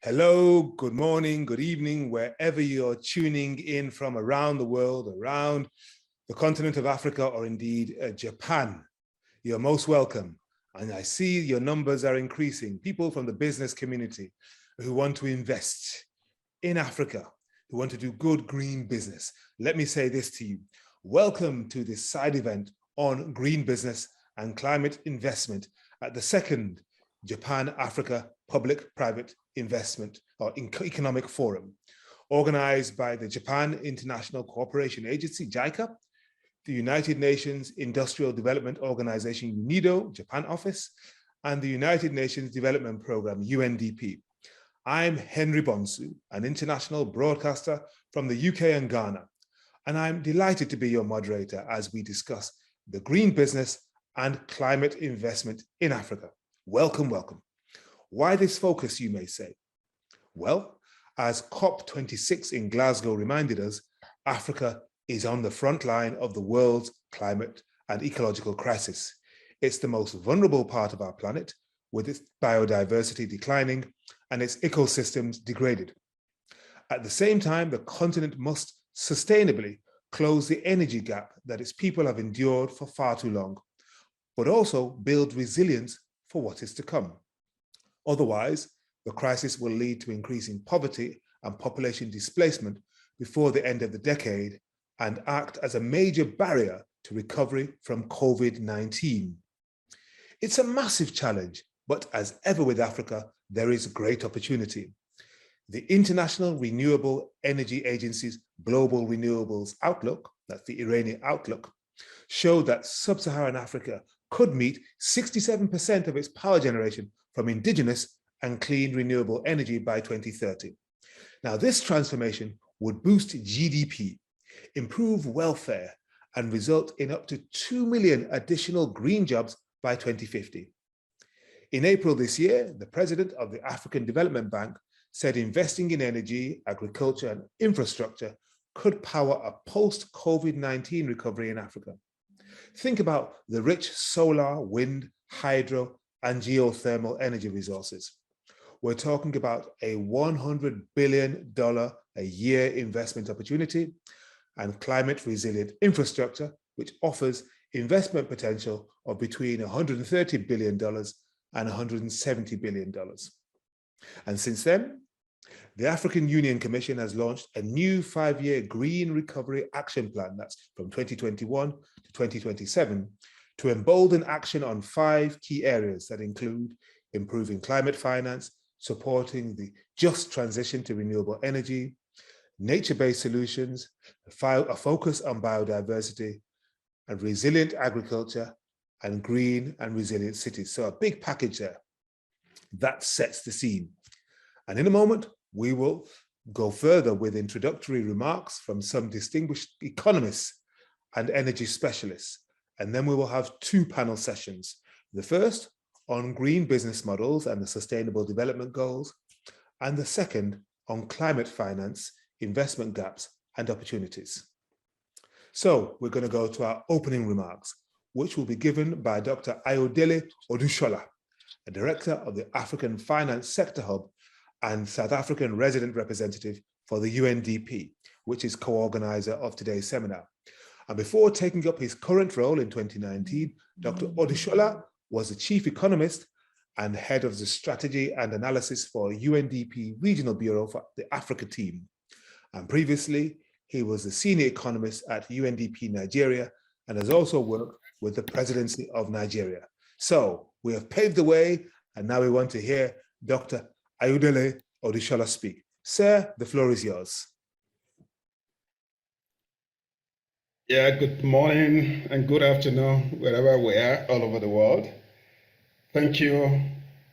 Hello, good morning, good evening, wherever you're tuning in from around the world, around the continent of Africa, or indeed Japan. You're most welcome. And I see your numbers are increasing. People from the business community who want to invest in Africa, who want to do good green business. Let me say this to you. Welcome to this side event on green business and climate investment at the second Japan-Africa Public-Private Investment or Economic Forum, organized by the Japan International Cooperation Agency, JICA, the United Nations Industrial Development Organization, UNIDO, Japan office, and the United Nations Development Programme, UNDP. I'm Henry Bonsu, an international broadcaster from the UK and Ghana, and I'm delighted to be your moderator as we discuss the green business and climate investment in Africa. Welcome, welcome. Why this focus, you may say? Well, as COP26 in Glasgow reminded us, Africa is on the front line of the world's climate and ecological crisis. It's the most vulnerable part of our planet, with its biodiversity declining and its ecosystems degraded. At the same time, the continent must sustainably close the energy gap that its people have endured for far too long, but also build resilience for what is to come. Otherwise, the crisis will lead to increasing poverty and population displacement before the end of the decade and act as a major barrier to recovery from COVID-19. It's a massive challenge, but as ever with Africa, there is great opportunity. The International Renewable Energy Agency's Global Renewables Outlook, that's the Iranian Outlook, showed that sub-Saharan Africa could meet 67% of its power generation from indigenous and clean renewable energy by 2030. Now, this transformation would boost GDP, improve welfare, and result in up to 2 million additional green jobs by 2050. In April this year, the president of the African Development Bank said investing in energy, agriculture, and infrastructure could power a post-COVID-19 recovery in Africa. Think about the rich solar, wind, hydro, and geothermal energy resources. We're talking about a $100 billion a year investment opportunity and climate resilient infrastructure, which offers investment potential of between $130 billion and $170 billion. And since then, the African Union Commission has launched a new 5-year Green Recovery Action Plan, that's from 2021 to 2027, to embolden action on 5 key areas that include improving climate finance, supporting the just transition to renewable energy, nature-based solutions, a focus on biodiversity, and resilient agriculture, and green and resilient cities. So a big package there. That sets the scene. And in a moment, we will go further with introductory remarks from some distinguished economists and energy specialists. And then we will have 2 panel sessions. The first on green business models and the sustainable development goals, and the second on climate finance, investment gaps and opportunities. So we're going to go to our opening remarks, which will be given by Dr. Ayodele Odushola, a director of the African Finance Sector Hub and South African resident representative for the UNDP, which is co-organizer of today's seminar. And before taking up his current role in 2019, Dr. Odushola was the chief economist and head of the strategy and analysis for UNDP Regional Bureau for the Africa team. And previously, he was the senior economist at UNDP Nigeria and has also worked with the presidency of Nigeria. So we have paved the way, and now we want to hear Dr. Ayodele Odushola speak. Sir, the floor is yours. Yeah, good morning and good afternoon, wherever we are, all over the world. Thank you,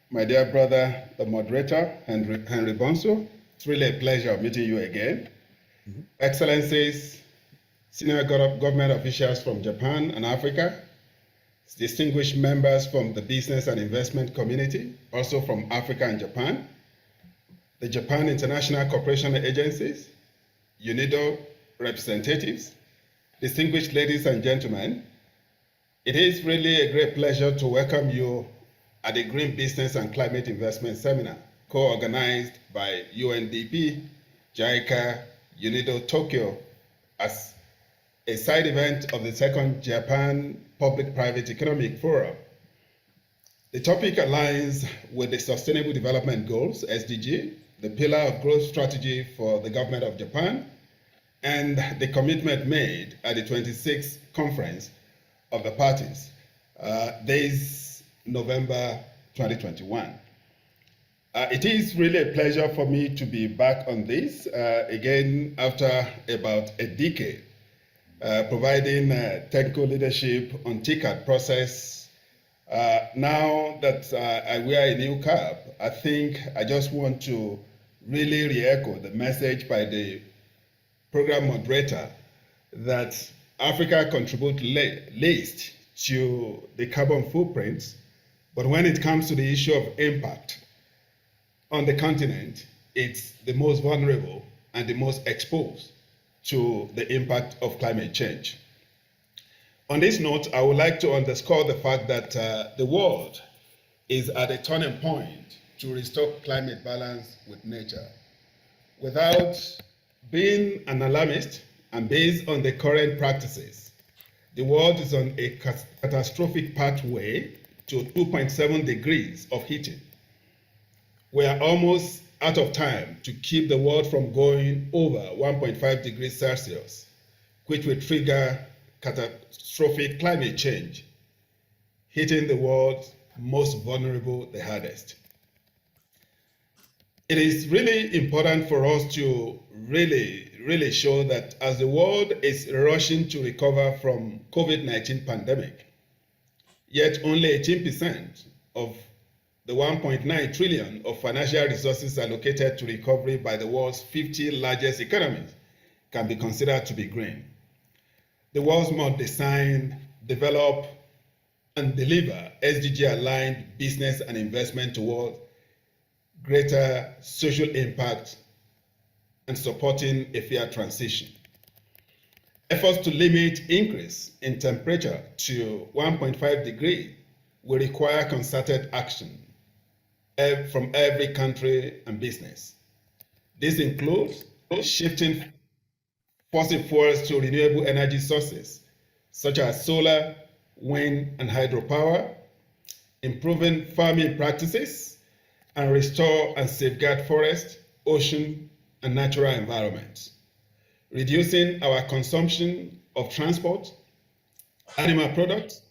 my dear brother, the moderator, Henry Bonsu. It's really a pleasure meeting you again. Excellencies, senior government officials from Japan and Africa, distinguished members from the business and investment community, also from Africa and Japan, the Japan International Cooperation Agencies, UNIDO representatives, distinguished ladies and gentlemen, it is really a great pleasure to welcome you at the Green Business and Climate Investment Seminar, co-organized by UNDP, JICA, UNIDO Tokyo as a side event of the second Japan Public-Private Economic Forum. The topic aligns with the Sustainable Development Goals, SDG, the pillar of growth strategy for the government of Japan, and the commitment made at the 26th conference of the parties this November 2021. It is really a pleasure for me to be back on this again after about a decade, providing technical leadership on TCAD process. Now that I wear a new cap, I think I just want to really re-echo the message by the program moderator that Africa contributes least to the carbon footprint, but when it comes to the issue of impact on the continent, it's the most vulnerable and the most exposed to the impact of climate change. On this note, I would like to underscore the fact that the world is at a turning point to restore climate balance with nature. Without being an alarmist and based on the current practices, the world is on a catastrophic pathway to 2.7 degrees of heating. We are almost out of time to keep the world from going over 1.5 degrees Celsius, which will trigger catastrophic climate change, hitting the world most vulnerable the hardest. It is really important for us to really show that as the world is rushing to recover from COVID-19 pandemic, yet only 18% of the 1.9 trillion of financial resources allocated to recovery by the world's 50 largest economies can be considered to be green. The world must design, develop, and deliver SDG-aligned business and investment towards greater social impact and supporting a fair transition. Efforts to limit increase in temperature to 1.5 degrees will require concerted action from every country and business. This includes shifting fossil fuels to renewable energy sources, such as solar, wind, and hydropower, improving farming practices, and restore and safeguard forest, ocean, and natural environments, reducing our consumption of transport, animal products,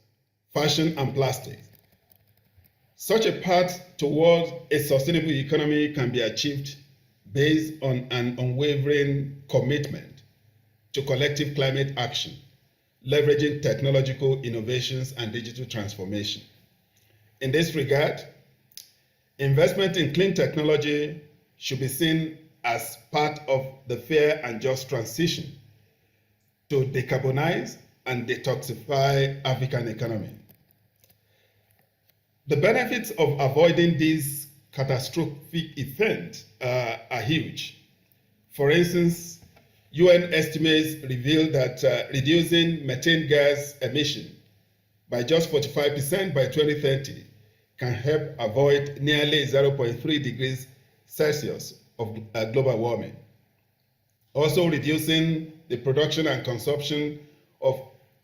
fashion, and plastics. Such a path towards a sustainable economy can be achieved based on an unwavering commitment to collective climate action, leveraging technological innovations and digital transformation. In this regard, investment in clean technology should be seen as part of the fair and just transition to decarbonize and detoxify African economy. The benefits of avoiding these catastrophic events are huge. For instance, UN estimates reveal that reducing methane gas emission by just 45% by 2030 can help avoid nearly 0.3 degrees Celsius of global warming. Also reducing the production and consumption of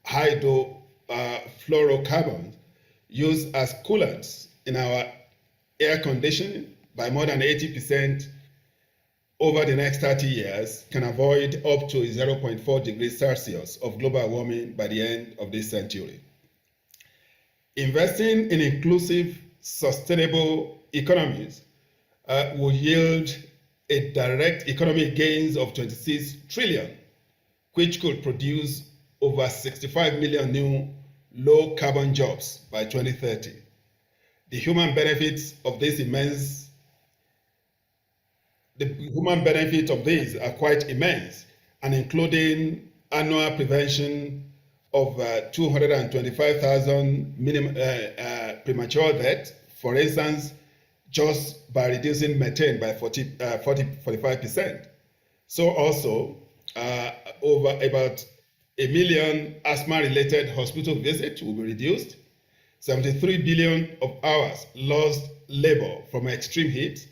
hydrofluorocarbons used as coolants in our air conditioning by more than 80% over the next 30 years can avoid up to 0.4 degrees Celsius of global warming by the end of this century. Investing in inclusive, sustainable economies will yield a direct economic gains of 26 trillion, which could produce over 65 million new low carbon jobs by 2030. The human benefits of these are quite immense, and including annual prevention of 225,000 premature deaths, for instance, just by reducing methane by 45%. So also, over about 1 million asthma-related hospital visits will be reduced, 73 billion of hours lost labor from extreme heat,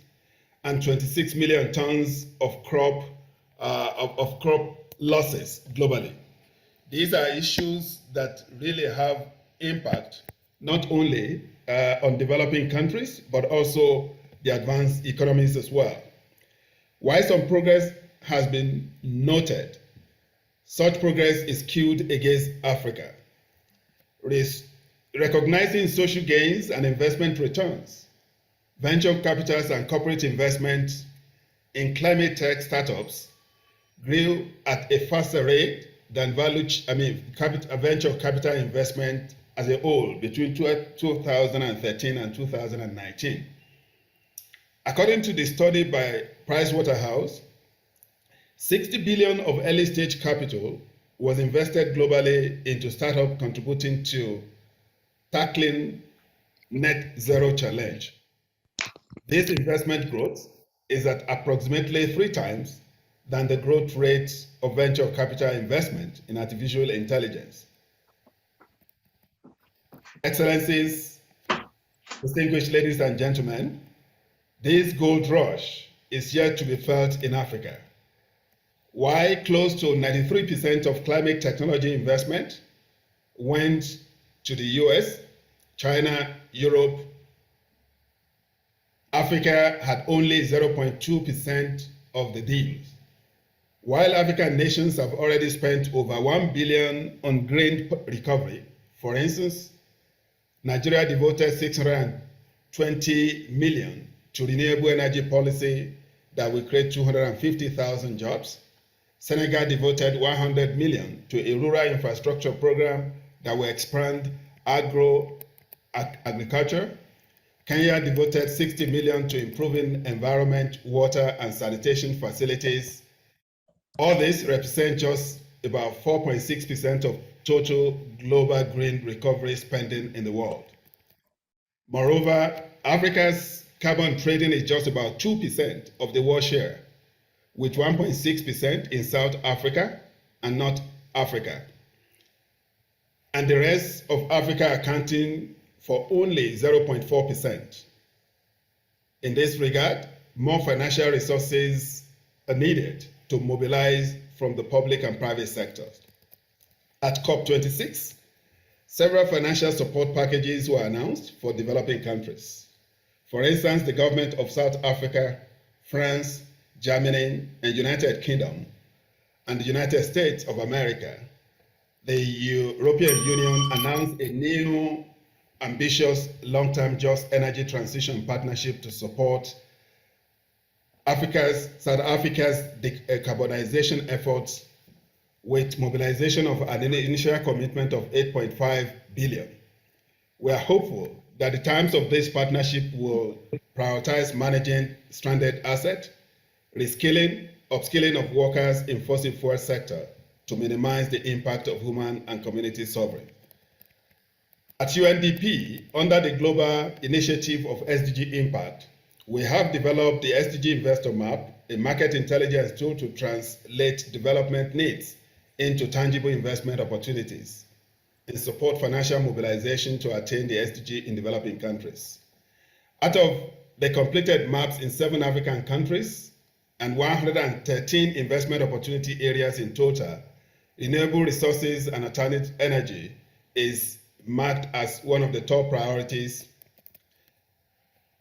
and 26 million tons of crop losses globally. These are issues that really have impact not only on developing countries, but also the advanced economies as well. While some progress has been noted, such progress is skewed against Africa. Recognizing social gains and investment returns, venture capitals and corporate investment in climate tech startups grew at a faster rate than venture capital investment as a whole between 2013 and 2019. According to the study by Pricewaterhouse, 60 billion of early stage capital was invested globally into startups contributing to tackling net zero challenge. This investment growth is at approximately 3 times than the growth rate of venture capital investment in artificial intelligence. Excellencies, distinguished ladies and gentlemen, this gold rush is yet to be felt in Africa. While close to 93% of climate technology investment went to the US, China, Europe, Africa had only 0.2% of the deals. While African nations have already spent over 1 billion on green recovery, for instance, Nigeria devoted 620 million to renewable energy policy that will create 250,000 jobs. Senegal devoted 100 million to a rural infrastructure program that will expand agriculture. Kenya devoted 60 million to improving environment, water, and sanitation facilities. All this represents just about 4.6% of total global green recovery spending in the world. Moreover, Africa's carbon trading is just about 2% of the world share, with 1.6% in South Africa and North Africa, and the rest of Africa accounting for only 0.4%. In this regard, more financial resources are needed to mobilize from the public and private sectors. At COP26, several financial support packages were announced for developing countries. For instance, the government of South Africa, France, Germany, and United Kingdom, and the United States of America, the European Union announced a new ambitious long-term just energy transition partnership to support South Africa's decarbonization efforts with mobilization of an initial commitment of 8.5 billion. We are hopeful that the terms of this partnership will prioritize managing stranded assets, reskilling, upskilling of workers in fossil fuel sector to minimize the impact of human and community suffering. At UNDP, under the Global Initiative of SDG Impact, we have developed the SDG Investor Map, a market intelligence tool to translate development needs into tangible investment opportunities and support financial mobilization to attain the SDG in developing countries. Out of the completed maps in 7 African countries and 113 investment opportunity areas in total, renewable resources and alternative energy is marked as one of the top priorities.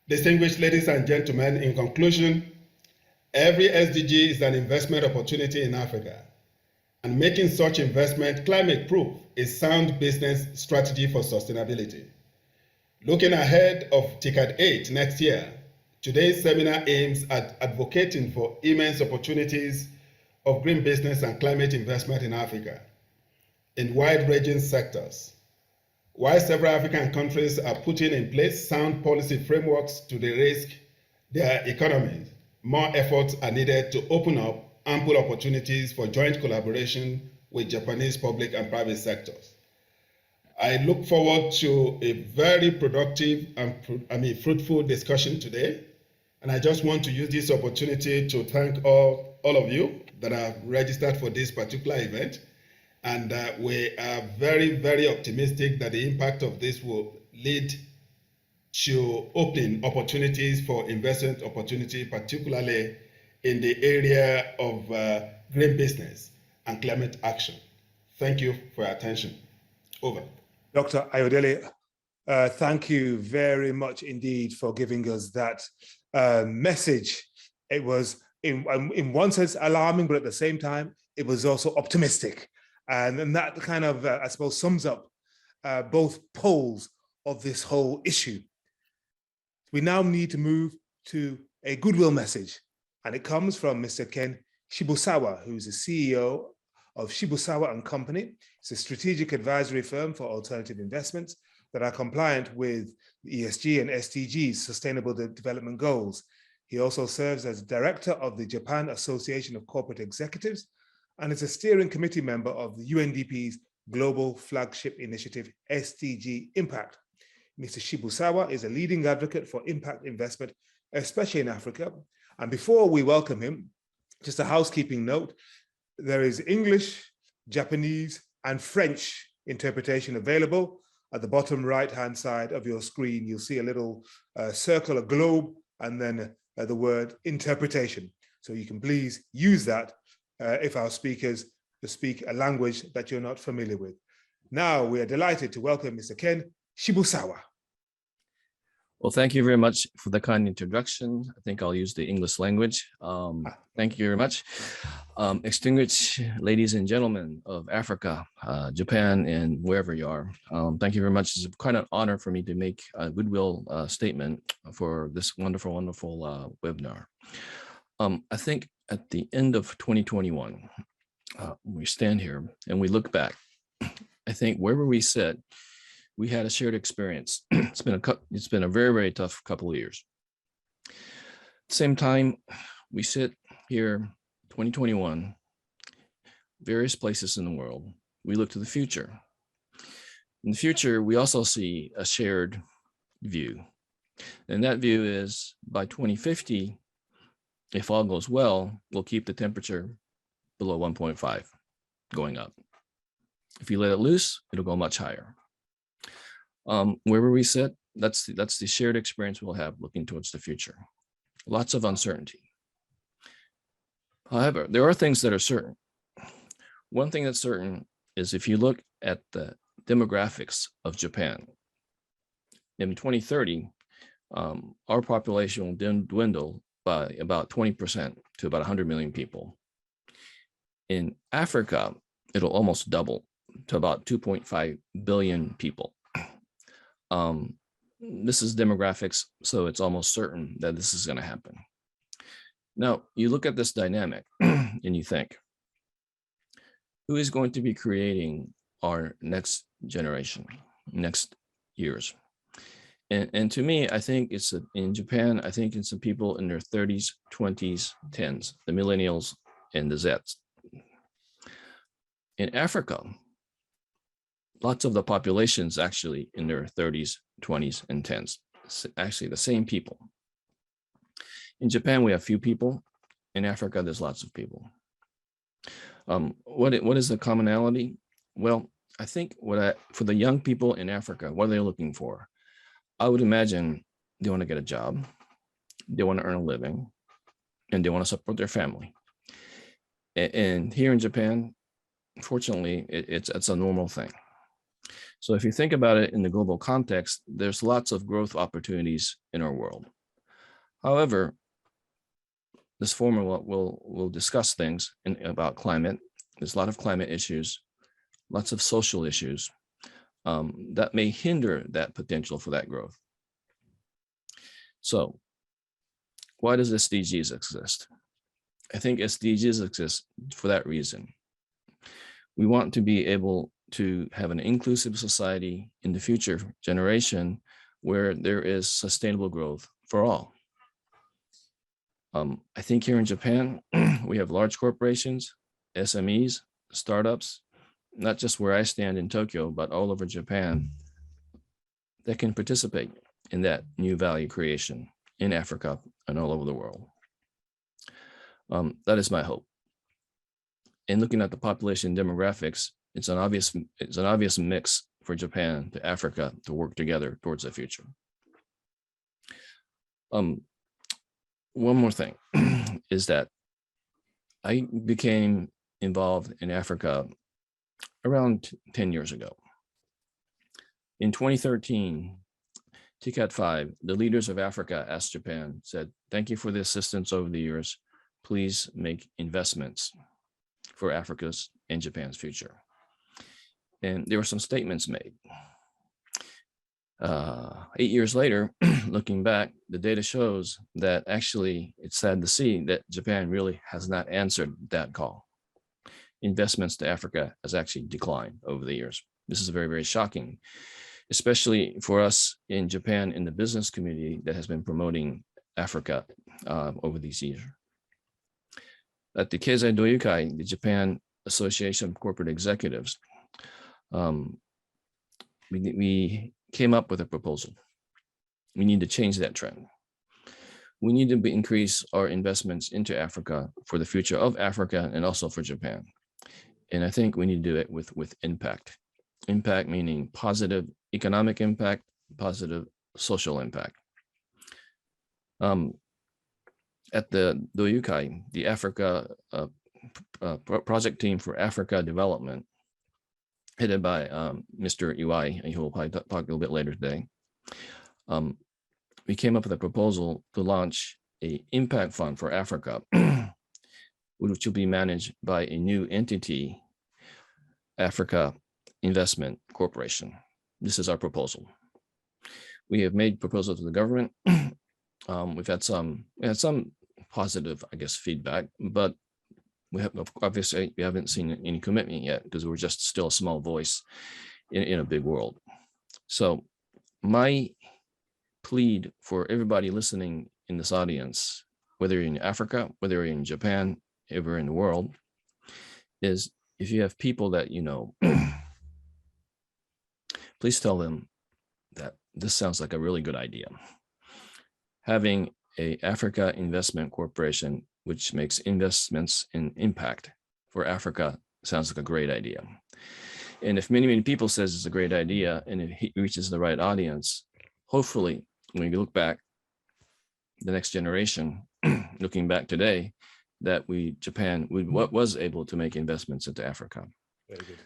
Distinguished ladies and gentlemen, in conclusion, every SDG is an investment opportunity in Africa, and making such investment climate-proof is sound business strategy for sustainability. Looking ahead of TICAD 8 next year, today's seminar aims at advocating for immense opportunities of green business and climate investment in Africa in wide-ranging sectors. While several African countries are putting in place sound policy frameworks to de-risk their economies, more efforts are needed to open up ample opportunities for joint collaboration with Japanese public and private sectors. I look forward to a very productive and fruitful discussion today. And I just want to use this opportunity to thank all of you that have registered for this particular event. And we are very, very optimistic that the impact of this will lead to open opportunities for investment opportunity, particularly in the area of green business and climate action. Thank you for your attention. Over. Dr. Ayodele, thank you very much indeed for giving us that message. It was in one sense alarming, but at the same time, it was also optimistic. And that kind of, I suppose, sums up both poles of this whole issue. We now need to move to a goodwill message, and it comes from Mr. Ken Shibusawa, who's the CEO of Shibusawa and Company. It's a strategic advisory firm for alternative investments that are compliant with the ESG and SDGs, Sustainable Development Goals. He also serves as director of the Japan Association of Corporate Executives and is a steering committee member of the UNDP's Global Flagship Initiative, SDG Impact. Mr. Shibusawa is a leading advocate for impact investment, especially in Africa. And before we welcome him, just a housekeeping note, there is English, Japanese, and French interpretation available. At the bottom right-hand side of your screen, you'll see a little circle, a globe, and then the word interpretation. So you can please use that if our speakers speak a language that you're not familiar with. Now, we are delighted to welcome Mr. Ken Shibusawa. Well, thank you very much for the kind introduction. I think I'll use the English language. Thank you very much. Distinguished ladies and gentlemen of Africa, Japan, and wherever you are, thank you very much. It's quite an honor for me to make a goodwill statement for this wonderful, wonderful webinar. I think at the end of 2021, we stand here and we look back. I think wherever we sit, we had a shared experience. It's been a very, very tough couple of years. At the same time, we sit here, 2021, various places in the world. We look to the future. In the future, we also see a shared view. And that view is by 2050, if all goes well, we'll keep the temperature below 1.5 going up. If you let it loose, it'll go much higher. Wherever we sit, that's the shared experience we'll have looking towards the future. Lots of uncertainty. However, there are things that are certain. One thing that's certain is if you look at the demographics of Japan, in 2030, our population will dwindle by about 20% to about 100 million people. In Africa, it'll almost double to about 2.5 billion people. This is demographics, so it's almost certain that this is going to happen. Now, you look at this dynamic and you think, who is going to be creating our next generation, next years? And to me, I think it's in Japan, I think it's the people in their 30s, 20s, 10s, the millennials and the Zs. In Africa, lots of the population's actually in their 30s, 20s, and 10s. It's actually the same people. In Japan, we have few people. In Africa, there's lots of people. What is the commonality? Well, I think for the young people in Africa, what are they looking for? I would imagine they want to get a job, they want to earn a living, and they want to support their family. And here in Japan, fortunately, it's a normal thing. So if you think about it in the global context, there's lots of growth opportunities in our world. However, this forum will discuss things about climate. There's a lot of climate issues, lots of social issues that may hinder that potential for that growth. So why does SDGs exist? I think SDGs exist for that reason. We want to be able to have an inclusive society in the future generation where there is sustainable growth for all. I think here in Japan, we have large corporations, SMEs, startups, not just where I stand in Tokyo, but all over Japan that can participate in that new value creation in Africa and all over the world. That is my hope. In looking at the population demographics, it's an obvious mix for Japan to Africa to work together towards the future. One more thing is that I became involved in Africa around 10 years ago. In 2013, TCAT 5, the leaders of Africa asked Japan, said, thank you for the assistance over the years. Please make investments for Africa's and Japan's future. And there were some statements made. 8 years later, looking back, the data shows that actually it's sad to see that Japan really has not answered that call. Investments to Africa has actually declined over the years. This is very, very shocking, especially for us in Japan in the business community that has been promoting Africa over these years. At the Keizai Doyukai, the Japan Association of Corporate Executives, we came up with a proposal. We need to change that trend. We need to increase our investments into Africa for the future of Africa and also for Japan. And I think we need to do it with impact. Impact meaning positive economic impact, positive social impact. At the Doyukai, the Africa project team for Africa development, headed by Mr. Iwai, and he will probably talk a little bit later today. We came up with a proposal to launch an impact fund for Africa, which will be managed by a new entity, Africa Investment Corporation. This is our proposal. We have made proposals to the government. We had some positive, I guess, feedback, but we haven't seen any commitment yet because we're just still a small voice in a big world. So my plea for everybody listening in this audience, whether you're in Africa, whether you're in Japan, ever in the world, is if you have people that you know, please tell them that this sounds like a really good idea. Having a Africa Investment Corporation, which makes investments in impact for Africa, sounds like a great idea. And if many, many people says it's a great idea and it reaches the right audience, hopefully when you look back, the next generation, looking back today, that Japan was able to make investments into Africa. Very good.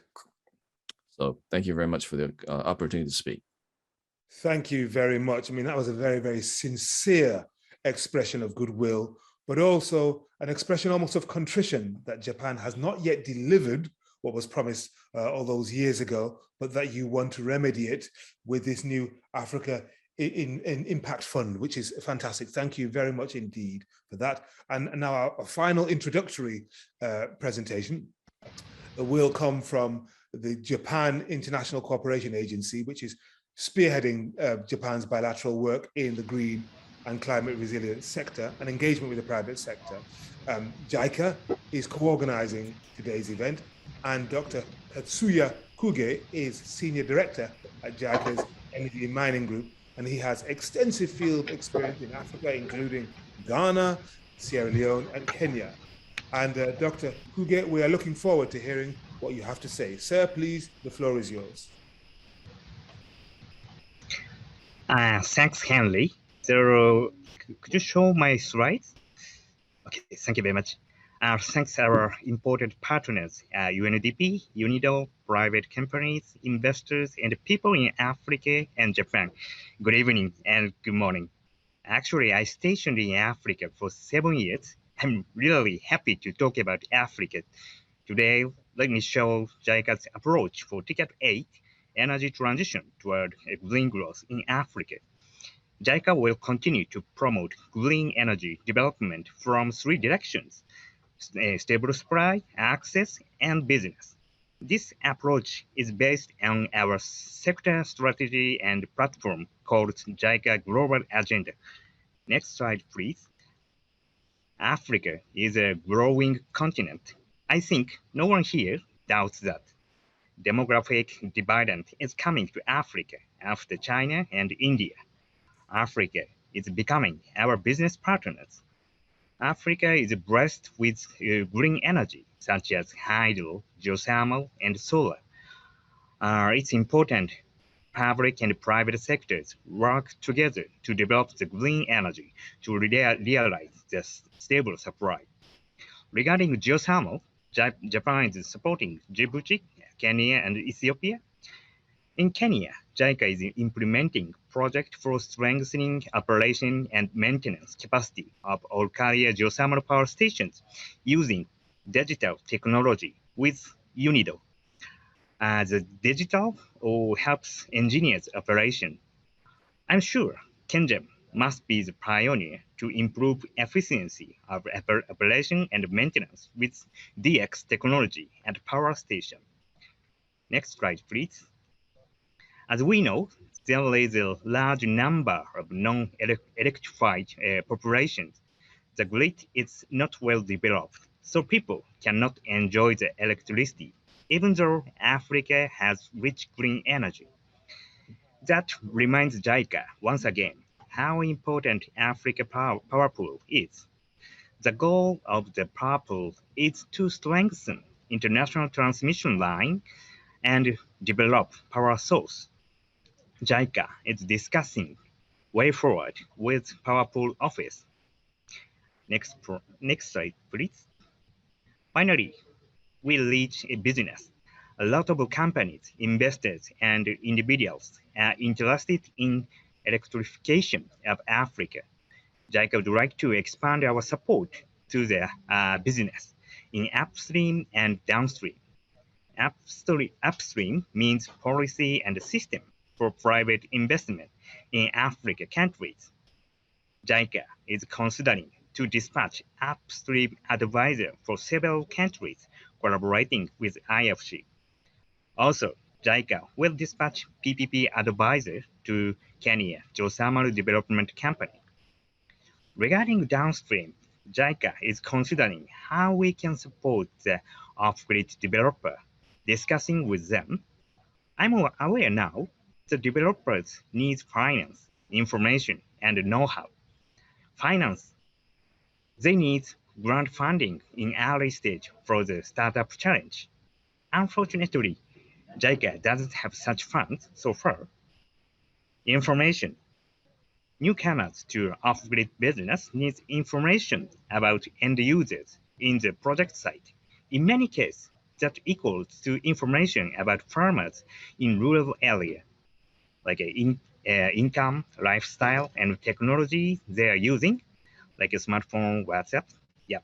So thank you very much for the opportunity to speak. Thank you very much. I mean, that was a very, very sincere expression of goodwill, but also an expression almost of contrition that Japan has not yet delivered what was promised all those years ago, but that you want to remedy it with this new Africa in Impact Fund, which is fantastic. Thank you very much indeed for that. And now our final introductory presentation will come from the Japan International Cooperation Agency, which is spearheading Japan's bilateral work in the green and climate resilience sector and engagement with the private sector. JICA is co-organizing today's event, and Dr. Tatsuya Kuge is Senior Director at JICA's Energy and Mining Group, and he has extensive field experience in Africa, including Ghana, Sierra Leone, and Kenya. And Dr. Kuge, we are looking forward to hearing what you have to say. Sir, please, the floor is yours. Thanks, Henry. So, could you show my slides? Okay, thank you very much. Thanks our important partners, UNDP, UNIDO, private companies, investors, and people in Africa and Japan. Good evening and good morning. Actually, I stationed in Africa for 7 years. I'm really happy to talk about Africa. Today, let me show JICA's approach for Ticket 8, energy transition toward green growth in Africa. JICA will continue to promote green energy development from 3 directions: stable supply, access, and business. This approach is based on our sector strategy and platform called JICA Global Agenda. Next slide, please. Africa is a growing continent. I think no one here doubts that. Demographic dividend is coming to Africa after China and India. Africa is becoming our business partners. Africa is blessed with green energy, such as hydro, geothermal, and solar. It's important public and private sectors work together to develop the green energy to realize the stable supply. Regarding geothermal, Japan is supporting Djibouti, Kenya, and Ethiopia. In Kenya, JICA is implementing project for strengthening operation and maintenance capacity of all carrier geothermal power stations using digital technology with UNIDO. The digital helps engineers operation. I'm sure KenGem must be the pioneer to improve efficiency of operation and maintenance with DX technology at power station. Next slide, please. As we know, there is a large number of non-electrified populations. The grid is not well developed, so people cannot enjoy the electricity, even though Africa has rich green energy. That reminds JICA once again how important Africa power pool is. The goal of the power pool is to strengthen international transmission line and develop power source. JICA is discussing way forward with Power Pool Office. Next slide, please. Finally, we reach a business. A lot of companies, investors, and individuals are interested in electrification of Africa. JICA would like to expand our support to the business in upstream and downstream. Upstream means policy and system for private investment in African countries. JICA is considering to dispatch upstream advisor for several countries collaborating with IFC. Also, JICA will dispatch PPP advisor to Kenya Geothermal Development Company. Regarding downstream, JICA is considering how we can support the off-grid developer, discussing with them. I'm aware now the developers need finance, information, and know-how. Finance, they need grant funding in early stage for the startup challenge. Unfortunately, JICA doesn't have such funds so far. Information. Newcomers to off-grid business need information about end users in the project site. In many cases, that equals to information about farmers in rural area, like income, lifestyle, and technology they are using, like a smartphone, WhatsApp. Yeah.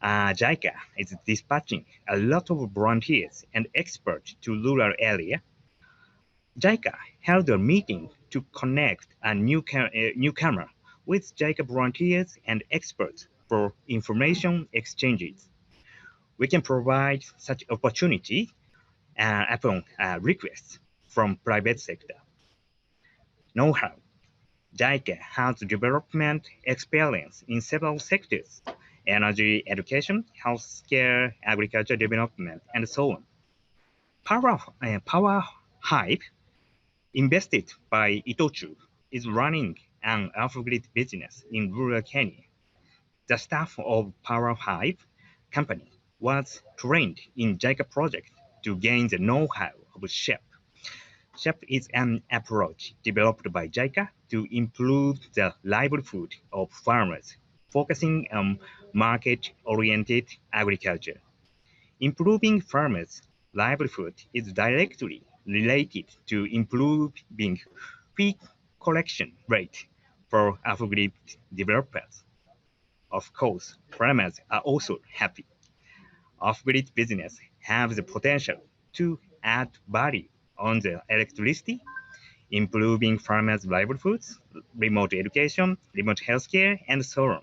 JICA is dispatching a lot of volunteers and experts to rural area. JICA held a meeting to connect a newcomer with JICA volunteers and experts for information exchanges. We can provide such opportunity upon requests from private sector. Know-how. JICA has development experience in several sectors: energy, education, healthcare, agriculture development, and so on. Power Hive, invested by Itochu, is running an off-grid business in rural Kenya. The staff of Power Hive company was trained in JICA project to gain the know-how of SHEP. SHEP is an approach developed by JICA to improve the livelihood of farmers, focusing on market-oriented agriculture. Improving farmers' livelihood is directly related to improving fee collection rate for off-grid developers. Of course, farmers are also happy. Off-grid business have the potential to add value on the electricity, improving farmers' livelihoods, remote education, remote healthcare, and so on.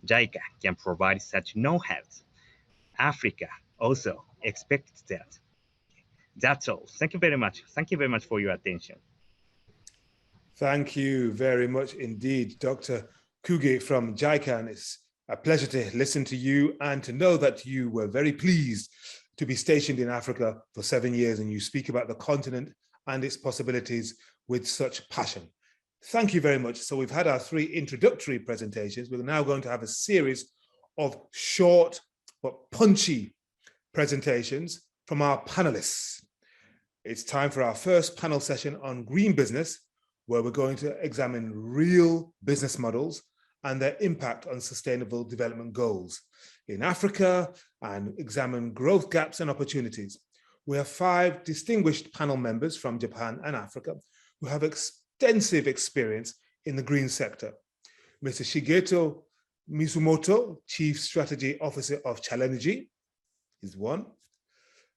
JICA can provide such know-how. Africa also expects that. That's all. Thank you very much. Thank you very much for your attention. Thank you very much indeed, Dr. Kuge from JICA. And it's a pleasure to listen to you and to know that you were very pleased to be stationed in Africa for 7 years, and you speak about the continent and its possibilities with such passion. Thank you very much. So we've had our 3 introductory presentations. We're now going to have a series of short but punchy presentations from our panelists. It's time for our first panel session on green business, where we're going to examine real business models and their impact on sustainable development goals in Africa and examine growth gaps and opportunities. We have 5 distinguished panel members from Japan and Africa who have extensive experience in the green sector. Mr. Shigeto Mizumoto, Chief Strategy Officer of Chalenergy, is one.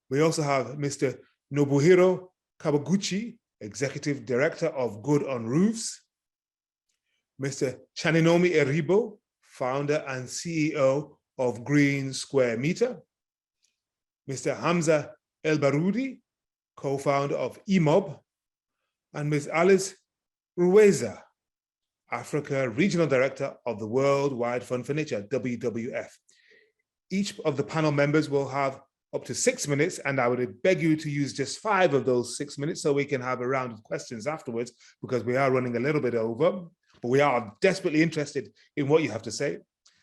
We also have Mr. Nobuhiro Kawaguchi, Executive Director of Good on Roofs. Mr. Chaninomi Eribo, Founder and CEO of Green Square Meter. Mr. Hamza El-Baroudi, co-founder of EMOB, and Ms. Alice Ruweza, Africa Regional Director of the Worldwide Fund for Nature, WWF. Each of the panel members will have up to 6 minutes, and I would beg you to use just 5 of those 6 minutes so we can have a round of questions afterwards, because we are running a little bit over, but we are desperately interested in what you have to say.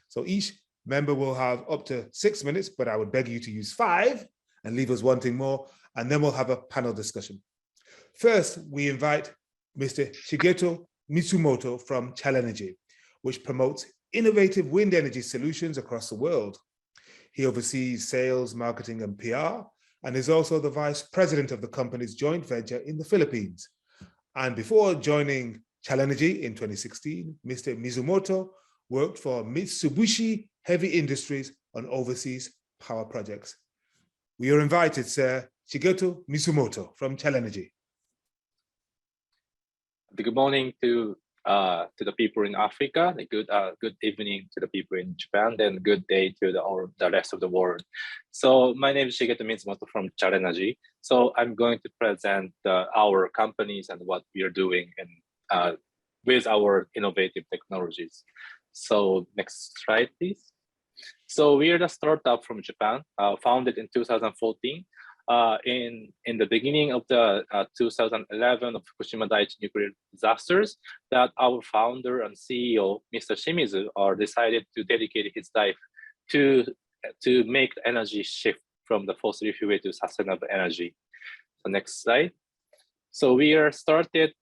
So each member will have up to 6 minutes, but I would beg you to use 5 and leave us wanting more, and then we'll have a panel discussion. First, we invite Mr. Shigeto Mitsumoto from Chalenergy, which promotes innovative wind energy solutions across the world. He oversees sales, marketing, and PR, and is also the vice president of the company's joint venture in the Philippines. And before joining Chalenergy in 2016, Mr. Mizumoto worked for Mitsubishi Heavy Industries on overseas power projects. We are invited, Sir Shigeto Mizumoto from Chalenergy. Good morning to the people in Africa. Good evening to the people in Japan. Then good day to the rest of the world. So my name is Shigeto Mizumoto from Chalenergy. So I'm going to present our companies and what we are doing and with our innovative technologies. So next slide, please. So we are a startup from Japan, founded in 2014. In the beginning of the 2011 of Fukushima Daiichi nuclear disasters, that our founder and CEO, Mr. Shimizu, decided to dedicate his life to make the energy shift from the fossil fuel to sustainable energy. So next slide. So we are started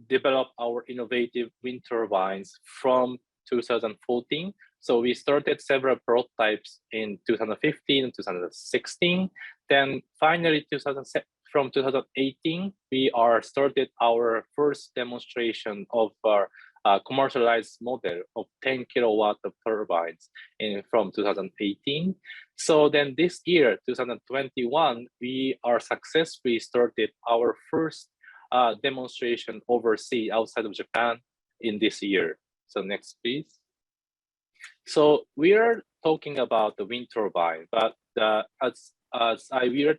develop our innovative wind turbines from 2014. So we started several prototypes in 2015 and 2016. Then finally, from 2018, we started our first demonstration of our commercialized model of 10 kilowatt of turbines from 2018. So then this year, 2021, we are successfully started our first demonstration overseas outside of Japan in this year. So next, please. So we are talking about the wind turbine, but as I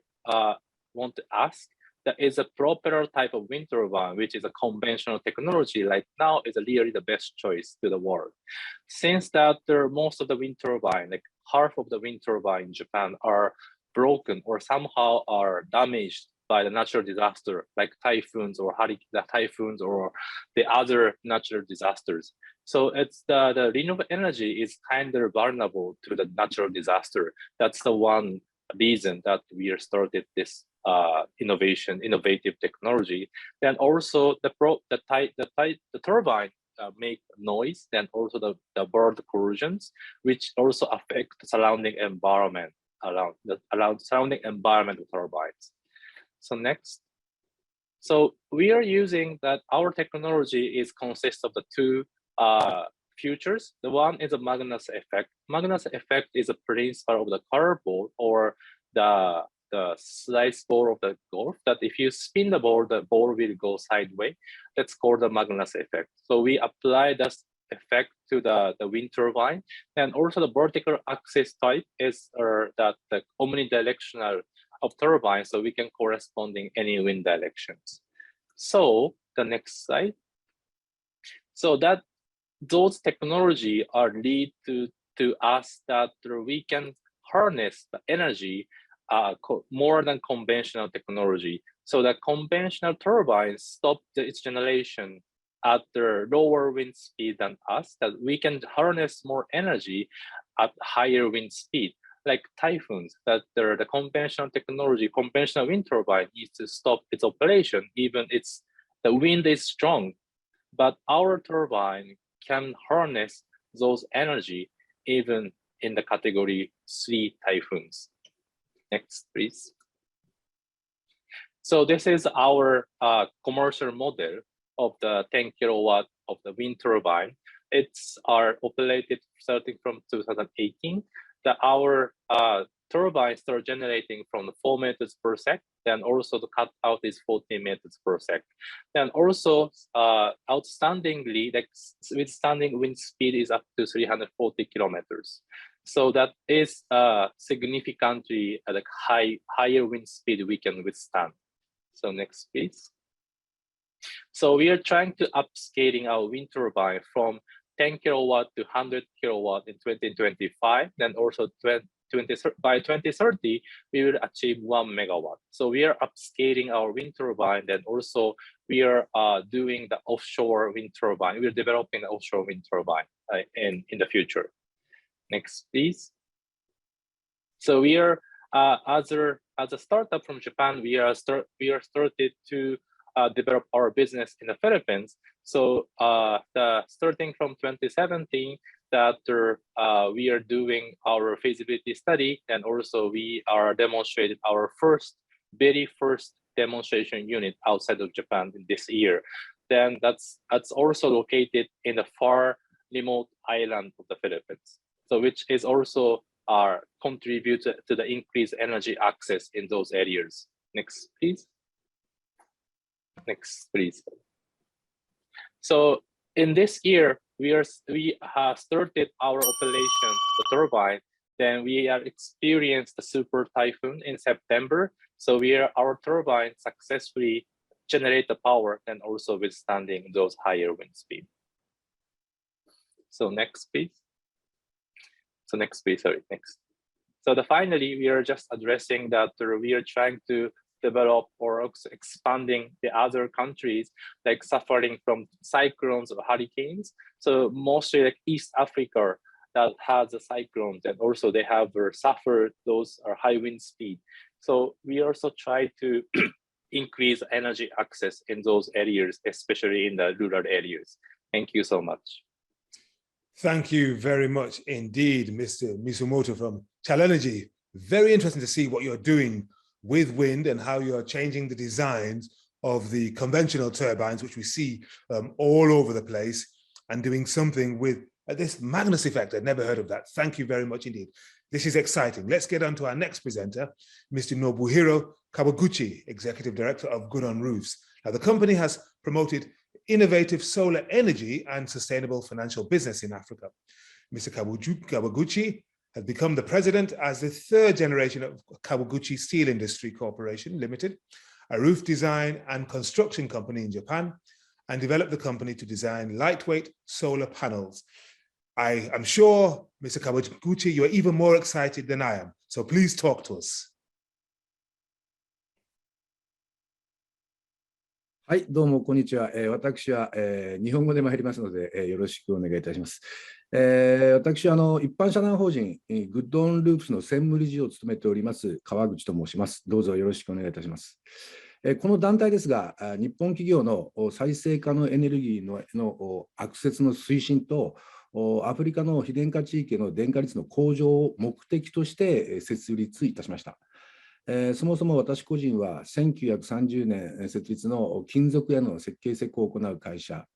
want to ask, there is a proper type of wind turbine, which is a conventional technology, like now is really the best choice to the world. Since that most of the wind turbine, like half of the wind turbine in Japan are broken or somehow are damaged by the natural disaster, like typhoons or the other natural disasters. So it's the renewable energy is kind of vulnerable to the natural disaster. That's the one reason that we started this innovative technology. Then also the turbine make noise. Then also the bird corrosions, which also affect the surrounding environment around surrounding environment of turbines. So next. So we are using that our technology consists of the 2 features. The one is a Magnus effect. Magnus effect is a principle of the curveball or the slice ball of the golf, that if you spin the ball will go sideways. That's called the Magnus effect. So we apply this effect to the wind turbine. And also the vertical axis type is the omnidirectional of turbine, so we can corresponding any wind directions. So the next slide. So that those technology lead to us that we can harness the energy more than conventional technology. So the conventional turbines stop its generation at the lower wind speed than us, that we can harness more energy at higher wind speed. like typhoons, that the conventional technology, conventional wind turbine needs to stop its operation, even the wind is strong. But our turbine can harness those energy even in the category 3 typhoons. Next, please. So this is our commercial model of the 10 kilowatt of the wind turbine. It's operated starting from 2018. Our turbine start generating from 4 meters per sec. Then also the cutout is 40 meters per sec. Then also outstandingly, like withstanding wind speed is up to 340 kilometers. So that is significantly like higher wind speed we can withstand. So next, please. So we are trying to upscaling our wind turbine from 10 kilowatt to 100 kilowatt in 2025. Then also by 2030, we will achieve 1 megawatt. So we are upscaling our wind turbine. Then also we are doing the offshore wind turbine. We are developing the offshore wind turbine in the future. Next, please. So we are as a startup from Japan, we are started to develop our business in the Philippines. So starting from 2017, that we are doing our feasibility study, and also we are demonstrated our very first demonstration unit outside of Japan this year. Then that's also located in the far remote island of the Philippines. So which is also contribute to the increased energy access in those areas. Next, please. Next, please. So in this year, we have started our operation, the turbine. Then we have experienced the super typhoon in September. So our turbine successfully generate the power and also withstanding those higher wind speed. So next, please. So next, please, sorry, next. So finally, we are just addressing that we are trying to develop or also expanding the other countries like suffering from cyclones or hurricanes. So mostly like East Africa that has the cyclones, and also they have suffered those high wind speed. So we also try to increase energy access in those areas, especially in the rural areas. Thank you so much. Thank you very much indeed, Mr. Mizumoto from Chalenergy. Very interesting to see what you're doing with wind and how you're changing the designs of the conventional turbines, which we see all over the place, and doing something with this Magnus effect. I'd never heard of that. Thank you very much indeed. This is exciting. Let's get on to our next presenter, Mr. Nobuhiro Kawaguchi, Executive Director of Good on Roofs. Now, the company has promoted innovative solar energy and sustainable financial business in Africa. Mr. Kawaguchi has become the president as the third generation of Kawaguchi Steel Industry Corporation Limited, a roof design and construction company in Japan, and developed the company to design lightweight solar panels. I am sure, Mr. Kawaguchi, you're even more excited than I am. So please talk to us. はい、どうもこんにちは。私は、日本語で参りますので、よろしくお願いいたします。私は一般社団法人グッドオンループスの専務理事を務めております川口と申します。どうぞよろしくお願いいたします。この団体ですが、日本企業の再生可能エネルギーのアクセスの推進と、アフリカの非電化地域の電化率の向上を目的として設立いたしました。そもそも私個人は1930年設立の金属屋の設計施工を行う会社、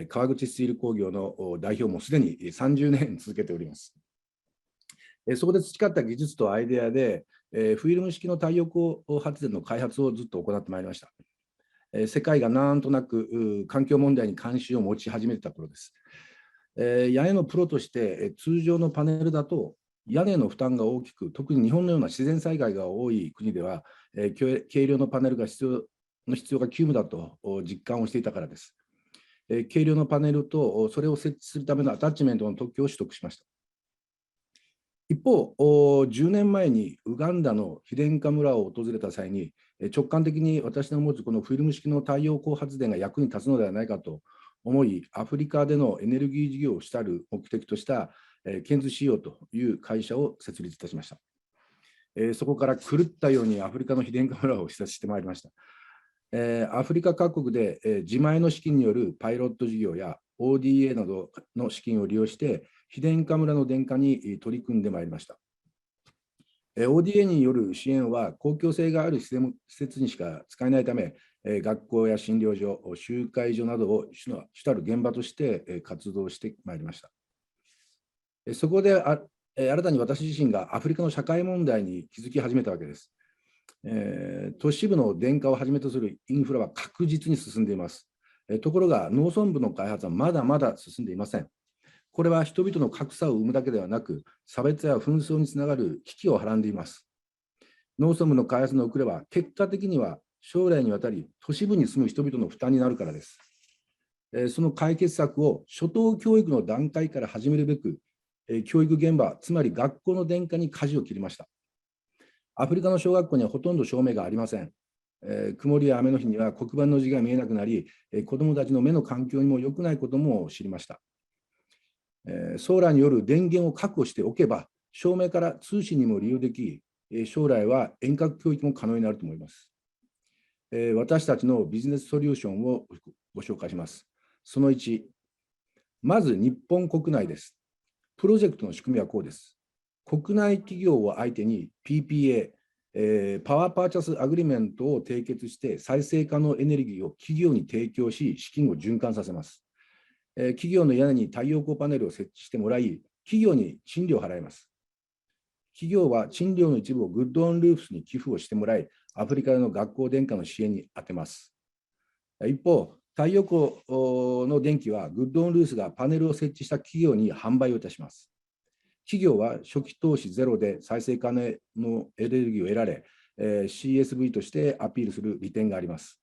川口スチール工業の代表もすでに30年続けております。そこで培った技術とアイデアで、フィルム式の太陽光発電の開発をずっと行ってまいりました。世界がなんとなく環境問題に関心を持ち始めてた頃です。屋根のプロとして通常のパネルだと屋根の負担が大きく、特に日本のような自然災害が多い国では、軽量のパネルが必要が急務だと実感をしていたからです。軽量のパネルとそれを設置するためのアタッチメントの特許を取得しました。一方、10年前にウガンダの非電化村を訪れた際に、直感的に私の持つこのフィルム式の太陽光発電が役に立つのではないかと思い、アフリカでのエネルギー事業を主たる目的としたケンズ CO という会社を設立いたしました。そこから狂ったようにアフリカの非電化村を視察してまいりました。アフリカ各国で自前の資金によるパイロット事業や ODA などの資金を利用して、非電化村の電化に取り組んでまいりました。ODA による支援は公共性がある施設にしか使えないため、学校や診療所、集会所などを主たる現場として活動してまいりました。そこで新たに私自身がアフリカの社会問題に気づき始めたわけです。都市部の電化をはじめとするインフラは確実に進んでいます。ところが農村部の開発はまだまだ進んでいません。これは人々の格差を生むだけではなく、差別や紛争につながる危機をはらんでいます。農村部の開発の遅れは結果的には将来にわたり都市部に住む人々の負担になるからです。その解決策を初等教育の段階から始めるべく、教育現場、つまり学校の電化に舵を切りました。アフリカの小学校にはほとんど照明がありません。曇りや雨の日には黒板の字が見えなくなり、子どもたちの目の環境にも良くないことも知りました。ソーラーによる電源を確保しておけば、照明から通信にも利用でき、将来は遠隔教育も可能になると思います。私たちのビジネスソリューションをご紹介します。その1、まず日本国内です。プロジェクトの仕組みはこうです。国内企業を相手に PPA、パワーパーチャスアグリメントを締結して再生可能エネルギーを企業に提供し、資金を循環させます。企業の屋根に太陽光パネルを設置してもらい、企業に賃料を払います。企業は賃料の一部をグッドオンルーフスに寄付をしてもらい、アフリカの学校電化の支援に充てます。一方、太陽光の電気はグッドオンルーフスがパネルを設置した企業に販売をいたします。企業は初期投資ゼロで再生可能のエネルギーを得られ、CSV としてアピールする利点があります。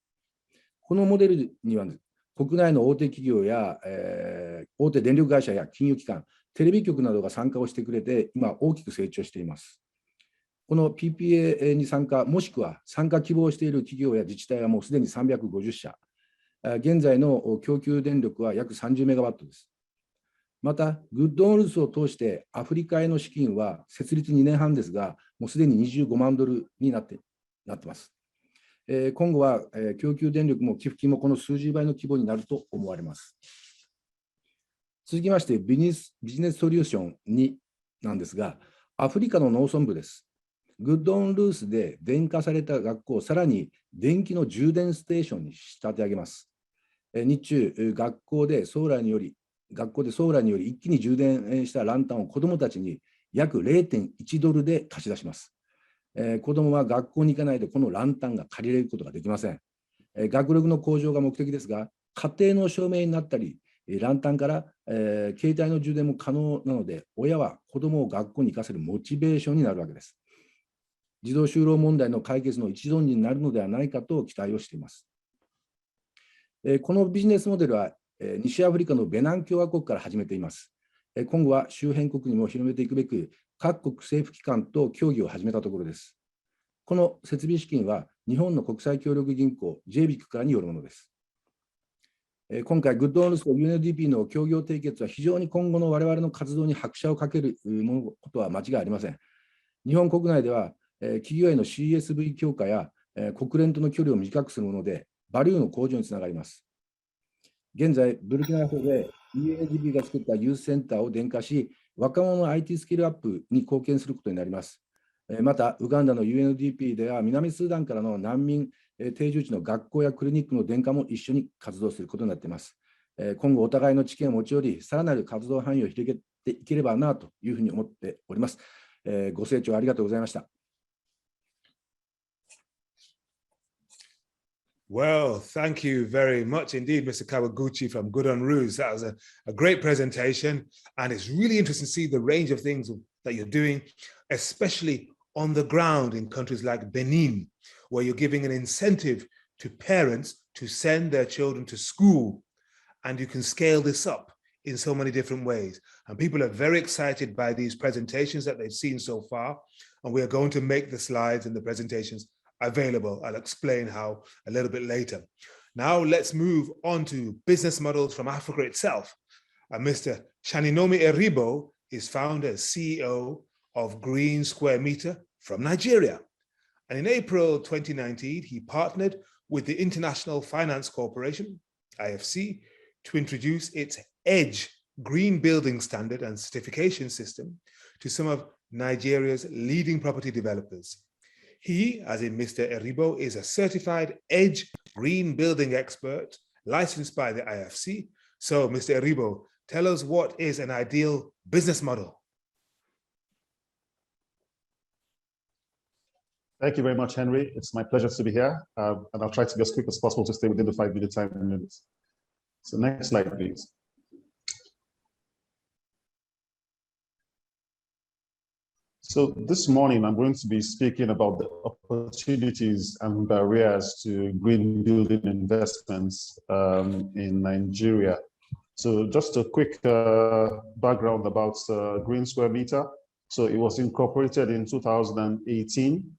このモデルには、国内の大手企業や、大手電力会社や金融機関、テレビ局などが参加をしてくれて、今大きく成長しています。この PPA に参加、もしくは参加希望している企業や自治体はもうすでに350社。現在の供給電力は約30メガワットです。また、グッドオンルースを通してアフリカへの資金は設立2年半ですが、もうすでに25万ドルになっています。今後は供給電力も寄付金もこの数十倍の規模になると思われます。続きまして、ビジネスソリューション2なんですが、アフリカの農村部です。グッドオンルースで電化された学校をさらに電気の充電ステーションに仕立て上げます。日中、学校でソーラーにより一気に充電したランタンを子どもたちに約 0.1 ドルで貸し出します。子どもは学校に行かないでこのランタンが借りれることができません。学力の向上が目的ですが、家庭の照明になったり、ランタンから、携帯の充電も可能なので、親は子どもを学校に行かせるモチベーションになるわけです。児童就労問題の解決の一存になるのではないかと期待をしています。このビジネスモデルは、西アフリカのベナン共和国から始めています。今後は周辺国にも広めていくべく、各国政府機関と協議を始めたところです。この設備資金は日本の国際協力銀行 JBIC からによるものです。今回、グッドオンルースと UNDP の協業締結は非常に今後の我々の活動に拍車をかけることは間違いありません。日本国内では、企業への CSV 強化や国連との距離を短くするもので、バリューの向上につながります。現在、ブルキナファソで UNDP が作ったユースセンターを電化し、若者の IT スキルアップに貢献することになります。また、ウガンダの UNDP では、南スーダンからの難民定住地の学校やクリニックの電化も一緒に活動することになっています。今後、お互いの知見を持ち寄り、さらなる活動範囲を広げていければなというふうに思っております。ご清聴ありがとうございました。Well, thank you very much indeed, Mr. Kawaguchi from Good on Ruse. That was a great presentation, and it's really interesting to see the range of things that you're doing, especially on the ground in countries like Benin, where you're giving an incentive to parents to send their children to school, and you can scale this up in so many different ways. And people are very excited by these presentations that they've seen so far, and we are going to make the slides and the presentations available. I'll explain how a little bit later. Now let's move on to business models from Africa itself. Mr. Chaninomi Eribo is founder and CEO of Green Square Meter from Nigeria. And in April 2019, he partnered with the International Finance Corporation, IFC, to introduce its EDGE Green Building Standard and Certification System to some of Nigeria's leading property developers. He, as in Mr. Eribo, is a certified EDGE Green Building expert licensed by the IFC. So, Mr. Eribo, tell us what is an ideal business model? Thank you very much, Henry. It's my pleasure to be here, and I'll try to be as quick as possible to stay within the 5-minute time limit. So next slide, please. So this morning, I'm going to be speaking about the opportunities and barriers to green building investments in Nigeria. So just a quick background about Green Square Meter. So it was incorporated in 2018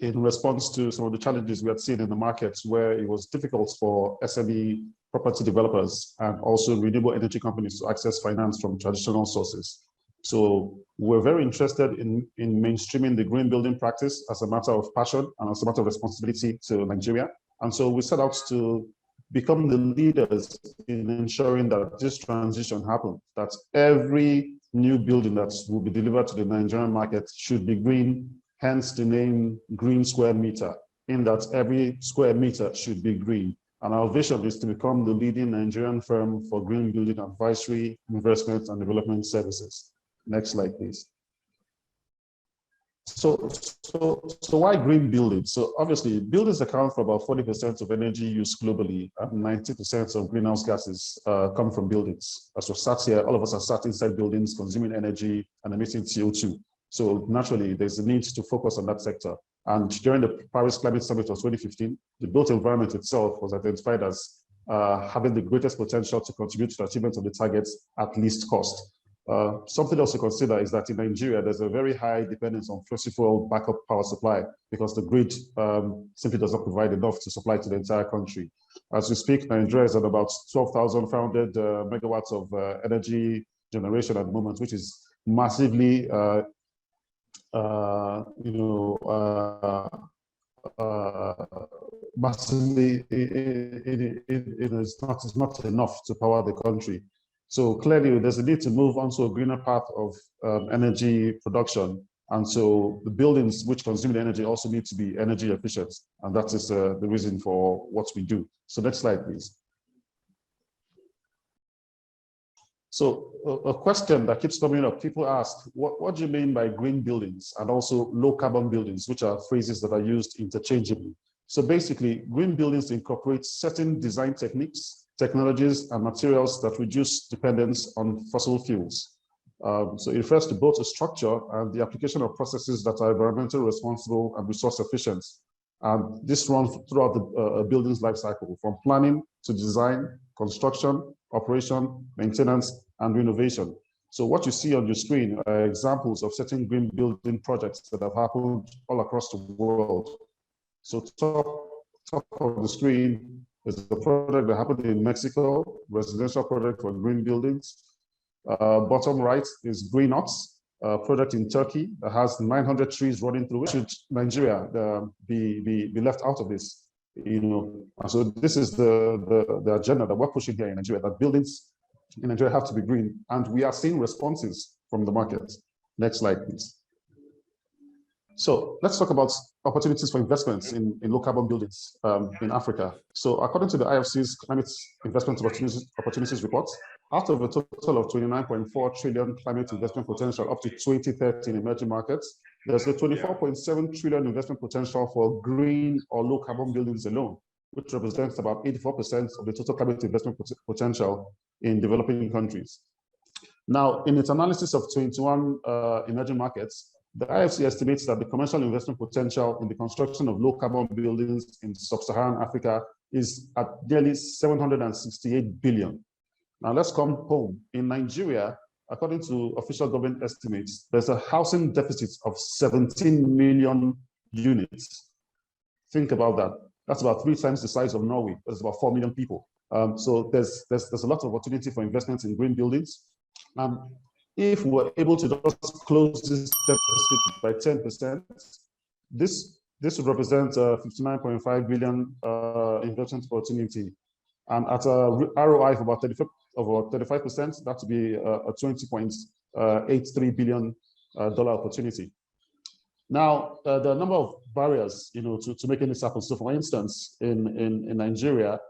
in response to some of the challenges we had seen in the markets, where it was difficult for SME property developers and also renewable energy companies to access finance from traditional sources. So we're very interested in mainstreaming the green building practice as a matter of passion and as a matter of responsibility to Nigeria. And so we set out to become the leaders in ensuring that this transition happens, that every new building that will be delivered to the Nigerian market should be green, hence the name Green Square Meter, in that every square meter should be green. And our vision is to become the leading Nigerian firm for green building advisory, investment, and development services. Next slide, please. So why green buildings? So obviously, buildings account for about 40% of energy use globally, and 90% of greenhouse gases come from buildings. As we're sat here, all of us are sat inside buildings, consuming energy and emitting CO2. So naturally, there's a need to focus on that sector. And during the Paris Climate Summit of 2015, the built environment itself was identified as having the greatest potential to contribute to the achievement of the targets at least cost. Something else to consider is that in Nigeria, there's a very high dependence on fossil fuel backup power supply because the grid simply does not provide enough to supply to the entire country. As we speak, Nigeria is at about 12,500 megawatts of energy generation at the moment, which is massively, massively, it's not enough to power the country. So clearly, there's a need to move onto a greener path of energy production. And so the buildings which consume the energy also need to be energy efficient. And that is the reason for what we do. So next slide, please. So a question that keeps coming up, people ask, what do you mean by green buildings and also low carbon buildings, which are phrases that are used interchangeably? So basically, green buildings incorporate certain design techniques, technologies, and materials that reduce dependence on fossil fuels. So it refers to both the structure and the application of processes that are environmentally responsible and resource efficient. And this runs throughout the building's life cycle, from planning to design, construction, operation, maintenance, and renovation. So what you see on your screen are examples of certain green building projects that have happened all across the world. So top of the screen is a project that happened in Mexico, residential project for green buildings. Bottom right is Greenwood, a project in Turkey that has 900 trees running through it. Should Nigeria be left out of this? And so this is the agenda that we're pushing here in Nigeria, that buildings in Nigeria have to be green, and we are seeing responses from the market. Next slide, please. So let's talk about opportunities for investments in low carbon buildings in Africa. So according to the IFC's Climate Investment Opportunities Report, out of a total of 29.4 trillion climate investment potential up to 2030 in emerging markets, there's a 24.7 trillion investment potential for green or low carbon buildings alone, which represents about 84% of the total climate investment potential in developing countries. Now, in its analysis of 21 emerging markets, the IFC estimates that the commercial investment potential in the construction of low carbon buildings in sub-Saharan Africa is at nearly 768 billion. Now let's come home. In Nigeria, according to official government estimates, there's a housing deficit of 17 million units. Think about that. That's about 3 times the size of Norway. There's about 4 million people. So there's a lot of opportunity for investments in green buildings. if we're able to just close this deficit by 10%, this would represent a 59.5 billion investment opportunity. And at a ROI of about 35%, that would be a $20.83 billion opportunity. Now, there are a number of barriers, to making this happen. So, for instance, in Nigeria,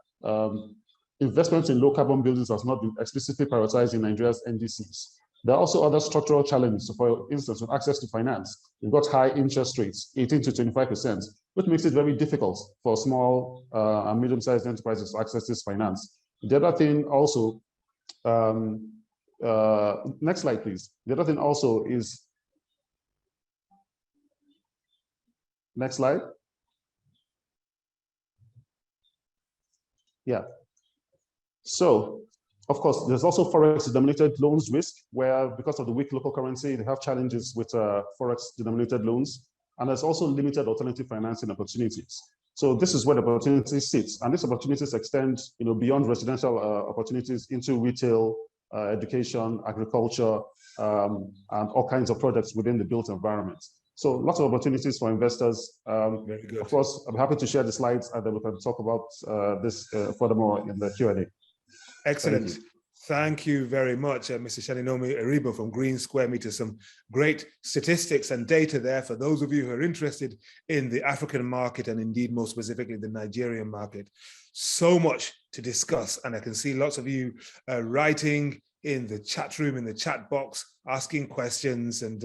investments in low carbon buildings has not been explicitly prioritized in Nigeria's NDCs. There are also other structural challenges. So, for instance, with access to finance, we've got high interest rates, 18 to 25%, which makes it very difficult for small and medium-sized enterprises to access this finance. The other thing also, next slide, please. The other thing also is, next slide. Yeah. So, of course, there's also forex-denominated loans risk, where because of the weak local currency, they have challenges with forex-denominated loans. And there's also limited alternative financing opportunities. So this is where the opportunity sits. And these opportunities extend, beyond residential opportunities into retail, education, agriculture, and all kinds of projects within the built environment. So lots of opportunities for investors. Very good. Of course, I'm happy to share the slides and then we can talk about this furthermore in the Q&A. Excellent. Thank you very much, Mr. Shaninomi Eribo from Green Square Meter. Some great statistics and data there for those of you who are interested in the African market and indeed more specifically the Nigerian market. So much to discuss, and I can see lots of you writing in the chat room, in the chat box, asking questions, and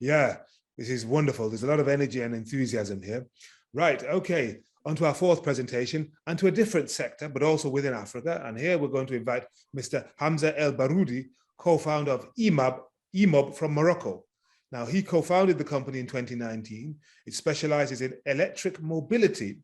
yeah, this is wonderful. There's a lot of energy and enthusiasm here. Right, okay. On to our fourth presentation and to a different sector, but also within Africa. And here we're going to invite Mr. Hamza El Baroudi, co-founder of EMOB from Morocco. Now, he co-founded the company in 2019. It specializes in electric mobility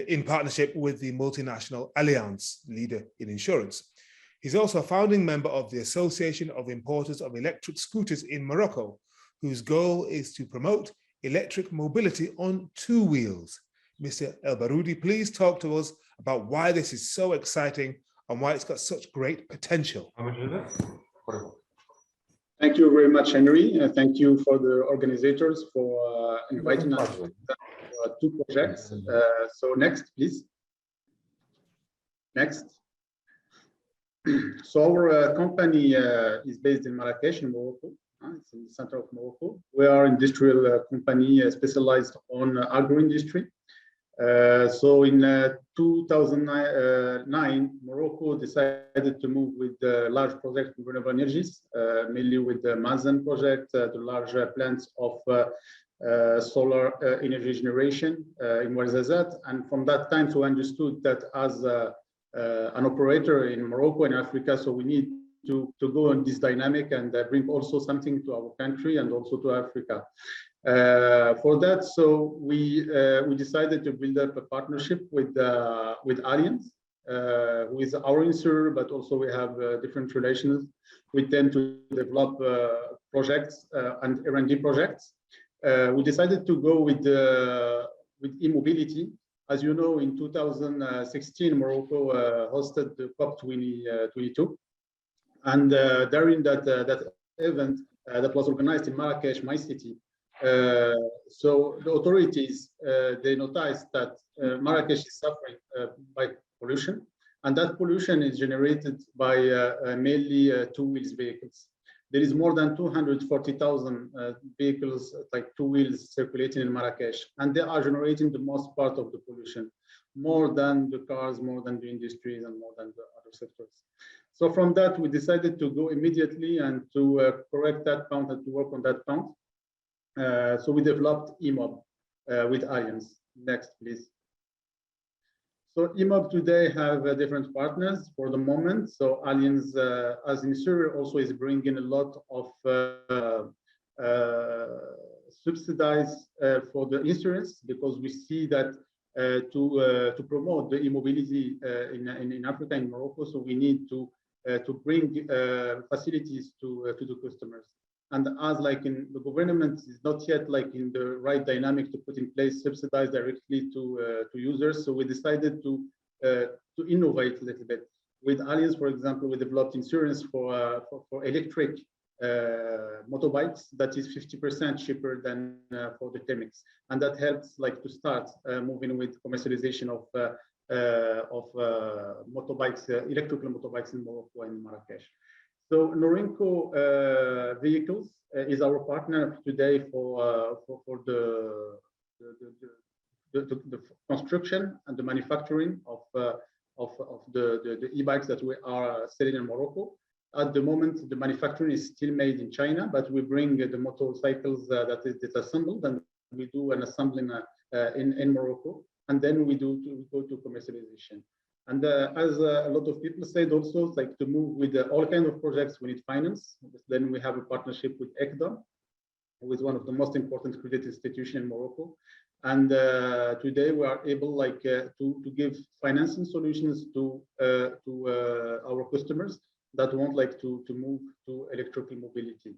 in partnership with the multinational Allianz, leader in insurance. He's also a founding member of the Association of Importers of Electric Scooters in Morocco, whose goal is to promote electric mobility on two wheels. Mr. El Baroudi, please talk to us about why this is so exciting and why it's got such great potential. Thank you very much, Henry. Thank you for the organizers for inviting us to two projects. So next, please. Next. So our company is based in Marrakesh, in Morocco. It's in the center of Morocco. We are an industrial company specialized on agro-industry. So in 2009, Morocco decided to move with the large project of renewable energies, mainly with the Mazen project, the large plants of solar energy generation in Ouarzazate. And from that time, so we understood that as an operator in Morocco and Africa, so we need to go on this dynamic and bring also something to our country and also to Africa. For that, so we decided to build up a partnership with Allianz, who is our insurer, but also we have different relations with them to develop projects and R&D projects. We decided to go with e-mobility. As you know, in 2016, Morocco hosted the COP22, and during that event that was organized in Marrakesh, my city. So the authorities, they noticed that Marrakesh is suffering by pollution, and that pollution is generated by mainly two-wheels vehicles. There is more than 240,000 vehicles, like two wheels, circulating in Marrakesh, and they are generating the most part of the pollution, more than the cars, more than the industries, and more than the other sectors. So from that, we decided to go immediately and to correct that count and to work on that count. So we developed EMOB with Allianz. Next, please. So EMOB today have different partners for the moment. So Allianz, as insurer, also is bringing a lot of subsidies for the insurance, because we see that to promote the e-mobility in Africa, in Morocco, so we need to bring facilities to the customers. And as like in the government is not yet like in the right dynamic to put in place subsidies directly to users, so we decided to innovate a little bit. With Allianz, for example, we developed insurance for electric motorbikes that is 50% cheaper than for the thermics, and that helps like to start moving with commercialization of motorbikes, electrical motorbikes in Morocco and Marrakesh. So Norinco Vehicles is our partner today for the construction and the manufacturing of the e-bikes that we are selling in Morocco. At the moment, the manufacturing is still made in China, but we bring the motorcycles that is disassembled, and we do an assembling in Morocco, and then we go to commercialization. And as a lot of people said, also it's like to move with all kinds of projects, we need finance. Then we have a partnership with ECDA, who is one of the most important credit institutions in Morocco. And today we are able like to give financing solutions to our customers that want like to move to electrical mobility.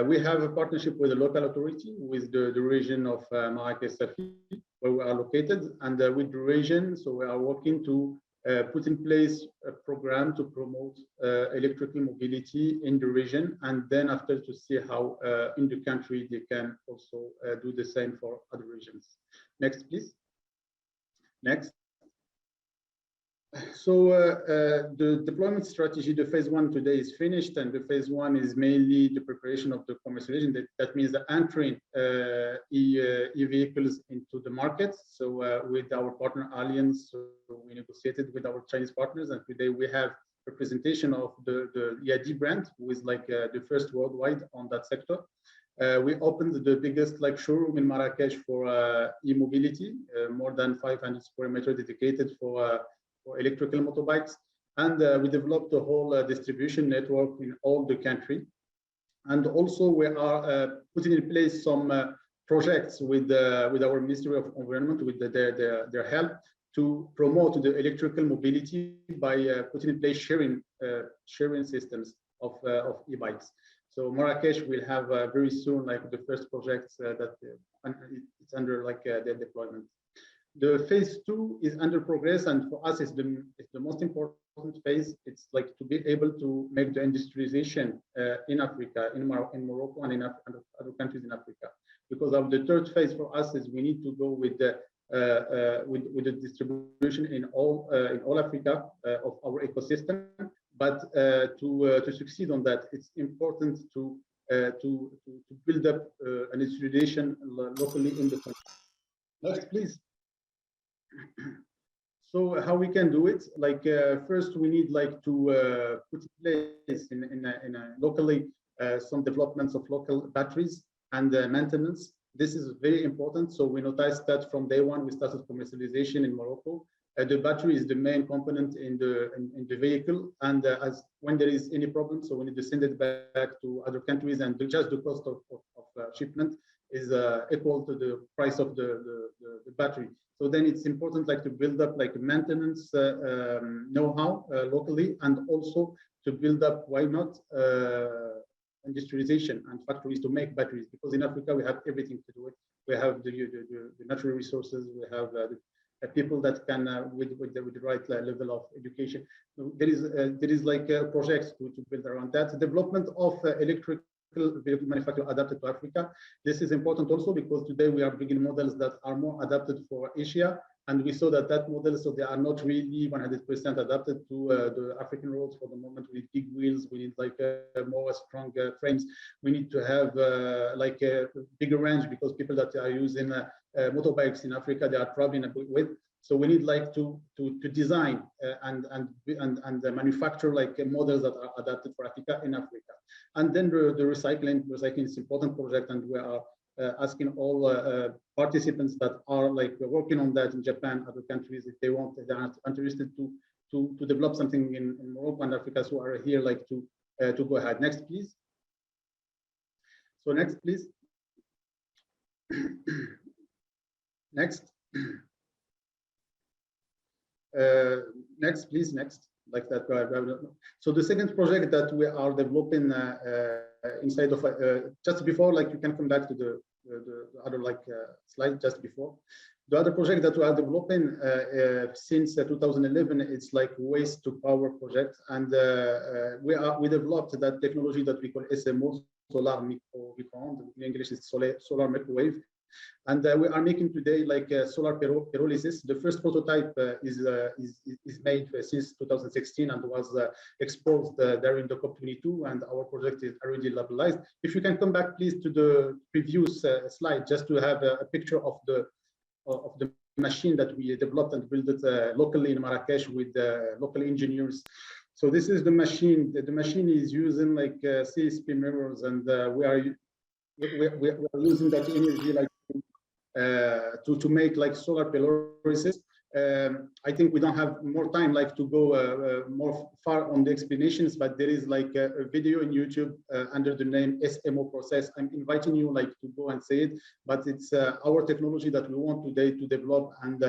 We have a partnership with the local authority, with the region of Marrakech Safi, where we are located, and with the region, so we are working to put in place a program to promote electrical mobility in the region, and then after to see how in the country they can also do the same for other regions. Next, please. Next. So the deployment strategy, the phase one today is finished, and the phase one is mainly the preparation of the commercialization. That means the entering e-vehicles into the market. So with our partner Allianz, so we negotiated with our Chinese partners, and today we have representation of the EID brand, who is like the first worldwide on that sector. We opened the biggest like showroom in Marrakesh for e-mobility, more than 500 square meters dedicated for electrical motorbikes, and we developed the whole distribution network in all the country. And also we are putting in place some projects with our Ministry of Environment, with their help, to promote the electrical mobility by putting in place sharing systems of e-bikes. So Marrakesh will have very soon like the first projects that it's under like their deployment. The phase two is under progress, and for us, it's the most important phase. It's like to be able to make the industrialization in Africa, in Morocco, and in other countries in Africa. Because of the third phase for us is we need to go with the distribution in all Africa of our ecosystem. But to succeed on that, it's important to build up an industrialization locally in the country. Next, please. So how we can do it? Like first, we need like to put in place in locally some developments of local batteries and maintenance. This is very important. So we noticed that from day one we started commercialization in Morocco. The battery is the main component in the vehicle, and as when there is any problem, so we need to send it back to other countries, and just the cost of shipment is equal to the price of the battery. So then it's important like to build up like maintenance know-how locally, and also to build up, why not, industrialization and factories to make batteries, because in Africa we have everything to do it. We have the natural resources, we have the people that can with the right level of education. So there is like projects to build around that. Development of electric vehicle manufacturer adapted to Africa. This is important also because today we are bringing models that are more adapted for Asia, and we saw that model, so they are not really 100% adapted to the African roads for the moment. We need big wheels, we need like more strong frames. We need to have like a bigger range, because people that are using motorbikes in Africa, they are traveling with. So we need like to design and manufacture like models that are adapted for Africa in Africa. And then the recycling is an important project, and we are asking all participants that are like working on that in Japan, other countries, if they want, they are interested to develop something in Morocco and Africa, so are here like to go ahead. Next, please. So next, please. Next. Next, please. Next, like that. So the second project that we are developing inside of just before, like you can come back to the other like slide just before. The other project that we are developing since 2011, it's like waste to power project, and we developed that technology that we call SMO, solar micro-onde. In English, it's solar microwave. And we are making today like solar pyrolysis. The first prototype is made since 2016 and was exposed during the COP22, and our project is already labelized. If you can come back, please, to the previous slide, just to have a picture of the machine that we developed and built it locally in Marrakesh with local engineers. So this is the machine. The machine is using like CSP mirrors, and we are using that energy like to make like solar pyrolysis. I think we don't have more time like to go more far on the explanations, but there is like a video in YouTube under the name SMO process. I'm inviting you like to go and see it, but it's our technology that we want today to develop and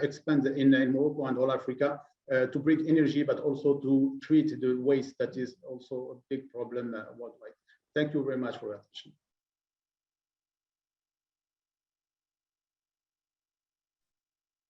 expand in Morocco and all Africa to bring energy, but also to treat the waste that is also a big problem worldwide. Thank you very much for your attention.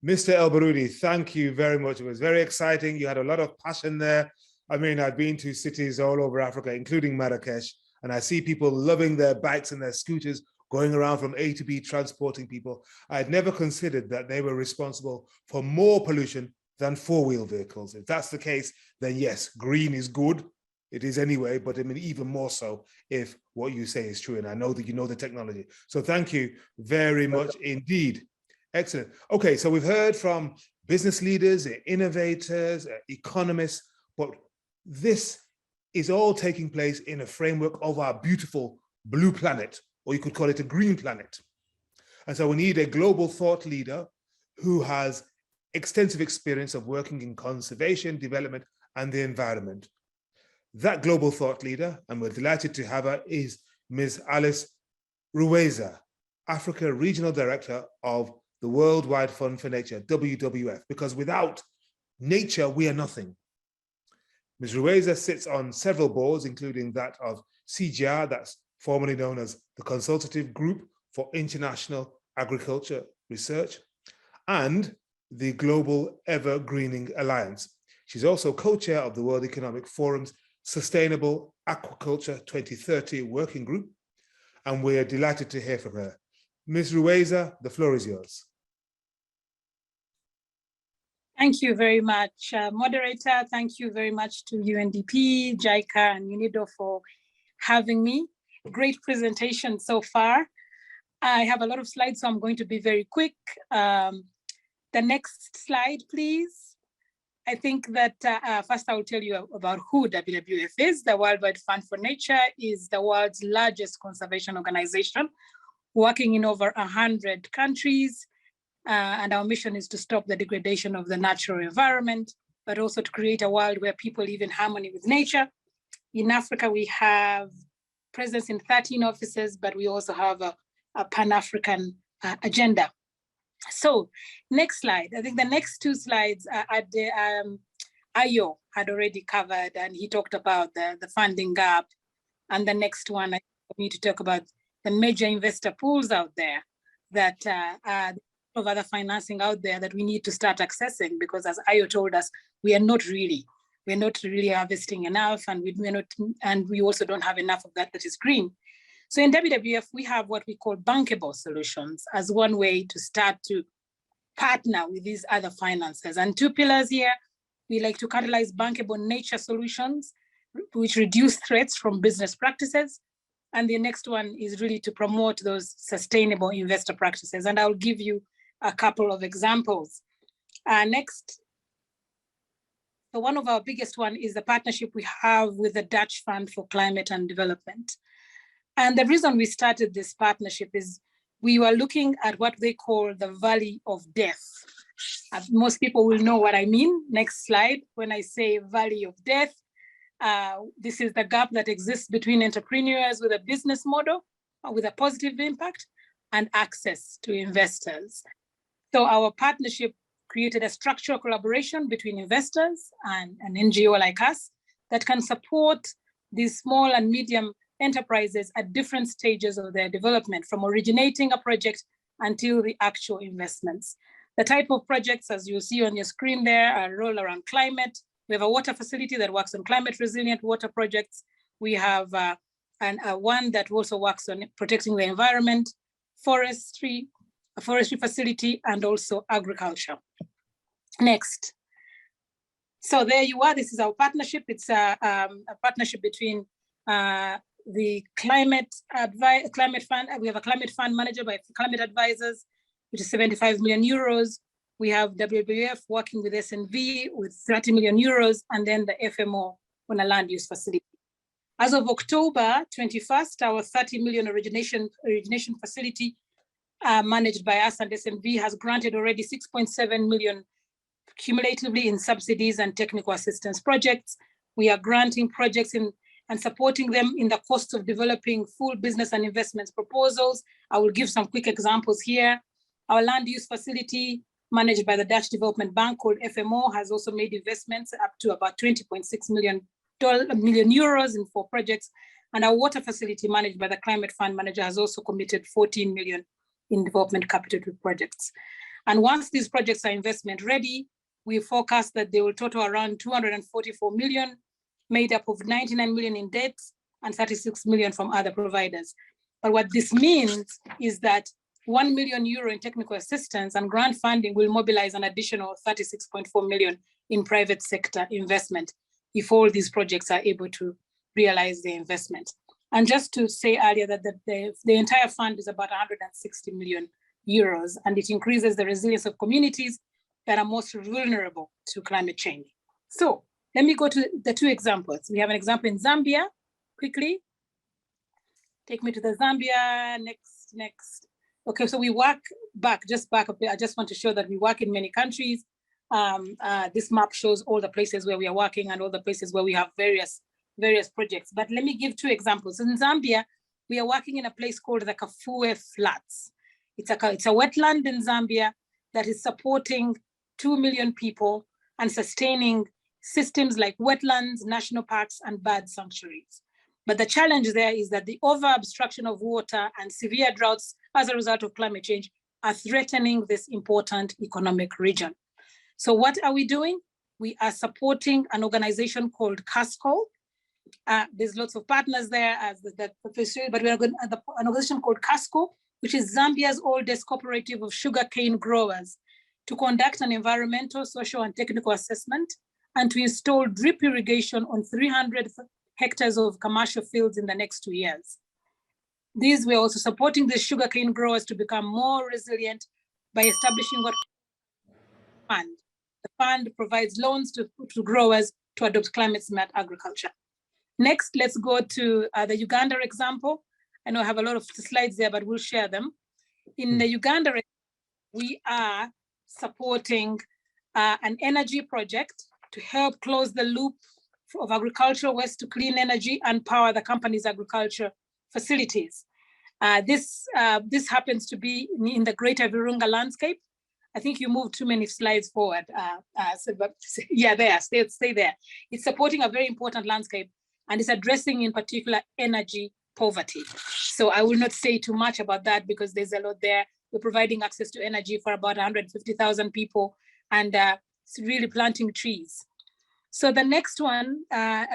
Mr. El Baroudi, thank you very much. It was very exciting. You had a lot of passion there. I mean, I've been to cities all over Africa, including Marrakesh, and I see people loving their bikes and their scooters, going around from A to B, transporting people. I had never considered that they were responsible for more pollution than four-wheel vehicles. If that's the case, then yes, green is good. It is anyway, but I mean, even more so if what you say is true. And I know that you know the technology. So thank you very much indeed. Excellent. Okay, so we've heard from business leaders, innovators, economists, but this is all taking place in a framework of our beautiful blue planet, or you could call it a green planet. And so we need a global thought leader who has extensive experience of working in conservation, development, and the environment. That global thought leader, and we're delighted to have her, is Ms. Alice Ruweza, Africa Regional Director of the Worldwide Fund for Nature, WWF, because without nature, we are nothing. Ms. Ruweza sits on several boards, including that of CGR, that's formerly known as the Consultative Group for International Agriculture Research, and the Global Evergreening Alliance. She's also co-chair of the World Economic Forum's Sustainable Aquaculture 2030 Working Group, and we're delighted to hear from her. Ms. Ruweza, the floor is yours. Thank you very much, moderator. Thank you very much to UNDP, JICA, and UNIDO for having me. Great presentation so far. I have a lot of slides, so I'm going to be very quick. The next slide, please. I think that first I will tell you about who WWF is. The Worldwide Fund for Nature is the world's largest conservation organization, working in over 100 countries. And our mission is to stop the degradation of the natural environment, but also to create a world where people live in harmony with nature. In Africa, we have presence in 13 offices, but we also have a Pan-African agenda. So next slide. I think the next two slides Ayo had already covered, and he talked about the funding gap. And the next one, I need to talk about the major investor pools out there that of other financing out there that we need to start accessing, because as Ayo told us, we're not really harvesting enough, and we also don't have enough of that is green. So in WWF, we have what we call bankable solutions as one way to start to partner with these other financiers. And two pillars here, we like to catalyze bankable nature solutions, which reduce threats from business practices. And the next one is really to promote those sustainable investor practices. And I'll give you a couple of examples. Next. So one of our biggest one is the partnership we have with the Dutch Fund for Climate and Development. And the reason we started this partnership is we were looking at what they call the valley of death. Most people will know what I mean. Next slide. When I say valley of death, this is the gap that exists between entrepreneurs with a business model with a positive impact and access to investors. So our partnership created a structural collaboration between investors and an NGO like us that can support these small and medium enterprises at different stages of their development, from originating a project until the actual investments. The type of projects, as you see on your screen there, are all around climate. We have a water facility that works on climate resilient water projects. We have one that also works on protecting the environment, forestry, a forestry facility, and also agriculture. Next. So there you are. This is our partnership. It's a partnership between the climate fund. We have a climate fund manager by Climate Advisors, which is 75 million euros. We have WWF working with SNV with 30 million euros, and then the FMO on a land use facility. As of October 21st, our 30 million origination facility managed by us and SNV has granted already 6.7 million cumulatively in subsidies and technical assistance projects. We are granting projects and supporting them in the cost of developing full business and investments proposals. I will give some quick examples here. Our land use facility managed by the Dutch Development Bank called FMO has also made investments up to about 20.6 million euros in 4 projects. And our water facility managed by the Climate Fund manager has also committed 14 million in development capital to projects. And once these projects are investment ready, we forecast that they will total around 244 million, made up of 99 million in debt and 36 million from other providers. But what this means is that 1 million euro in technical assistance and grant funding will mobilize an additional 36.4 million in private sector investment if all these projects are able to realize their investment. And just to say earlier that the entire fund is about 160 million euros, and it increases the resilience of communities that are most vulnerable to climate change. So let me go to the 2 examples. We have an example in Zambia, quickly. Take me to the Zambia, next. Okay, so we work back up there. I just want to show that we work in many countries. This map shows all the places where we are working and all the places where we have various projects. But let me give 2 examples. In Zambia, we are working in a place called the Kafue Flats. It's a wetland in Zambia that is supporting 2 million people and sustaining systems like wetlands, national parks, and bird sanctuaries. But the challenge there is that the over-abstraction of water and severe droughts as a result of climate change are threatening this important economic region. So what are we doing? We are supporting an organization called CASCO. There's lots of partners there, but we are going an organization called CASCO, which is Zambia's oldest cooperative of sugarcane growers, to conduct an environmental, social, and technical assessment and to install drip irrigation on 300 hectares of commercial fields in the next 2 years. We're also supporting the sugarcane growers to become more resilient by establishing what fund. The fund provides loans to growers to adopt climate-smart agriculture. Next, let's go to the Uganda example. I know I have a lot of slides there, but we'll share them. In the Uganda, we are supporting an energy project to help close the loop of agricultural waste to clean energy and power the company's agriculture facilities. This happens to be in the Greater Virunga landscape. I think you moved too many slides forward. Stay there. It's supporting a very important landscape and it's addressing in particular energy poverty. So I will not say too much about that because there's a lot there. We're providing access to energy for about 150,000 people and it's really planting trees. So the next one, I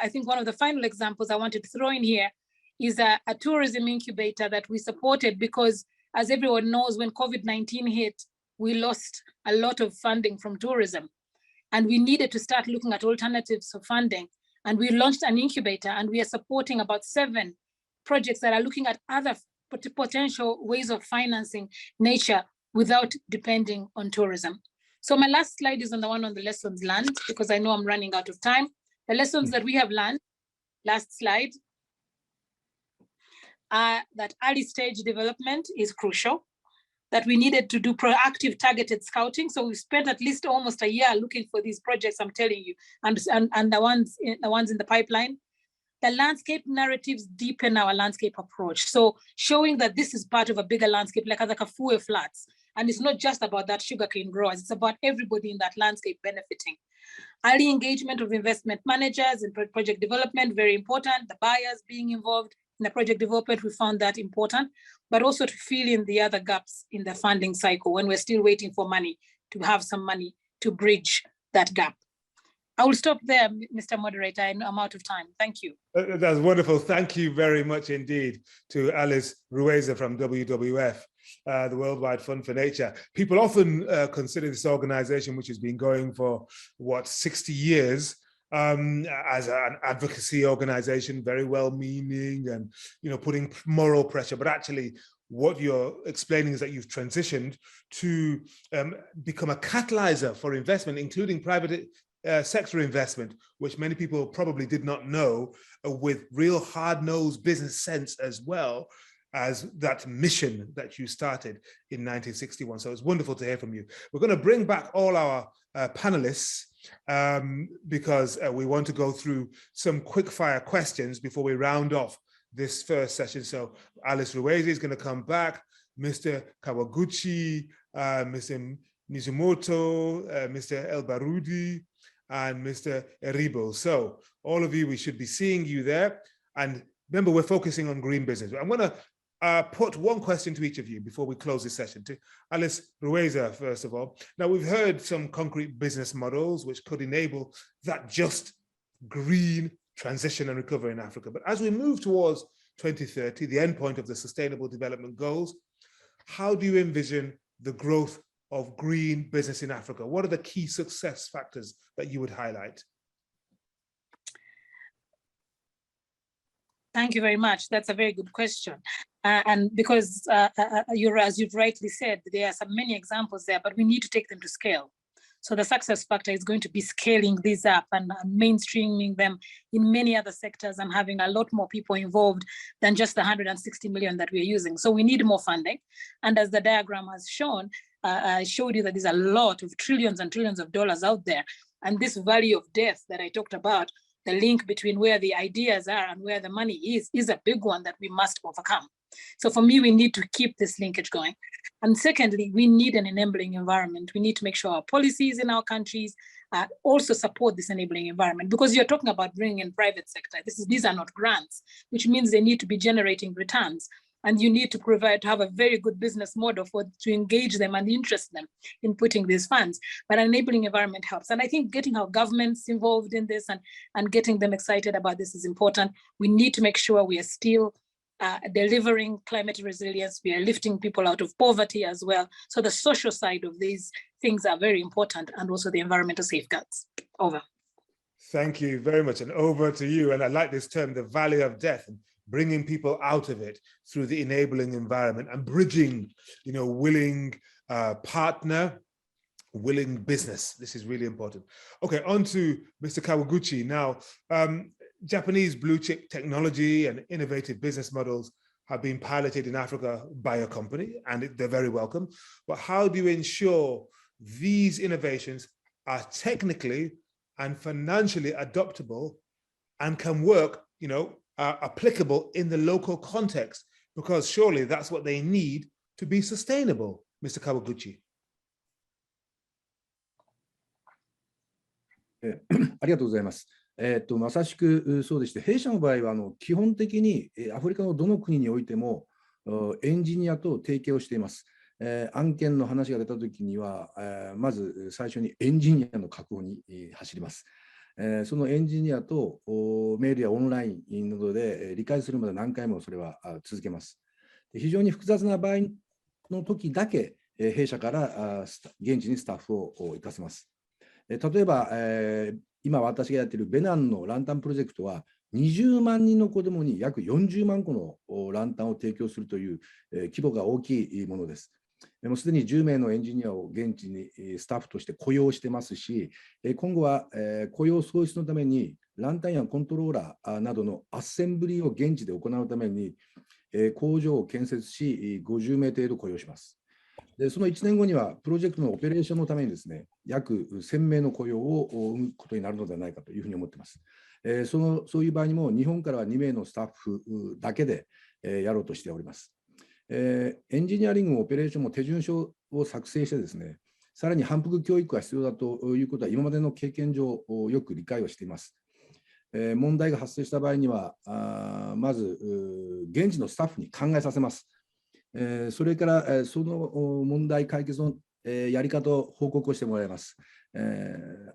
think one of the final examples I wanted to throw in here is a tourism incubator that we supported because, as everyone knows, when COVID-19 hit, we lost a lot of funding from tourism. And we needed to start looking at alternatives for funding. And we launched an incubator and we are supporting about 7 projects that are looking at other potential ways of financing nature without depending on tourism. So my last slide is on the one on the lessons learned, because I know I'm running out of time. The lessons that we have learned, last slide, that early stage development is crucial, that we needed to do proactive targeted scouting. So we spent at least almost a year looking for these projects, I'm telling you, and the ones in the pipeline. The landscape narratives deepen our landscape approach. So showing that this is part of a bigger landscape, like the Kafue Flats. And it's not just about that sugarcane growers, it's about everybody in that landscape benefiting. Early engagement of investment managers in project development, very important, the buyers being involved, In the project development, we found that important, but also to fill in the other gaps in the funding cycle when we're still waiting for money, to have some money to bridge that gap. I will stop there, Mr. Moderator. I'm out of time. Thank you. That's wonderful. Thank you very much indeed to Alice Rueza from WWF, the Worldwide Fund for Nature. People often consider this organization, which has been going for, 60 years, as an advocacy organization, very well-meaning and, putting moral pressure. But actually, what you're explaining is that you've transitioned to become a catalyzer for investment, including private sector investment, which many people probably did not know, with real hard-nosed business sense, as well as that mission that you started in 1961. So it's wonderful to hear from you. We're going to bring back all our panelists because we want to go through some quick-fire questions before we round off this first session. So Alice Rueza is going to come back, Mr. Kawaguchi, Mr. Mizumoto, Mr. El Barudi, and Mr. Eribo. So all of you, we should be seeing you there. And remember, we're focusing on green business. I'm going to put one question to each of you before we close this session. To Alice Rueza, first of all. Now, we've heard some concrete business models which could enable that just green transition and recovery in Africa. But as we move towards 2030, the endpoint of the Sustainable Development Goals, how do you envision the growth of green business in Africa? What are the key success factors that you would highlight? Thank you very much. That's a very good question. And because as you've rightly said, there are many examples there, but we need to take them to scale. So the success factor is going to be scaling these up and mainstreaming them in many other sectors and having a lot more people involved than just the 160 million that we're using. So we need more funding. And as the diagram has shown, I showed you that there's a lot of trillions and trillions of dollars out there. And this valley of death that I talked about, the link between where the ideas are and where the money is a big one that we must overcome. So for me, we need to keep this linkage going. And secondly, we need an enabling environment. We need to make sure our policies in our countries also support this enabling environment, because you're talking about bringing in private sector. These are not grants, which means they need to be generating returns. And you need to have a very good business model to engage them and interest them in putting these funds. But an enabling environment helps. And I think getting our governments involved in this and getting them excited about this is important. We need to make sure we are still delivering climate resilience. We are lifting people out of poverty as well. So the social side of these things are very important, and also the environmental safeguards. Over. Thank you very much. And over to you. And I like this term, the valley of death, and bringing people out of it through the enabling environment and bridging, willing partner, willing business. This is really important. Okay, on to Mr. Kawaguchi. Now, Japanese blue chip technology and innovative business models have been piloted in Africa by a company, and they're very welcome. But how do you ensure these innovations are technically and financially adoptable and can work, applicable in the local context? Because surely that's what they need to be sustainable, Mr. Kawaguchi. ありがとうございます。まさしくそうでして、弊社の場合は基本的にアフリカのどの国においてもエンジニアと提携をしています。案件の話が出たときには、まず最初にエンジニアの確保に走ります。そのエンジニアとメールやオンラインなどで理解するまで何回もそれは続けます。非常に複雑な場合の時だけ弊社から現地にスタッフを行かせます。例えば、今私がやっているベナンのランタンプロジェクトは20万人の子どもに約40万個のランタンを提供するという規模が大きいものです。もうすでに10名のエンジニアを現地にスタッフとして雇用してますし、今後は雇用創出のためにランタンやコントローラーなどのアッセンブリーを現地で行うために工場を建設し50名程度雇用します。でその1年後にはプロジェクトのオペレーションのためにですね、約1000名の雇用を生むことになるのではないかというふうに思っています。そういう場合にも日本からは2名のスタッフだけでやろうとしております。エンジニアリング、オペレーションも手順書を作成してですね、さらに反復教育が必要だということは今までの経験上よく理解をしています。問題が発生した場合には、まず現地のスタッフに考えさせます。それからその問題解決のやり方を報告をしてもらいます。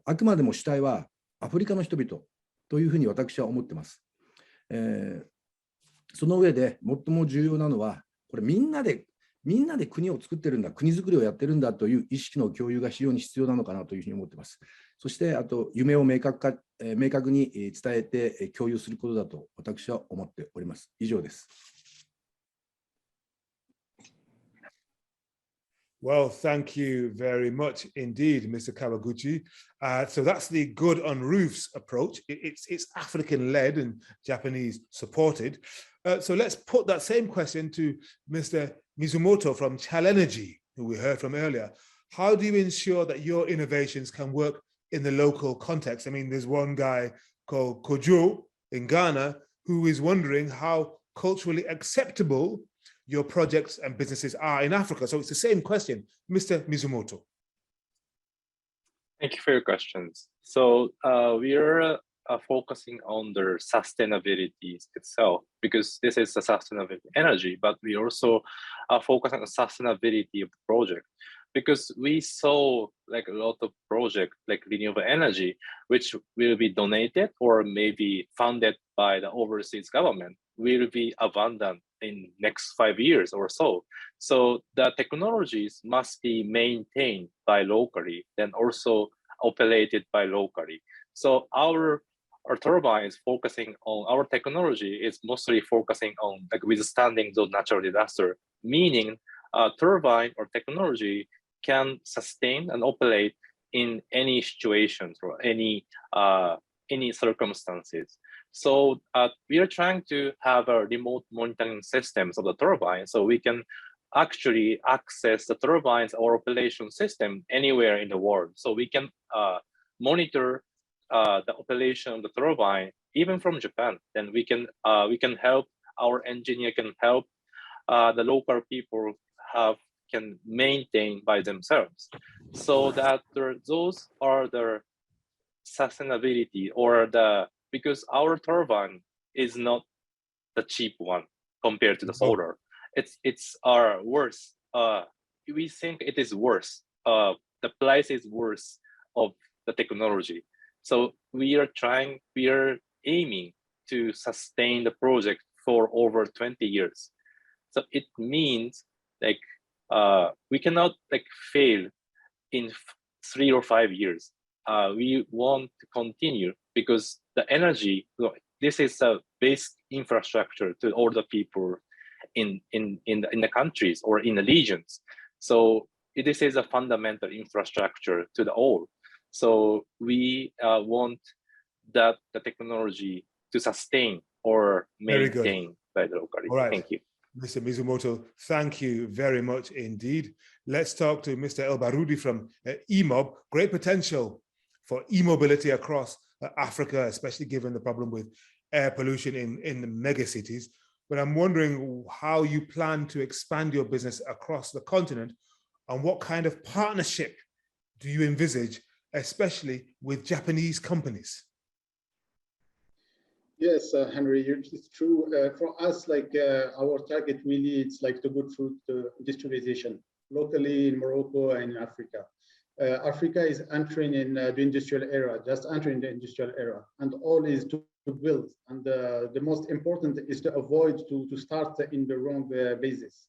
あくまでも主体はアフリカの人々というふうに私は思っています。その上で最も重要なのは、これみんなで国を作ってるんだ、国づくりをやってるんだという意識の共有が非常に必要なのかなというふうに思っています。そして、あと夢を明確に伝えて共有することだと私は思っております。以上です。Well, thank you very much indeed, Mr. Kawaguchi. So that's the Good on Roofs approach. It's African-led and Japanese-supported. So let's put that same question to Mr. Mizumoto from Chalenergy, who we heard from earlier. How do you ensure that your innovations can work in the local context? I mean, there's one guy called Kojo in Ghana who is wondering how culturally acceptable your projects and businesses are in Africa. So it's the same question, Mr. Mizumoto. Thank you for your questions. So we are focusing on the sustainability itself, because this is a sustainable energy, but we also focus on the sustainability of the project, because we saw like a lot of projects like renewable energy, which will be donated or maybe funded by the overseas government, will be abandoned in next 5 years or so. So the technologies must be maintained by locally, then also operated by locally. So our turbine is focusing on, our technology is mostly focusing on like withstanding those natural disasters, meaning turbine or technology can sustain and operate in any situations or any circumstances. So we are trying to have a remote monitoring systems of the turbine, so we can actually access the turbines or operation system anywhere in the world. So we can monitor the operation of the turbine even from Japan. Then we can help, our engineer can help the local people can maintain by themselves. So that those are the sustainability, or because our turbine is not the cheap one compared to the solar. It's worse. We think it is worse. The price is worse of the technology. So we are aiming to sustain the project for over 20 years. So it means like we cannot like fail in 3 or 5 years. We want to continue because the energy, this is a base infrastructure to all the people in the countries or in the regions. So this is a fundamental infrastructure to the all. So we want that the technology to sustain or maintain by the locality. All right. Thank you. Mr. Mizumoto, thank you very much indeed. Let's talk to Mr. El Baroudi from EMOB. Great potential for e-mobility across Africa, especially given the problem with air pollution in the mega cities. But I'm wondering how you plan to expand your business across the continent, and what kind of partnership do you envisage, especially with Japanese companies? Yes, Henry, it's true. For us, like our target really, it's like the good food industrialization locally in Morocco and in Africa. Africa is entering in the industrial era, just entering the industrial era, and all is to build. And the most important is to avoid to start in the wrong basis.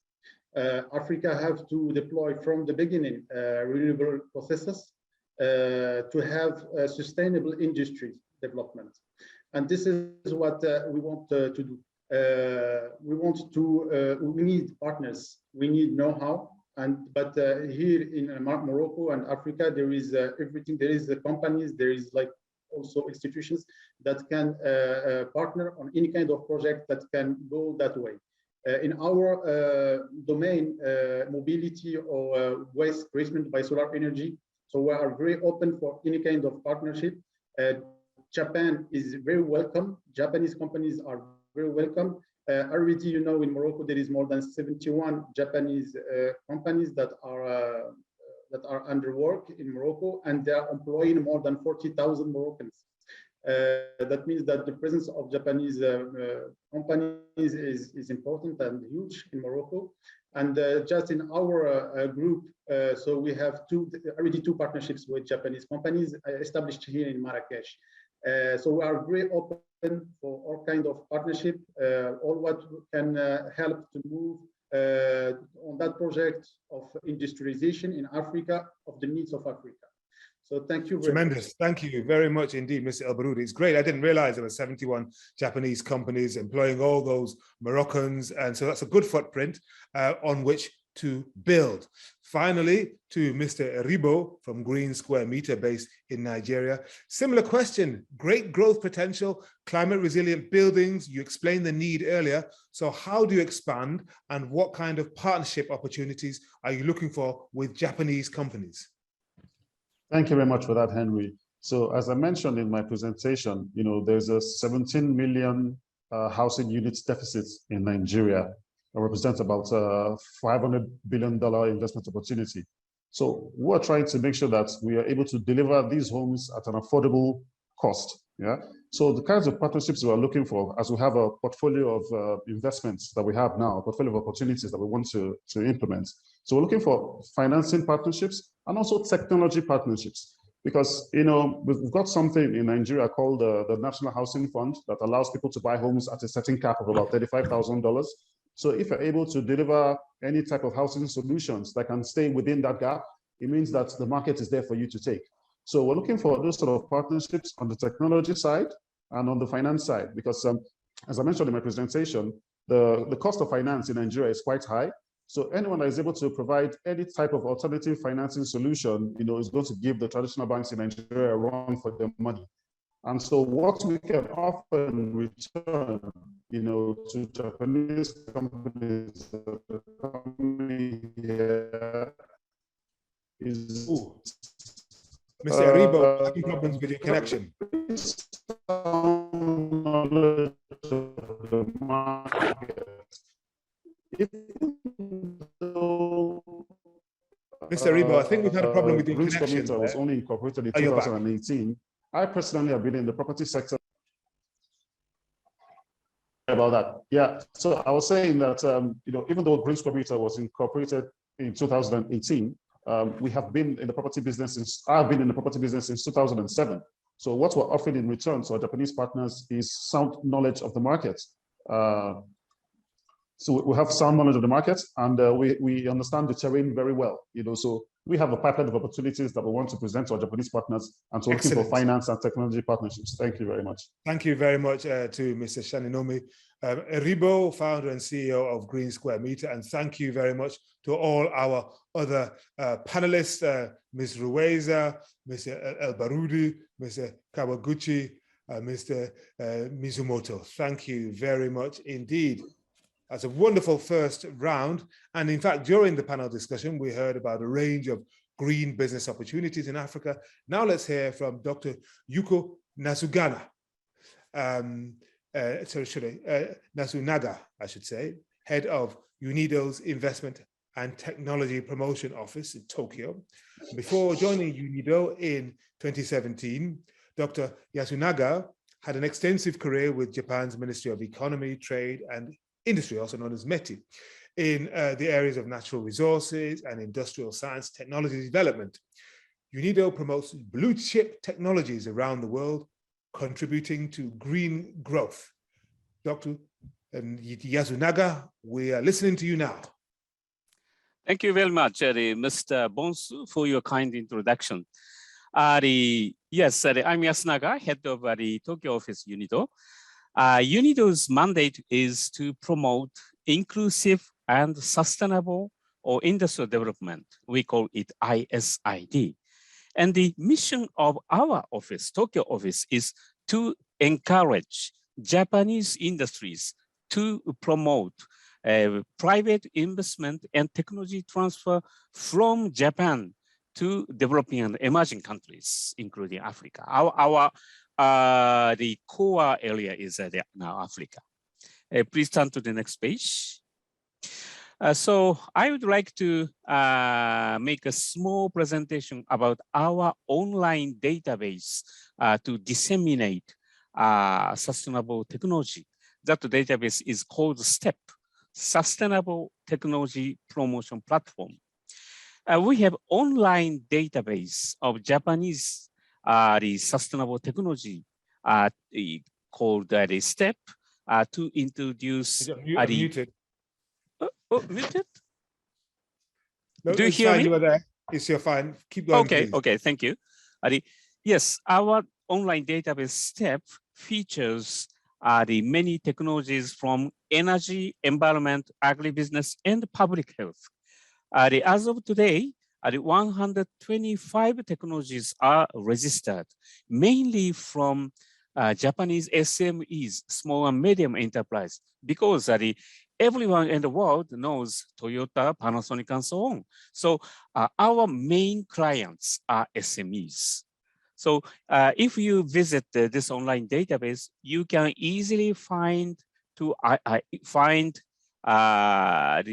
Africa have to deploy from the beginning renewable processes to have sustainable industry development. And this is what we want to do. We need partners, we need know-how. But here in Morocco and Africa, there is everything. There is the companies, there is like also institutions that can partner on any kind of project that can go that way. In our domain, mobility or waste treatment by solar energy, so we are very open for any kind of partnership. Japan is very welcome. Japanese companies are very welcome. Already, you know, in Morocco, there is more than 71 Japanese companies that are under work in Morocco, and they are employing more than 40,000 Moroccans. That means that the presence of Japanese companies is important and huge in Morocco. And just in our group, so we have already two partnerships with Japanese companies established here in Marrakesh. So we are very open for all kind of partnership, all what can help to move on that project of industrialization in Africa, of the needs of Africa. So thank you very Tremendous. much. Thank you very much indeed, Mr. El Baroudi. It's great. I didn't realize there were 71 Japanese companies employing all those Moroccans. And so that's a good footprint on which to build. Finally, to Mr. Eribo from Green Square Meter based in Nigeria. Similar question, great growth potential, climate resilient buildings. You explained the need earlier. So how do you expand and what kind of partnership opportunities are you looking for with Japanese companies? Thank you very much for that, Henry. So as I mentioned in my presentation, there's a 17 million housing units deficit in Nigeria. That represents about $500 billion investment opportunity. So we're trying to make sure that we are able to deliver these homes at an affordable cost. Yeah. So the kinds of partnerships we are looking for, as we have a portfolio of investments that we have now, a portfolio of opportunities that we want to implement. So we're looking for financing partnerships and also technology partnerships, because we've got something in Nigeria called the National Housing Fund that allows people to buy homes at a certain cap of about $35,000. So if you're able to deliver any type of housing solutions that can stay within that gap, it means that the market is there for you to take. So we're looking for those sort of partnerships on the technology side and on the finance side, because as I mentioned in my presentation, the cost of finance in Nigeria is quite high. So anyone that is able to provide any type of alternative financing solution, is going to give the traditional banks in Nigeria a run for their money. And so what we can offer in return, to Japanese companies coming here is... Mr. Eribo, having problems with your connection. Mr. Eribo, I think we've had a problem with your connection. Incubator was only incorporated in 2018. I personally have been in the property sector. About that, yeah. So I was saying that even though Incubator was incorporated in 2018, we have been in the property business since I've been in the property business since 2007. So what we're offering in return to our Japanese partners is sound knowledge of the market. So we have sound knowledge of the market, and we understand the terrain very well. So we have a pipeline of opportunities that we want to present to our Japanese partners, and so looking for finance and technology partnerships. Thank you very much. Thank you very much to Mr. Shaninomi Eribo, founder and CEO of Green Square Meter, and thank you very much to all our other panelists, Ms. Ruweza, Mr. El Baroudi, Mr. Kawaguchi, Mr. Mizumoto. Thank you very much indeed. That's a wonderful first round. And in fact, during the panel discussion, we heard about a range of green business opportunities in Africa. Now let's hear from Dr. Yuko Nasugana. Nasunaga, I should say, head of UNIDO's Investment and Technology Promotion Office in Tokyo. Before joining UNIDO in 2017, Dr. Yasunaga had an extensive career with Japan's Ministry of Economy, Trade and Industry, also known as METI, in the areas of natural resources and industrial science technology development. UNIDO promotes blue chip technologies around the world, contributing to green growth. Dr. Yasunaga, we are listening to you now. Thank you very much, Mr. Bonsu, for your kind introduction. Yes, I'm Yasunaga, head of the Tokyo office UNIDO. UNIDO's mandate is to promote inclusive and sustainable or industrial development. We call it ISID. And the mission of our office, Tokyo office, is to encourage Japanese industries to promote private investment and technology transfer from Japan to developing and emerging countries, including Africa. The core area is now Africa. Please turn to the next page. So I would like to make a small presentation about our online database to disseminate sustainable technology. That database is called STEP, Sustainable Technology Promotion Platform. We have online database of Japanese the sustainable technology called the STEP to introduce. You're muted. Muted? No, do you hear fine, me? You were there. You're fine. Keep going, Okay, please. okay, thank you. Yes, our online database STEP features the many technologies from energy, environment, agribusiness, and public health. As of today, 125 technologies are registered, mainly from Japanese SMEs, small and medium enterprise, because everyone in the world knows Toyota, Panasonic, and so on. So our main clients are SMEs. So if you visit this online database, you can easily find the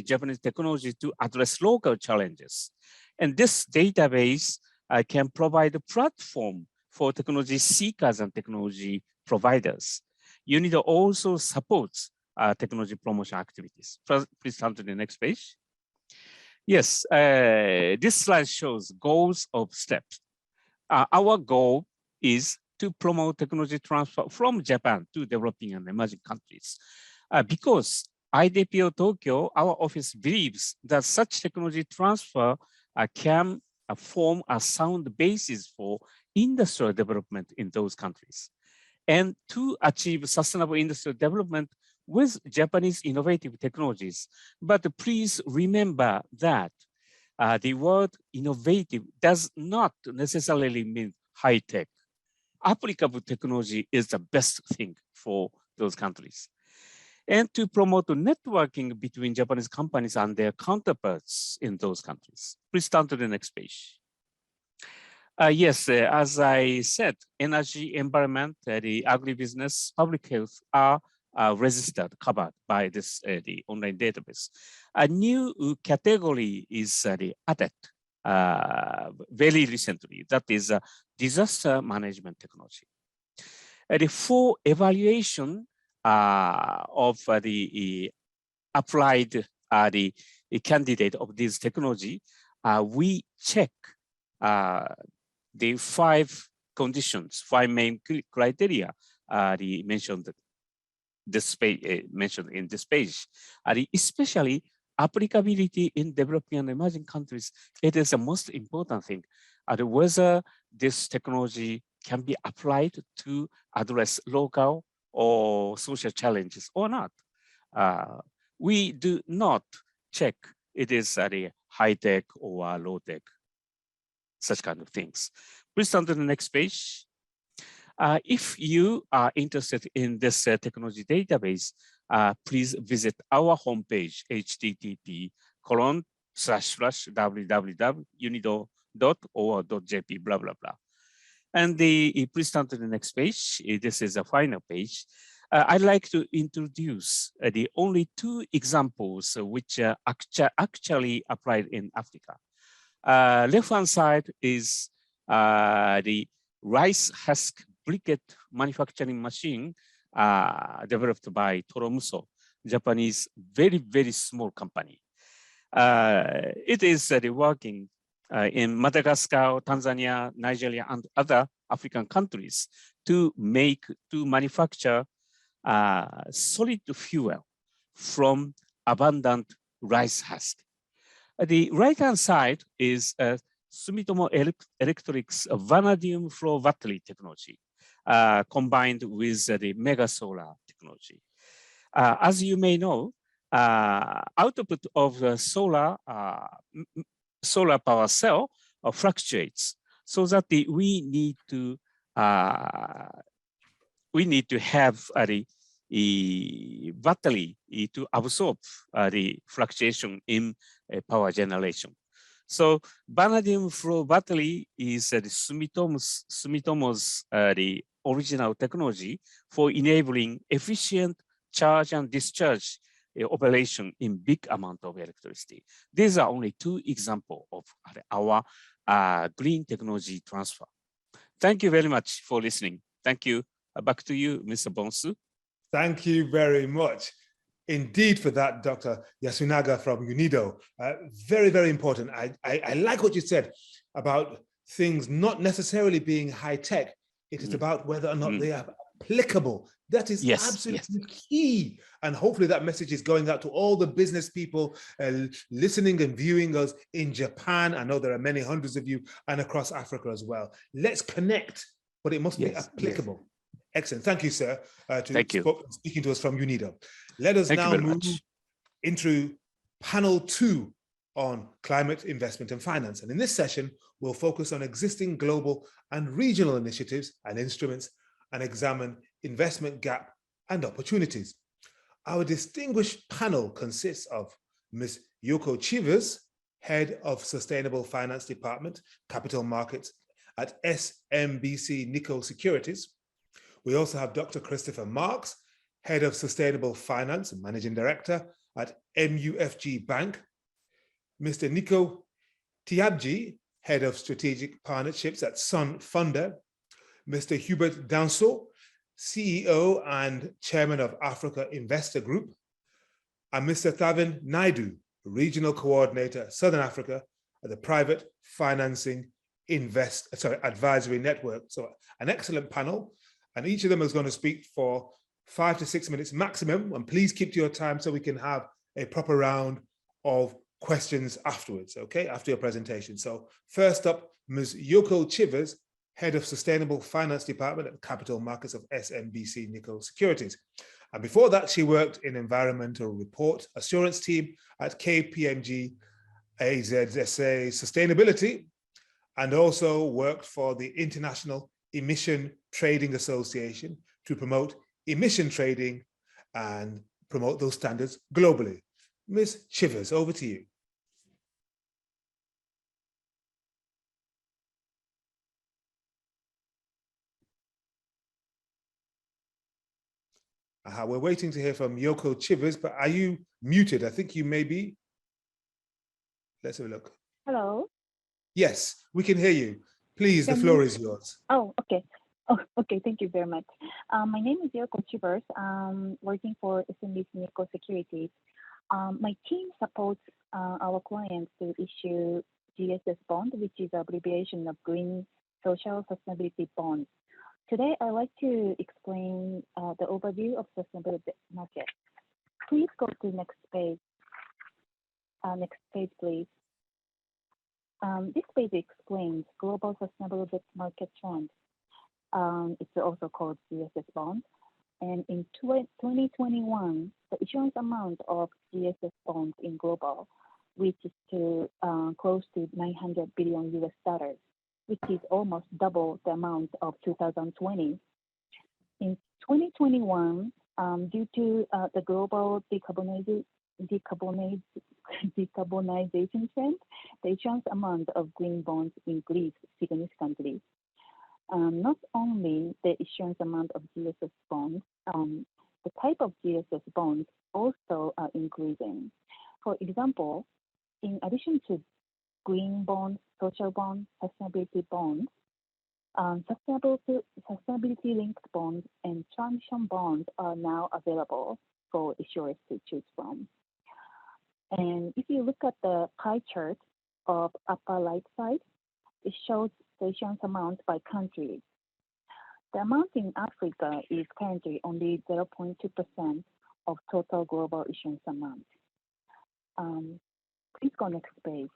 Japanese technology to address local challenges. And this database can provide a platform for technology seekers and technology providers. UNIDO also supports technology promotion activities. Please turn to the next page. Yes, this slide shows goals of STEPS. Our goal is to promote technology transfer from Japan to developing and emerging countries. Because IDPO Tokyo, our office believes that such technology transfer can form a sound basis for industrial development in those countries. And to achieve sustainable industrial development with Japanese innovative technologies. But please remember that the word innovative does not necessarily mean high-tech. Applicable technology is the best thing for those countries. And to promote networking between Japanese companies and their counterparts in those countries. Please turn to the next page. Yes, as I said, energy, environment, the agribusiness, public health are registered, covered by this the online database. A new category is added very recently. That is disaster management technology. For evaluation of the applied the candidate of this technology, we check the 5 conditions, 5 main criteria mentioned in this page, especially applicability in developing and emerging countries. It is the most important thing, whether this technology can be applied to address local or social challenges or not. We do not check it is high-tech or low-tech, such kind of things. Please turn to the next page. If you are interested in this technology database, please visit our homepage, http://www.unido.or.jp, blah, blah, blah. And please turn to the next page. This is the final page. I'd like to introduce the only 2 examples which are actually applied in Africa. Left-hand side is the rice husk briquette manufacturing machine developed by Toromuso, Japanese very, very small company. It is working in Madagascar, Tanzania, Nigeria, and other African countries to manufacture solid fuel from abundant rice husk. The right-hand side is Sumitomo Electric's vanadium flow battery technology, combined with the mega solar technology. As you may know, output of the solar power cell fluctuates, so that we need to have a battery to absorb the fluctuation in power generation. So vanadium flow battery is Sumitomo's the original technology for enabling efficient charge and discharge operation in big amount of electricity. These are only 2 examples of our green technology transfer. Thank you very much for listening. Thank you. Back to you, Mr. Bonsu. Thank you very much indeed for that, Dr. Yasunaga from UNIDO. Very, very important. I like what you said about things not necessarily being high tech. It is about whether or not they are applicable. That is absolutely key. And hopefully that message is going out to all the business people listening and viewing us in Japan. I know there are many hundreds of you, and across Africa as well. Let's connect, but it must be applicable. Excellent. Thank you, sir, speaking to us from UNIDO. Let us now move into panel 2 on climate investment and finance. And in this session, we'll focus on existing global and regional initiatives and instruments and examine investment gap and opportunities. Our distinguished panel consists of Ms. Yoko Chivers, Head of Sustainable Finance Department, Capital Markets at SMBC Nikko Securities. We also have Dr. Christopher Marks, Head of Sustainable Finance and Managing Director at MUFG Bank. Mr. Nico Tiabji, Head of Strategic Partnerships at Sun Funder. Mr. Hubert Danso, CEO and Chairman of Africa Investor Group. And Mr. Thavin Naidu, Regional Coordinator, Southern Africa at the Private Financing Advisory Network. So an excellent panel. And each of them is going to speak for 5 to 6 minutes maximum. And please keep to your time so we can have a proper round of questions afterwards, okay, after your presentation. So first up, Ms. Yoko Chivers, Head of Sustainable Finance Department at Capital Markets of SMBC Nikko Securities. And before that, she worked in Environmental Report Assurance Team at KPMG AZSA Sustainability, and also worked for the International Emission Trading Association to promote emission trading and promote those standards globally. Ms. Chivers, over to you. We're waiting to hear from Yoko Chivers, but are you muted? I think you may be. Let's have a look. Hello. Yes, we can hear you. Please, the floor is yours. Oh, okay. Oh, okay. Thank you very much. My name is Yoko Chivers. I'm working for SMBC Nikko Securities. My team supports our clients to issue Gss Bond, which is an abbreviation of Green Social Sustainability Bonds. Today, I'd like to explain the overview of sustainability market. Please go to the next page. Next page, please. This page explains global sustainable debt market trend. It's also called Gss Bonds. And in 2021, the issuance amount of Gss Bonds in global reaches to close to $900 billion US, which is almost double the amount of 2020. In 2021, due to the global decarbonization trend, the issuance amount of green bonds increased significantly. Not only the issuance amount of Gss bonds, the type of Gss bonds also are increasing. For example, in addition to green bonds, social bonds, sustainability bonds, sustainability-linked bonds and transition bonds are now available for issuers to choose from. And if you look at the pie chart of upper right side, it shows the issuance amount by country. The amount in Africa is currently only 0.2% of total global issuance amount. Please go next page.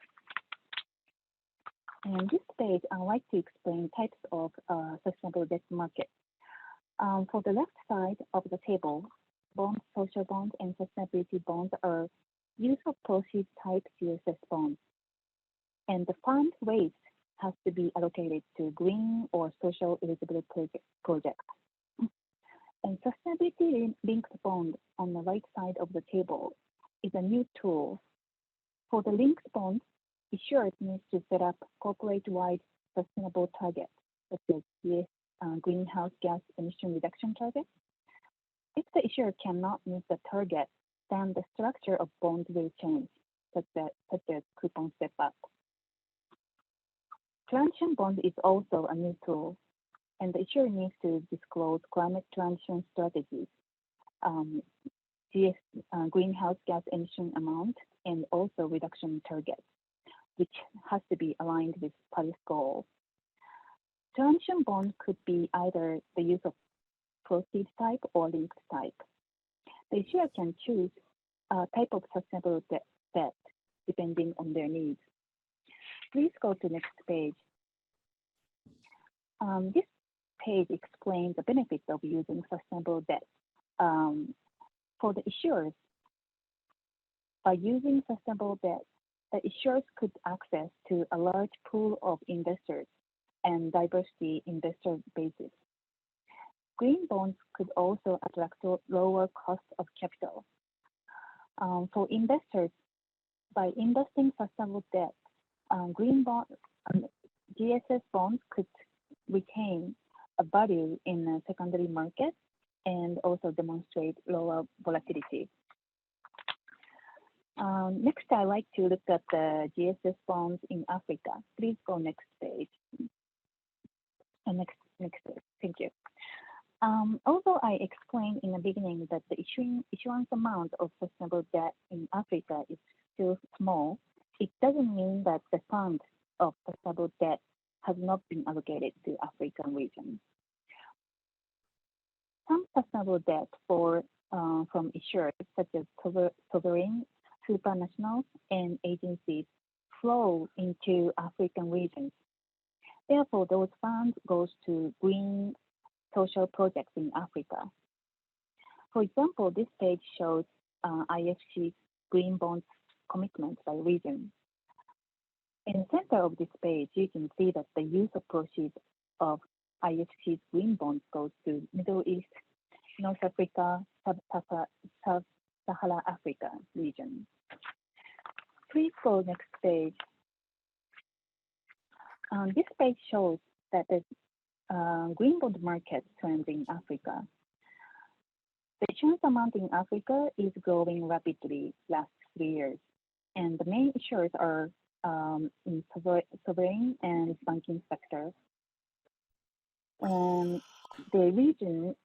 And this page, I'd like to explain types of sustainable debt market. For the left side of the table, bonds, social bonds, and sustainability bonds are use of proceeds type Gss bonds. And the fund raised has to be allocated to green or social eligible projects. And sustainability linked bond on the right side of the table is a new tool. For the linked bonds, issuers need to set up corporate-wide sustainable targets, such as greenhouse gas emission reduction targets. If the issuer cannot meet the target, then the structure of bonds will change, such as coupon step up. Transition bond is also a new tool. and the issuer needs to disclose climate transition strategies, greenhouse gas emission amount, and also reduction targets, which has to be aligned with Paris goals. Transition bond could be either the use of proceed type or linked type. The issuer can choose a type of sustainable debt depending on their needs. Please go to next page. This page explains the benefits of using sustainable debt. For the issuers, by using sustainable debt, the issuers could access to a large pool of investors and diversity investor bases. Green bonds could also attract lower cost of capital. For investors, by investing sustainable debt, GSS bonds could retain a value in the secondary market and also demonstrate lower volatility. Next, I'd like to look at the GSS bonds in Africa. Please go next page. Next page, thank you. Although I explained in the beginning that the issuance amount of sustainable debt in Africa is still small, it doesn't mean that the fund of sustainable debt has not been allocated to African region. Some sustainable debt from issuers such as sovereign, supranationals, and agencies flow into African regions. Therefore, those funds goes to green social projects in Africa. For example, this page shows IFC's green bonds commitments by region. In the center of this page, you can see that the use of proceeds of IFC's green bonds goes to Middle East, North Africa, Sub-Saharan Africa region. Please go next page. This page shows that the green bond market trends in Africa. The issuance amount in Africa is growing rapidly last 3 years, and the main issuers are in sovereign and banking sector. And the region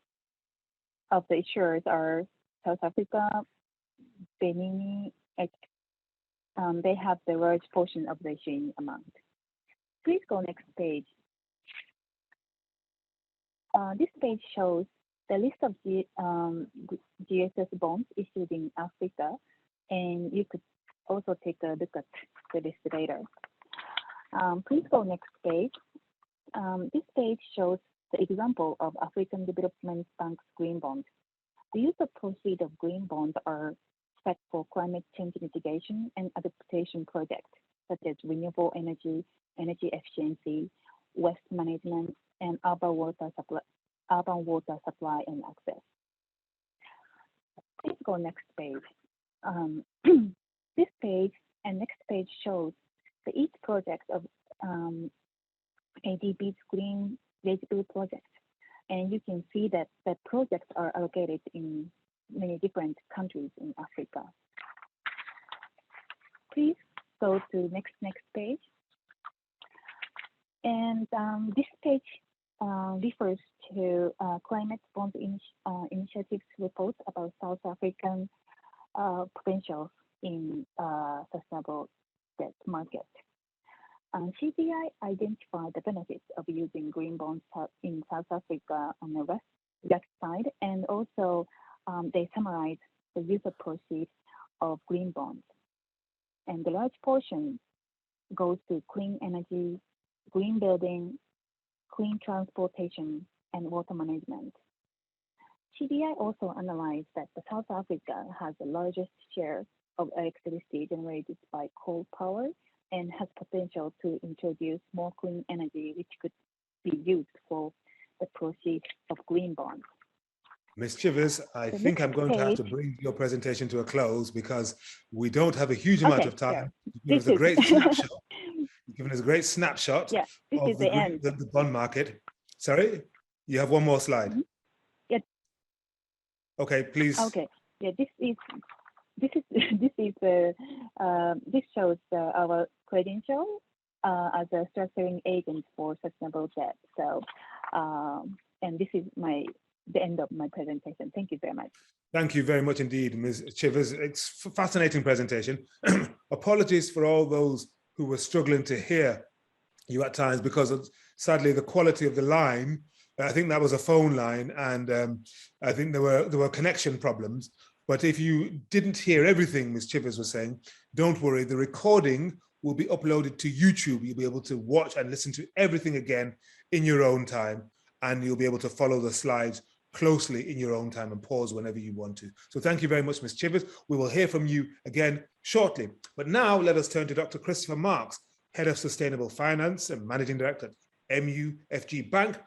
of the issuers are South Africa, Benin. They have the large portion of the issuing amount. Please go next page. This page shows the list of GSS bonds issued in Africa, and you could also take a look at the list later. Please go next page. This page shows the example of African Development Bank's green bonds. The use of proceeds of green bonds are set for climate change mitigation and adaptation projects, such as renewable energy, energy efficiency, waste management, and urban water supply and access. Please go next page. This page and next page shows the each project of ADB's green eligible project, and you can see that the projects are allocated in many different countries in Africa. Please go to next page. And this page refers to Climate Bond Initiative's report about South African potentials in sustainable debt market. CBI identified the benefits of using green bonds in South Africa on the left side, and also they summarize the use of proceeds of green bonds. And the large portion goes to clean energy, green building, clean transportation, and water management. CBI also analyzed that South Africa has the largest share of electricity generated by coal power and has potential to introduce more clean energy, which could be used for the proceeds of green bonds. Ms. Chivers, I think I'm going to have to bring your presentation to a close because we don't have a huge amount of time. You've given us a great snapshot. You've given us a great snapshot of the bond market. Sorry, you have one more slide. Mm-hmm. Yeah. Okay, please. Okay. Yeah, this shows our credential as a structuring agent for sustainable debt. So And this is the end of my presentation. Thank you very much. Thank you very much indeed, Ms. Chivers. It's a fascinating presentation. Apologies for all those who were struggling to hear you at times because of, sadly, the quality of the line. I think that was a phone line, and I think there were connection problems. But if you didn't hear everything Ms. Chivers was saying, don't worry, the recording will be uploaded to YouTube. You'll be able to watch and listen to everything again in your own time, and you'll be able to follow the slides closely in your own time and pause whenever you want to. So thank you very much, Ms. Chivers. We will hear from you again shortly. But now let us turn to Dr. Christopher Marks, Head of Sustainable Finance and Managing Director at MUFG Bank.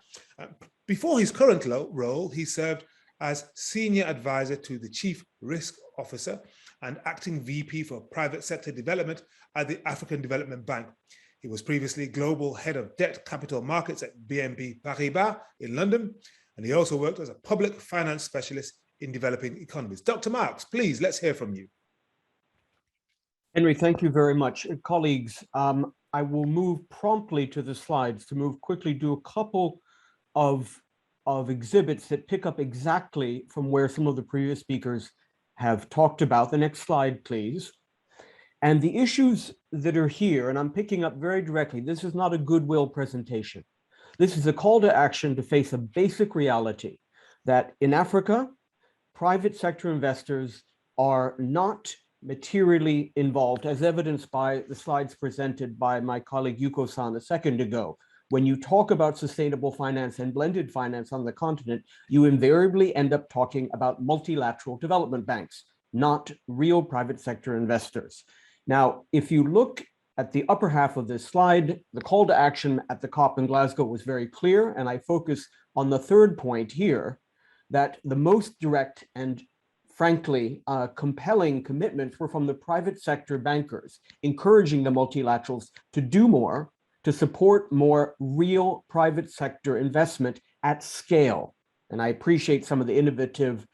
Before his current role, he served as Senior Advisor to the Chief Risk Officer and Acting VP for Private Sector Development at the African Development Bank. He was previously Global Head of Debt Capital Markets at BNP Paribas in London, and he also worked as a public finance specialist in developing economies. Dr. Marks, please, let's hear from you. Henry, thank you very much. Colleagues, I will move promptly to the slides to move quickly, do a couple of exhibits that pick up exactly from where some of the previous speakers have talked about. The next slide, please. And the issues that are here, and I'm picking up very directly, this is not a goodwill presentation. This is a call to action to face a basic reality that in Africa, private sector investors are not materially involved, as evidenced by the slides presented by my colleague Yuko-san a second ago. When you talk about sustainable finance and blended finance on the continent, you invariably end up talking about multilateral development banks, not real private sector investors. Now, if you look at the upper half of this slide, the call to action at the COP in Glasgow was very clear, and I focus on the third point here, that the most direct and frankly compelling commitments were from the private sector bankers, encouraging the multilaterals to do more, to support more real private sector investment at scale. And I appreciate some of the innovative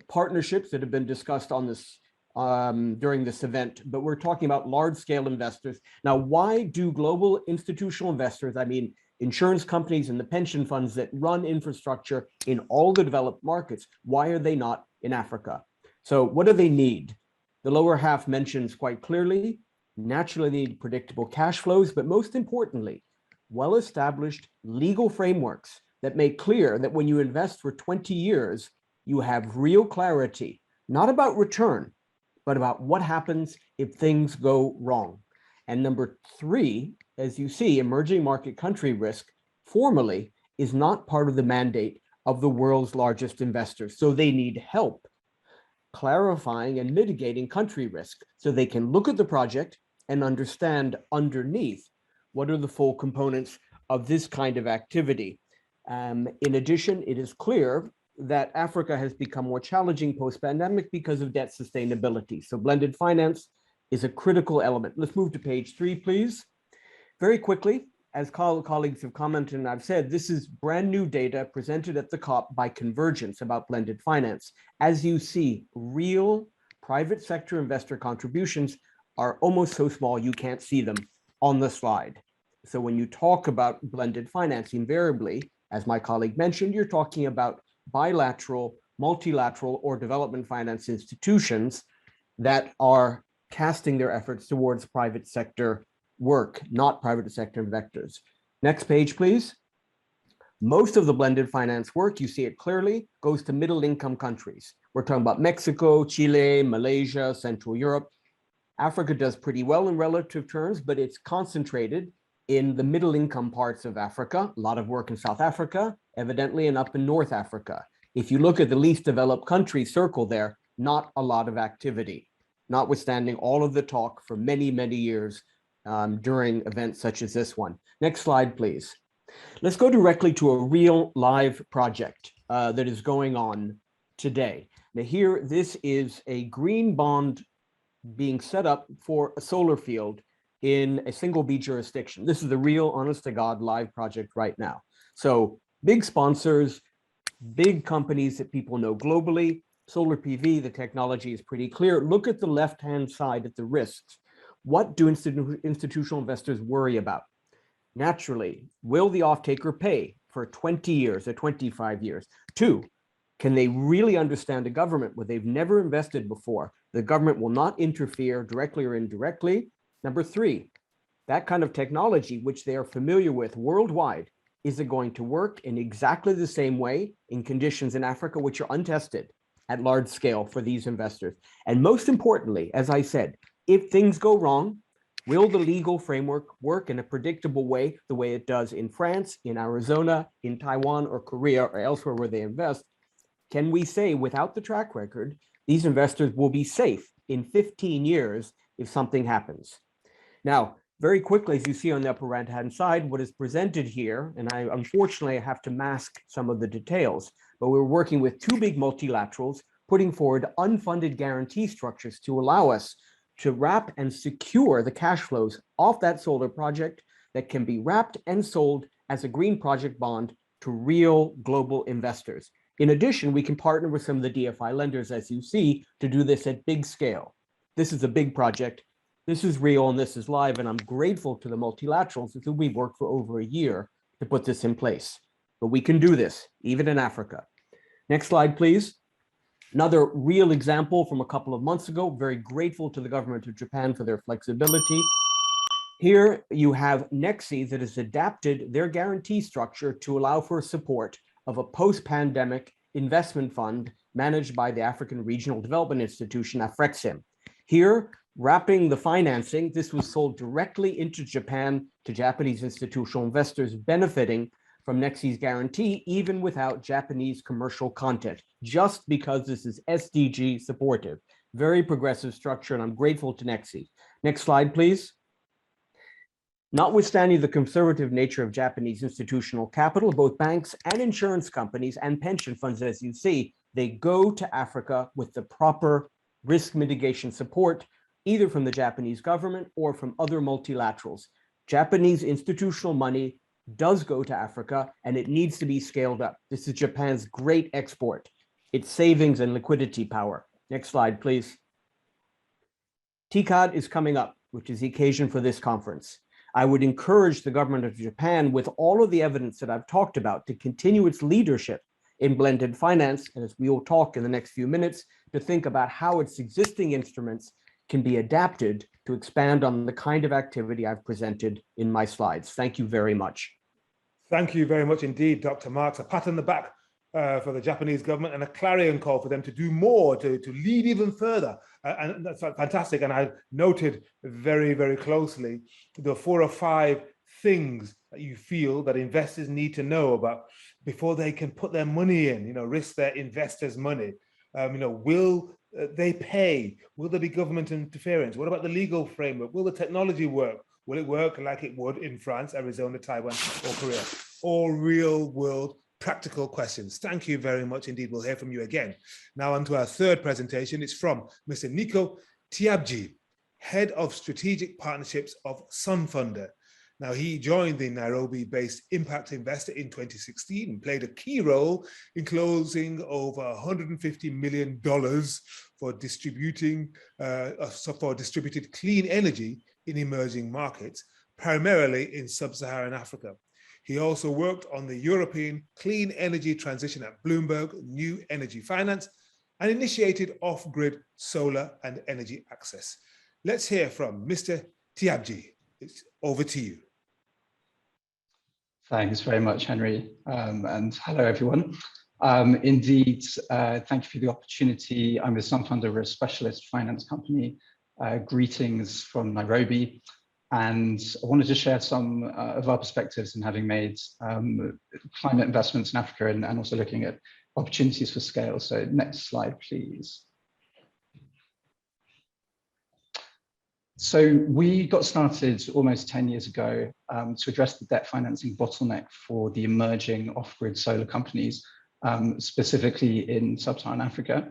partnerships that have been discussed on this during this event, but we're talking about large scale investors. Now, why do global institutional investors, I mean, insurance companies and the pension funds that run infrastructure in all the developed markets, why are they not in Africa? So what do they need? The lower half mentions quite clearly, naturally they need predictable cash flows, but most importantly, well-established legal frameworks that make clear that when you invest for 20 years, you have real clarity, not about return, but about what happens if things go wrong. And number three, as you see, emerging market country risk formally is not part of the mandate of the world's largest investors. So they need help clarifying and mitigating country risk so they can look at the project and understand underneath what are the full components of this kind of activity. In addition, it is clear that Africa has become more challenging post-pandemic because of debt sustainability. So blended finance is a critical element. Let's move to page 3, please. Very quickly, as colleagues have commented and I've said, this is brand new data presented at the COP by Convergence about blended finance. As you see, real private sector investor contributions are almost so small you can't see them on the slide. So when you talk about blended finance, invariably, as my colleague mentioned, you're talking about bilateral, multilateral, or development finance institutions that are casting their efforts towards private sector work, not private sector investors. Next page, please. Most of the blended finance work, you see it clearly, goes to middle income countries. We're talking about Mexico, Chile, Malaysia, Central Europe. Africa does pretty well in relative terms, but it's concentrated in the middle income parts of Africa, a lot of work in South Africa, evidently, and up in North Africa. If you look at the least developed country circle there, not a lot of activity, notwithstanding all of the talk for many, many years during events such as this one. Next slide, please. Let's go directly to a real live project that is going on today. Now here, this is a green bond being set up for a solar field in a single B jurisdiction. This is a real, honest to God, live project right now. So big sponsors, big companies that people know globally, solar PV, the technology is pretty clear. Look at the left-hand side at the risks. What do institutional investors worry about? Naturally, will the off-taker pay for 20 years or 25 years? 2, can they really understand a government where they've never invested before? The government will not interfere directly or indirectly. Number 3, that kind of technology, which they are familiar with worldwide, is it going to work in exactly the same way in conditions in Africa, which are untested at large scale for these investors? And most importantly, as I said, if things go wrong, will the legal framework work in a predictable way, the way it does in France, in Arizona, in Taiwan, or Korea, or elsewhere where they invest? Can we say without the track record, these investors will be safe in 15 years if something happens? Now, very quickly, as you see on the upper right-hand side, what is presented here, and I unfortunately have to mask some of the details, but we're working with 2 big multilaterals, putting forward unfunded guarantee structures to allow us to wrap and secure the cash flows off that solar project that can be wrapped and sold as a green project bond to real global investors. In addition, we can partner with some of the DFI lenders, as you see, to do this at big scale. This is a big project. This is real and this is live, and I'm grateful to the multilaterals because we've worked for over a year to put this in place. But we can do this, even in Africa. Next slide, please. Another real example from a couple of months ago. Very grateful to the government of Japan for their flexibility. Here you have Nexi that has adapted their guarantee structure to allow for support of a post-pandemic investment fund managed by the African Regional Development Institution, AFREXIM. Here, wrapping the financing, this was sold directly into Japan to Japanese institutional investors benefiting from Nexi's guarantee, even without Japanese commercial content, just because this is SDG supportive. Very progressive structure, and I'm grateful to Nexi. Next slide, please. Notwithstanding the conservative nature of Japanese institutional capital, both banks and insurance companies and pension funds, as you see, they go to Africa with the proper risk mitigation support, either from the Japanese government or from other multilaterals. Japanese institutional money does go to Africa, and it needs to be scaled up. This is Japan's great export, its savings and liquidity power. Next slide, please. TCOD is coming up, which is the occasion for this conference. I would encourage the government of Japan, with all of the evidence that I've talked about, to continue its leadership in blended finance, and as we will talk in the next few minutes, to think about how its existing instruments can be adapted to expand on the kind of activity I've presented in my slides. Thank you very much. Thank you very much indeed, Dr. Marks. A pat on the back for the Japanese government and a clarion call for them to do more, to lead even further. And that's fantastic. And I noted very, very closely the 4 or 5 things that you feel that investors need to know about before they can put their money in, risk their investors' money. Will they pay? Will there be government interference? What about the legal framework? Will the technology work? Will it work like it would in France, Arizona, Taiwan, or Korea? All real world practical questions. Thank you very much indeed. We'll hear from you again. Now on to our third presentation. It's from Mr. Nico Tiabji, Head of Strategic Partnerships of Sunfunder. Now, he joined the Nairobi-based impact investor in 2016 and played a key role in closing over $150 million for distributed clean energy in emerging markets, primarily in sub-Saharan Africa. He also worked on the European clean energy transition at Bloomberg New Energy Finance and initiated off-grid solar and energy access. Let's hear from Mr. Tiabji. It's over to you. Thanks very much, Henry, and hello, everyone. Indeed, thank you for the opportunity. I'm with Sunfunder, we're a specialist finance company. Greetings from Nairobi. And I wanted to share some of our perspectives in having made climate investments in Africa and also looking at opportunities for scale. So next slide, please. So we got started almost 10 years ago to address the debt financing bottleneck for the emerging off-grid solar companies, specifically in sub-Saharan Africa.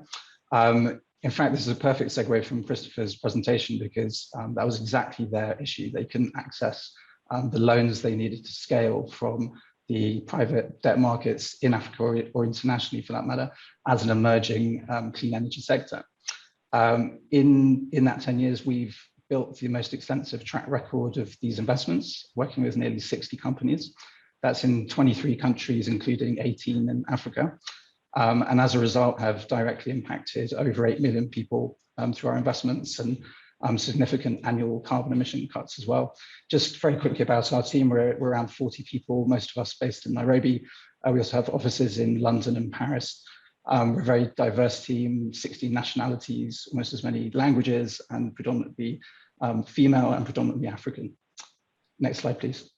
In fact, this is a perfect segue from Christopher's presentation because that was exactly their issue. They couldn't access the loans they needed to scale from the private debt markets in Africa or internationally for that matter, as an emerging clean energy sector. In that 10 years, we've built the most extensive track record of these investments, working with nearly 60 companies. That's in 23 countries, including 18 in Africa. And as a result, have directly impacted over 8 million people through our investments and significant annual carbon emission cuts as well. Just very quickly about our team, we're around 40 people, most of us based in Nairobi. We also have offices in London and Paris. We're a very diverse team, 16 nationalities, almost as many languages, and predominantly female and predominantly African. Next slide, please.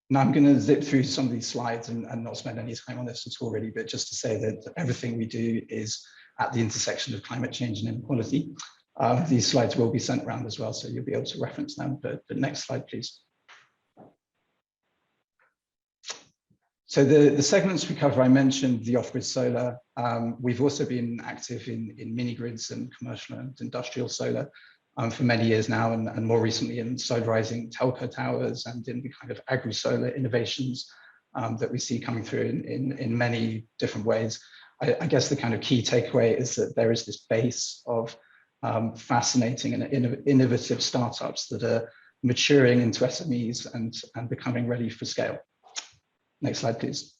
Now I'm going to zip through some of these slides and not spend any time on this at all really, but just to say that everything we do is at the intersection of climate change and inequality. These slides will be sent around as well, so you'll be able to reference them, but next slide, please. So the segments we cover, I mentioned the off-grid solar. We've also been active in mini grids and commercial and industrial solar for many years now, and more recently in solarizing telco towers and in the kind of agri-solar innovations that we see coming through in many different ways. I guess the kind of key takeaway is that there is this base of fascinating and innovative startups that are maturing into SMEs and becoming ready for scale. Next slide, please.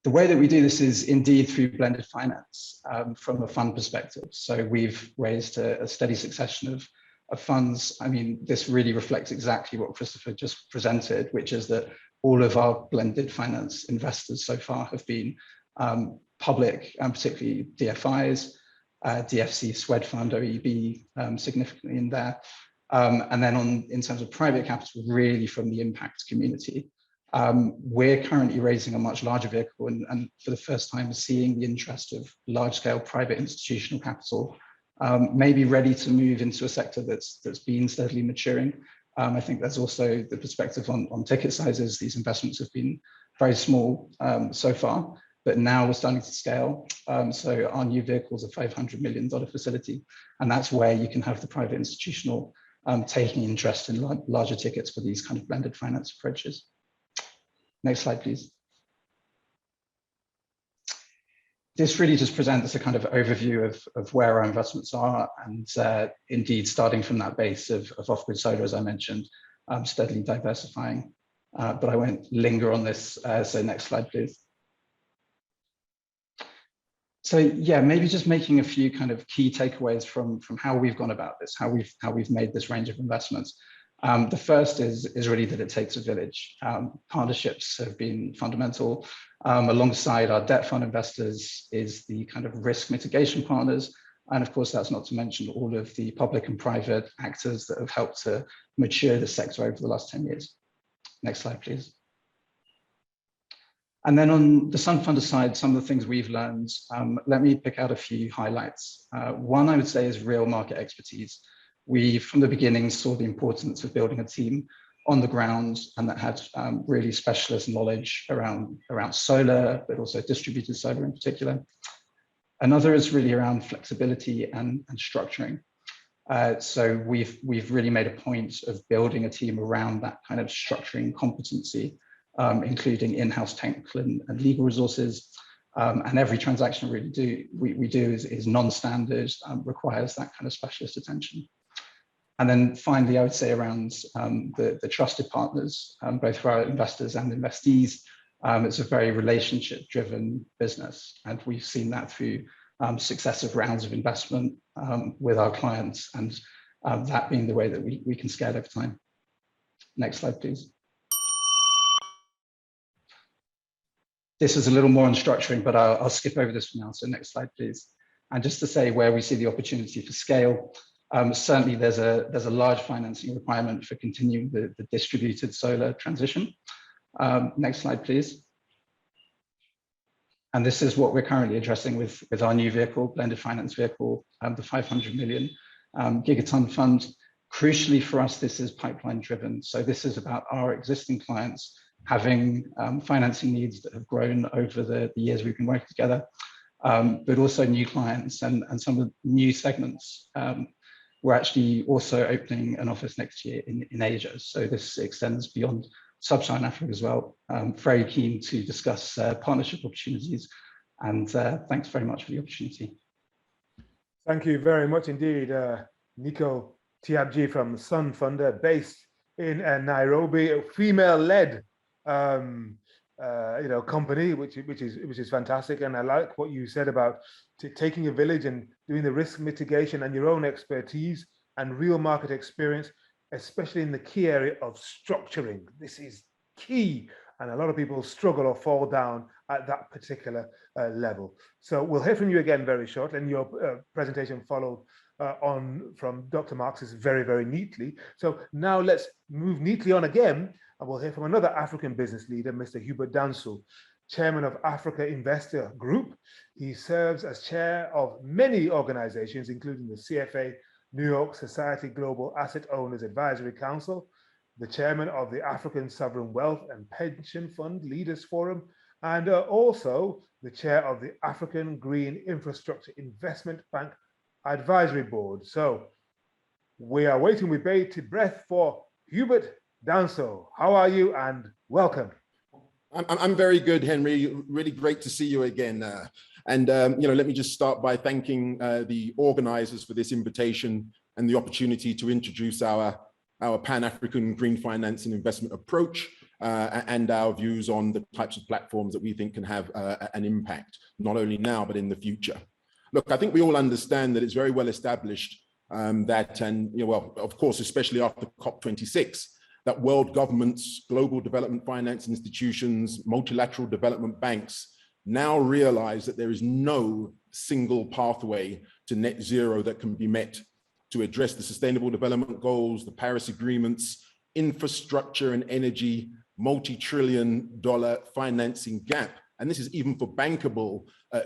The way that we do this is indeed through blended finance from a fund perspective. So we've raised a steady succession of funds. I mean, this really reflects exactly what Christopher just presented, which is that all of our blended finance investors so far have been public, and particularly DFIs, DFC, SWED Fund, OEB, significantly in there. And then in terms of private capital, really from the impact community. We're currently raising a much larger vehicle and for the first time seeing the interest of large-scale private institutional capital, maybe ready to move into a sector that's been steadily maturing. I think there's also the perspective on ticket sizes. These investments have been very small so far, but now we're starting to scale. So our new vehicle is a $500 million facility, and that's where you can have the private institutional taking interest in larger tickets for these kind of blended finance approaches. Next slide, please. This really just presents a kind of overview of where our investments are, and indeed starting from that base of off-grid solar, as I mentioned, steadily diversifying. But I won't linger on this, so next slide, please. So yeah, maybe just making a few kind of key takeaways from how we've gone about this, how we've made this range of investments. The first is really that it takes a village. Partnerships have been fundamental. Alongside our debt fund investors is the kind of risk mitigation partners. And of course, that's not to mention all of the public and private actors that have helped to mature the sector over the last 10 years. Next slide, please. And then on the Sun Funder side, some of the things we've learned, let me pick out a few highlights. One, I would say, is real market expertise. We, from the beginning, saw the importance of building a team on the ground and that had really specialist knowledge around solar, but also distributed solar in particular. Another is really around flexibility and structuring. So we've really made a point of building a team around that kind of structuring competency, including in-house technical and legal resources. And every transaction we do is non-standard, requires that kind of specialist attention. And then finally, I would say around the trusted partners, both for our investors and investees. It's a very relationship-driven business, and we've seen that through successive rounds of investment with our clients, and that being the way that we can scale over time. Next slide, please. This is a little more on structuring, but I'll skip over this for now. So next slide, please. And just to say where we see the opportunity for scale, certainly there's a large financing requirement for continuing the distributed solar transition. Next slide, please. And this is what we're currently addressing with our new vehicle, blended finance vehicle, the 500 million Gigasyn Fund. Crucially for us, this is pipeline driven. So this is about our existing clients having financing needs that have grown over the years we've been working together, but also new clients and some of the new segments. We're actually also opening an office next year in Asia. So this extends beyond sub-Saharan Africa as well. Very keen to discuss partnership opportunities, and thanks very much for the opportunity. Thank you very much indeed, Nico Tiabji from Sun Funder, based in Nairobi, a female-led company, which is fantastic. And I like what you said about taking a village and doing the risk mitigation and your own expertise and real market experience, especially in the key area of structuring. This is key, and a lot of people struggle or fall down at that particular level. So we'll hear from you again very shortly, and your presentation followed on from Dr. Marx's very, very neatly. So now let's move neatly on again, and we'll hear from another African business leader, Mr. Hubert Danso, chairman of Africa Investor Group. He serves as chair of many organizations, including the CFA, New York Society Global Asset Owners Advisory Council, the chairman of the African Sovereign Wealth and Pension Fund Leaders Forum, and also the chair of the African Green Infrastructure Investment Bank Advisory Board. So we are waiting with bated breath for Hubert Danso. How are you, and welcome? I'm very good, Henry. Really great to see you again. Let me just start by thanking the organizers for this invitation and the opportunity to introduce our Pan-African green finance and investment approach and our views on the types of platforms that we think can have an impact, not only now, but in the future. Look, I think we all understand that it's very well established of course, especially after COP26, that world governments, global development finance institutions, multilateral development banks now realize that there is no single pathway to net zero that can be met to address the Sustainable Development Goals, the Paris Agreements, infrastructure and energy, multi-trillion-dollar financing gap. And this is even for bankable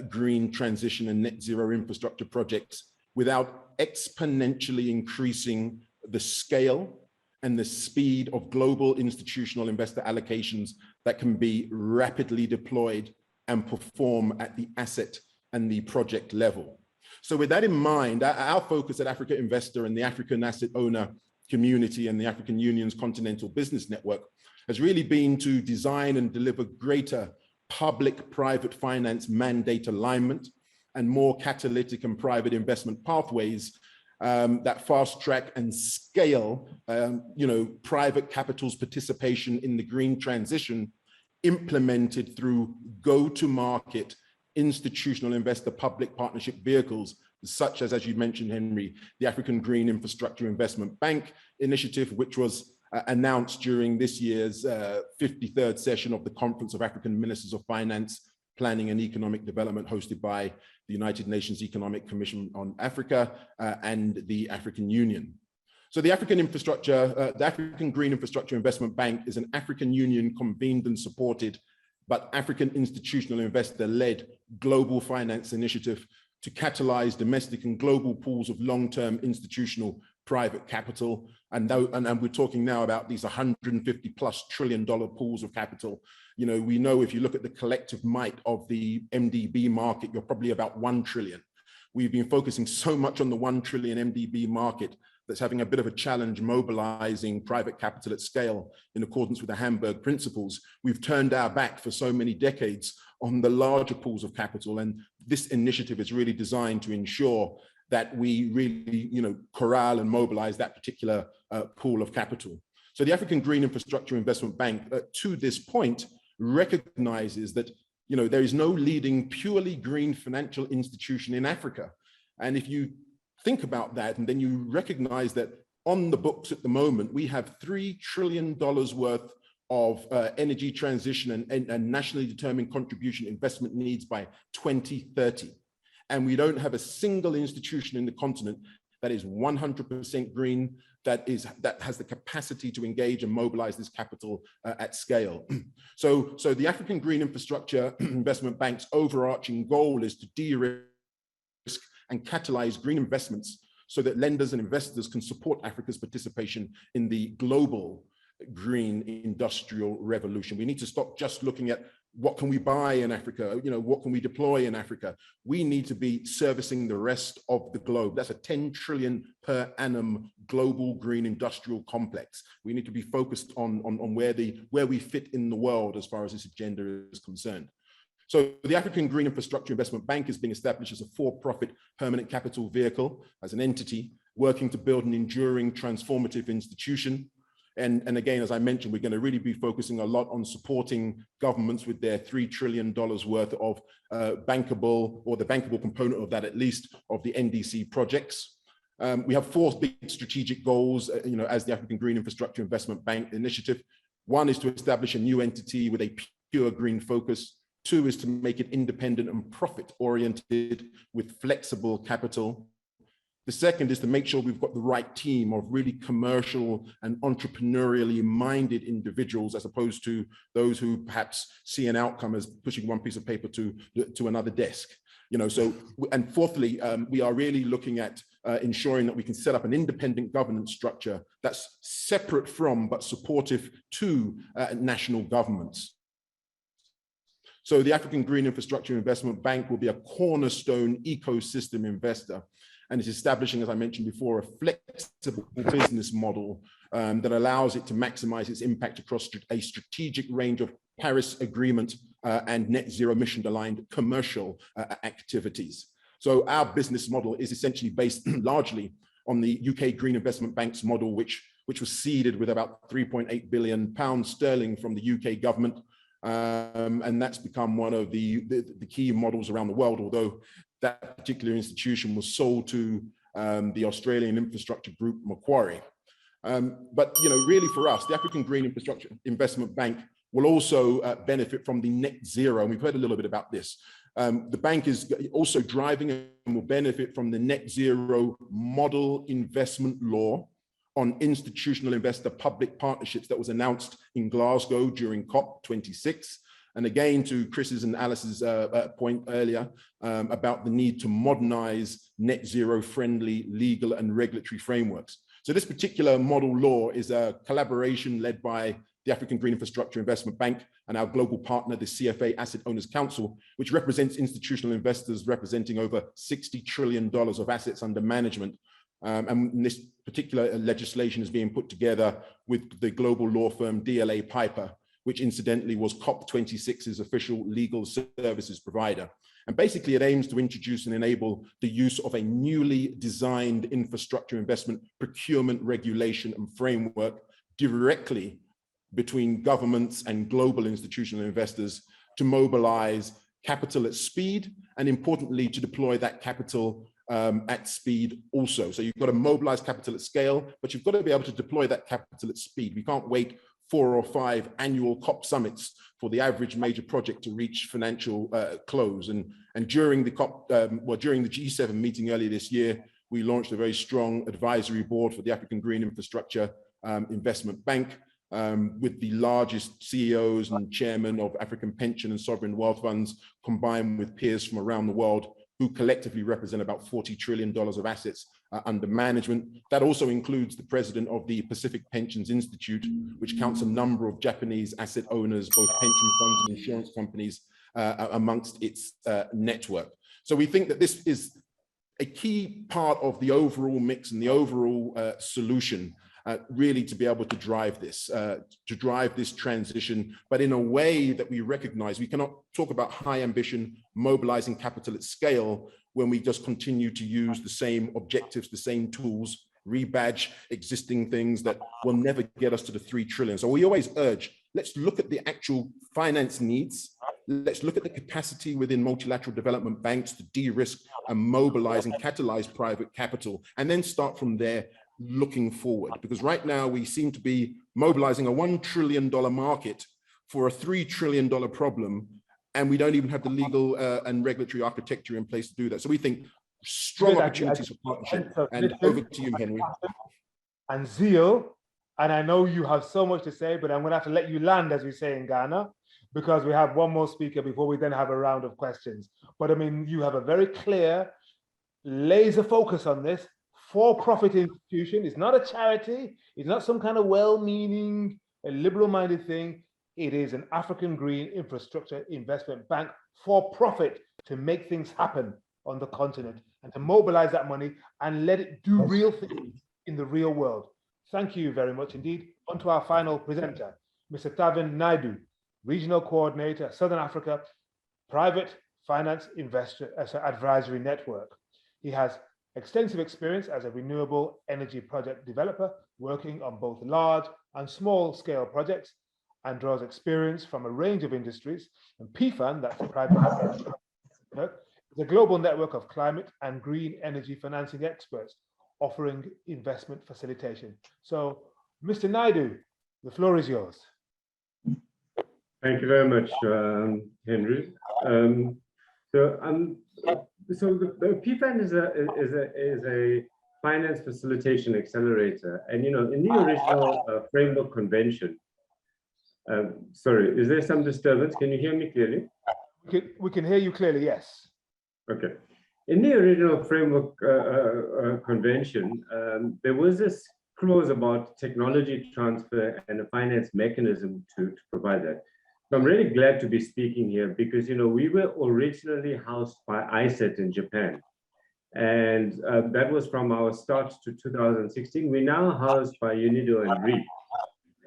green transition and net zero infrastructure projects, without exponentially increasing the scale and the speed of global institutional investor allocations that can be rapidly deployed and perform at the asset and the project level. So with that in mind, our focus at Africa Investor and the African asset owner community and the African Union's Continental Business Network has really been to design and deliver greater public-private finance mandate alignment and more catalytic and private investment pathways that fast track and scale private capital's participation in the green transition, implemented through go-to-market institutional investor public partnership vehicles, such as you mentioned, Henry, the African Green Infrastructure Investment Bank initiative, which was announced during this year's 53rd session of the Conference of African Ministers of Finance, Planning and Economic Development, hosted by the United Nations Economic Commission on Africa and the African Union. So the African Green Infrastructure Investment Bank is an African Union convened and supported, but African institutional investor-led global finance initiative to catalyze domestic and global pools of long-term institutional private capital. And we're talking now about these $150+ trillion pools of capital. We know if you look at the collective might of the MDB market, you're probably about 1 trillion. We've been focusing so much on the 1 trillion MDB market that's having a bit of a challenge mobilizing private capital at scale in accordance with the Hamburg principles. We've turned our back for so many decades on the larger pools of capital. And this initiative is really designed to ensure that we really, corral and mobilize that particular pool of capital. So the African Green Infrastructure Investment Bank, to this point, recognizes that there is no leading purely green financial institution in Africa. And if you think about that, and then you recognize that on the books at the moment, we have $3 trillion worth of energy transition and nationally determined contribution investment needs by 2030. And we don't have a single institution in the continent that is 100% green, that has the capacity to engage and mobilize this capital at scale. So the African Green Infrastructure Investment Bank's overarching goal is to de-risk and catalyze green investments so that lenders and investors can support Africa's participation in the global green industrial revolution. We need to stop just looking at what can we buy in Africa, what can we deploy in Africa. We need to be servicing the rest of the globe. That's a 10 trillion per annum global green industrial complex. We need to be focused on where we fit in the world as far as this agenda is concerned. So the African Green Infrastructure Investment Bank is being established as a for-profit permanent capital vehicle, as an entity working to build an enduring transformative institution. And again, as I mentioned, we're going to really be focusing a lot on supporting governments with their $3 trillion worth of bankable, or the bankable component of that at least, of the NDC projects. We have 4 big strategic goals, as the African Green Infrastructure Investment Bank initiative. 1 is to establish a new entity with a pure green focus. 2 is to make it independent and profit-oriented with flexible capital. The second is to make sure we've got the right team of really commercial and entrepreneurially minded individuals, as opposed to those who perhaps see an outcome as pushing one piece of paper to another desk. And fourthly, we are really looking at ensuring that we can set up an independent governance structure that's separate from but supportive to national governments. So the African Green Infrastructure Investment Bank will be a cornerstone ecosystem investor, and is establishing, as I mentioned before, a flexible business model that allows it to maximize its impact across a strategic range of Paris Agreement and net zero emission aligned commercial activities. So our business model is essentially based largely on the UK Green Investment Bank's model, which was seeded with about 3.8 billion pounds sterling from the UK government. And that's become one of the key models around the world, although that particular institution was sold to the Australian infrastructure group Macquarie. But really for us, the African Green Infrastructure Investment Bank will also benefit from the net zero, and we've heard a little bit about this. The bank is also driving and will benefit from the net zero model investment law on institutional investor public partnerships that was announced in Glasgow during COP26. And again, to Chris's and Alice's point earlier about the need to modernize net zero friendly legal and regulatory frameworks. So this particular model law is a collaboration led by the African Green Infrastructure Investment Bank and our global partner, the CFA Asset Owners Council, which represents institutional investors representing over $60 trillion of assets under management. And this particular legislation is being put together with the global law firm DLA Piper, which incidentally was COP26's official legal services provider. And basically it aims to introduce and enable the use of a newly designed infrastructure investment procurement regulation and framework directly between governments and global institutional investors to mobilize capital at speed, and importantly, to deploy that capital at speed also. So you've got to mobilize capital at scale, but you've got to be able to deploy that capital at speed. We can't wait 4 or 5 annual COP summits for the average major project to reach financial close. And during the during the G7 meeting earlier this year, we launched a very strong advisory board for the African Green Infrastructure Investment Bank, with the largest CEOs and chairmen of African pension and sovereign wealth funds, combined with peers from around the world, who collectively represent about $40 trillion of assets under management. That also includes the president of the Pacific Pensions Institute, which counts a number of Japanese asset owners, both pension funds and insurance companies, amongst its network. So we think that this is a key part of the overall mix and the overall solution, really to be able to drive this transition, but in a way that we recognize we cannot talk about high ambition, mobilizing capital at scale, when we just continue to use the same objectives, the same tools, rebadge existing things that will never get us to the 3 trillion. So we always urge, let's look at the actual finance needs. Let's look at the capacity within multilateral development banks to de-risk and mobilize and catalyze private capital, and then start from there looking forward. Because right now we seem to be mobilizing a $1 trillion market for a $3 trillion problem, and we don't even have the legal and regulatory architecture in place to do that. So we think strong opportunities for partnership. And over to you, Henry. And zeal, and I know you have so much to say, but I'm going to have to let you land, as we say in Ghana, because we have one more speaker before we then have a round of questions. But I mean, you have a very clear laser focus on this. For-profit institution. It's not a charity. It's not some kind of well-meaning, liberal-minded thing. It is an African Green Infrastructure Investment Bank for profit to make things happen on the continent and to mobilize that money and let it do real things in the real world. Thank you very much indeed. On to our final presenter, Mr. Tavin Naidu, Regional Coordinator, Southern Africa, Private Finance Investor Advisory Network. He has extensive experience as a renewable energy project developer, working on both large and small scale projects, and draws experience from a range of industries. And PFAN, that's private, is a global network of climate and green energy financing experts offering investment facilitation. So, Mr. Naidu, the floor is yours. Thank you very much, Henry. So the PFAN is a finance facilitation accelerator, and in the original framework convention. Sorry, is there some disturbance? Can you hear me clearly? We can hear you clearly. Yes. Okay. In the original framework convention, there was this clause about technology transfer and a finance mechanism to provide that. So I'm really glad to be speaking here because, we were originally housed by ISET in Japan. And that was from our start to 2016. We're now housed by UNIDO and REAP.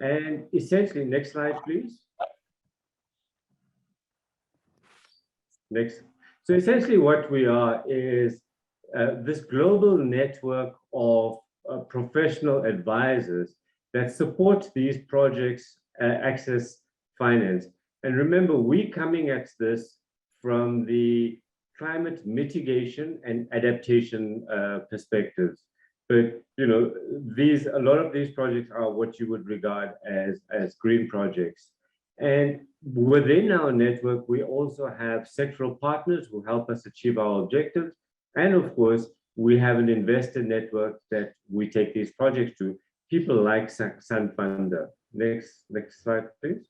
And essentially, next slide, please. Next. So essentially what we are is this global network of professional advisors that support these projects access finance. And remember, we're coming at this from the climate mitigation and adaptation perspectives. But a lot of these projects are what you would regard as green projects. And within our network, we also have sectoral partners who help us achieve our objectives. And of course, we have an investor network that we take these projects to, people like Sanfunder. Next slide, please.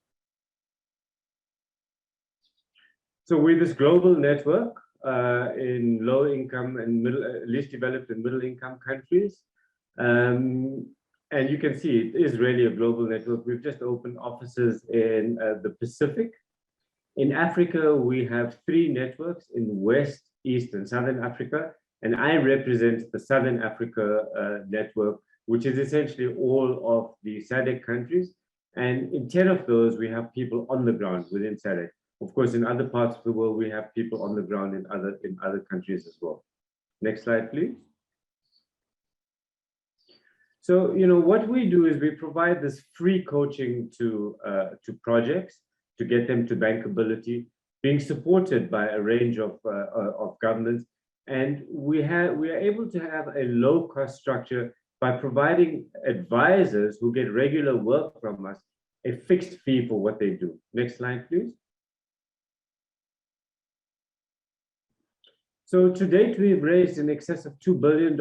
So with this global network in low income and least developed and middle income countries, and you can see it is really a global network. We've just opened offices in the Pacific. In Africa, we have 3 networks in West, East, and Southern Africa. And I represent the Southern Africa network, which is essentially all of the SADC countries. And in 10 of those, we have people on the ground within SADC. Of course, in other parts of the world, we have people on the ground in other countries as well. Next slide, please. So, what we do is we provide this free coaching to projects to get them to bankability, being supported by a range of governments. And we are able to have a low-cost structure by providing advisors who get regular work from us, a fixed fee for what they do. Next slide, please. So to date, we've raised in excess of $2 billion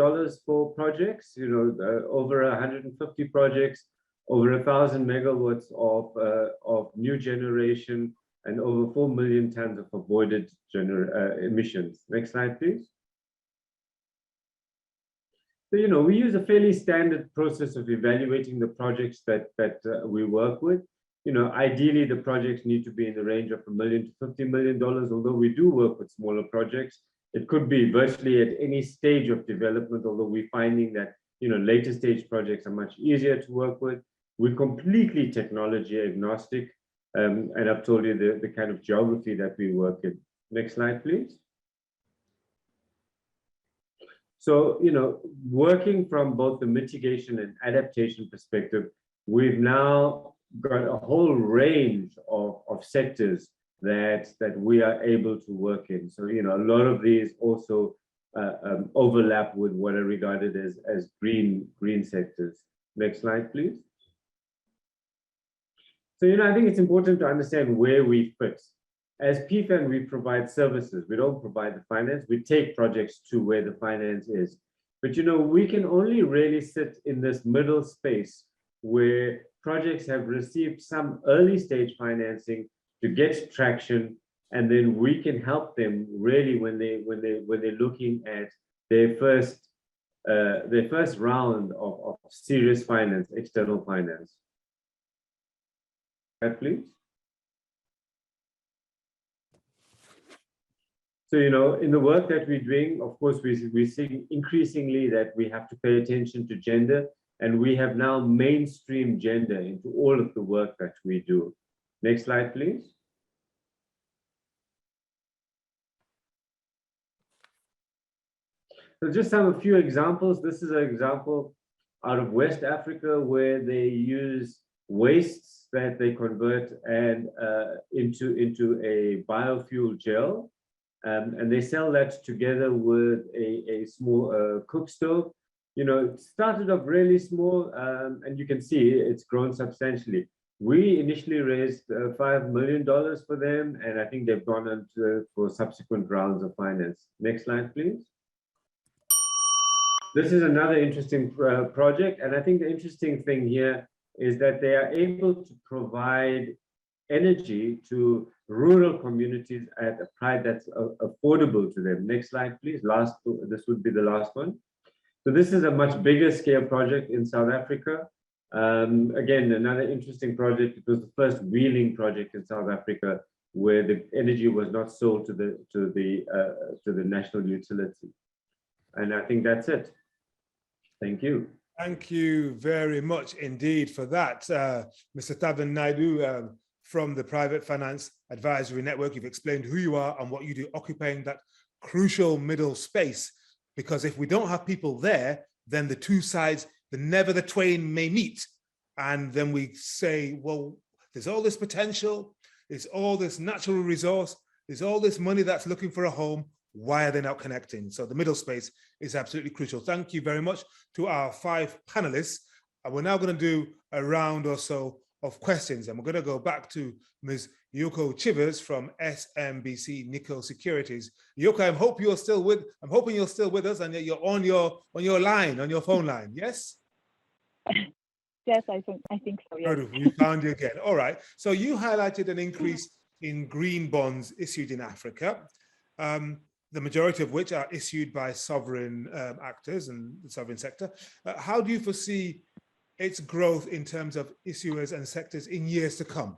for projects, over 150 projects, over 1,000 megawatts of new generation, and over 4 million tons of avoided emissions. Next slide, please. So, we use a fairly standard process of evaluating the projects that we work with. Ideally, the projects need to be in the range of $1 million to $50 million, although we do work with smaller projects. It could be virtually at any stage of development, although we're finding that, later stage projects are much easier to work with. We're completely technology agnostic, and I've told you the kind of geography that we work in. Next slide, please. So, working from both the mitigation and adaptation perspective, we've now got a whole range of sectors that we are able to work in. So, a lot of these also overlap with what are regarded as green sectors. Next slide, please. So, I think it's important to understand where we fit. As PFAN, we provide services. We don't provide the finance. We take projects to where the finance is. But, we can only really sit in this middle space where projects have received some early stage financing to get traction, and then we can help them really when they're looking at their first round of serious finance, external finance. Please. So, in the work that we're doing, of course, we're seeing increasingly that we have to pay attention to gender, and we have now mainstream gender into all of the work that we do. Next slide, please. So just a few examples. This is an example out of West Africa where they use wastes that they convert and into a biofuel gel. And they sell that together with a small cook stove. You know, it started off really small, and you can see it's grown substantially. We initially raised $5 million for them, and I think they've gone on for subsequent rounds of finance. Next slide, please. This is another interesting project, and I think the interesting thing here is that they are able to provide energy to rural communities at a price that's affordable to them. Next slide, please. This would be the last one. So this is a much bigger scale project in South Africa. Again, another interesting project. It was the first wheeling project in South Africa where the energy was not sold to the national utility. And I think that's it. Thank you. Thank you very much indeed for that, Mr. Tavan Naidu from the Private Finance Advisory Network. You've explained who you are and what you do, occupying that crucial middle space. Because if we don't have people there, then the two sides, never the twain may meet. And then we say, well, there's all this potential, there's all this natural resource, there's all this money that's looking for a home. Why are they not connecting? So the middle space is absolutely crucial. Thank you very much to our 5 panelists. And we're now going to do a round or so of questions. And we're going to go back to Ms. Yoko Chivers from SMBC Nikko Securities. Yoko, I'm hoping you're still with us and you're on your phone line. Yes? Yes, I think so. Yes. Good, we found you again. All right. So you highlighted an increase in green bonds issued in Africa, the majority of which are issued by sovereign actors and the sovereign sector. How do you foresee its growth in terms of issuers and sectors in years to come?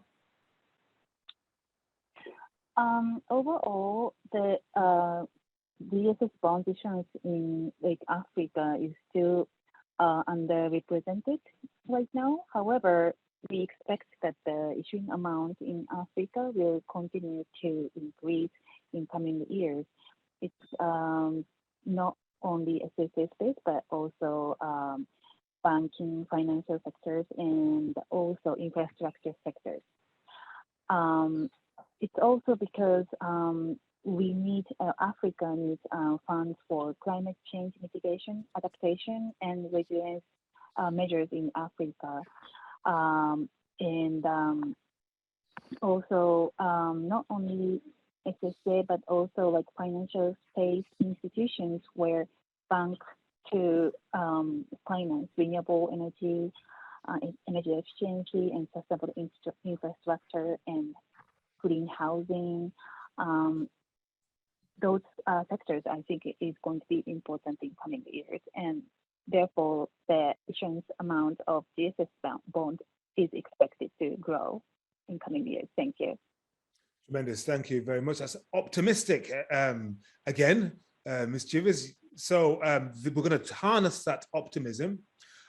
Overall, the Gss Bonds issuance in Africa is still underrepresented right now. However, we expect that the issuing amount in Africa will continue to increase in coming years. It's not only SSA space, but also banking, financial sectors, and also infrastructure sectors. It's also because Africa needs funds for climate change mitigation, adaptation, and resilience measures in Africa. Also not only SSA, but also like financial space institutions where banks to finance renewable energy, energy exchange, and sustainable infrastructure and green housing. Those sectors, I think, is going to be important in coming years, and therefore the issuance amount of Gss bond is expected to grow in coming years. Thank you. Tremendous. Thank you very much. That's optimistic again, Ms. Chivers. So we're going to harness that optimism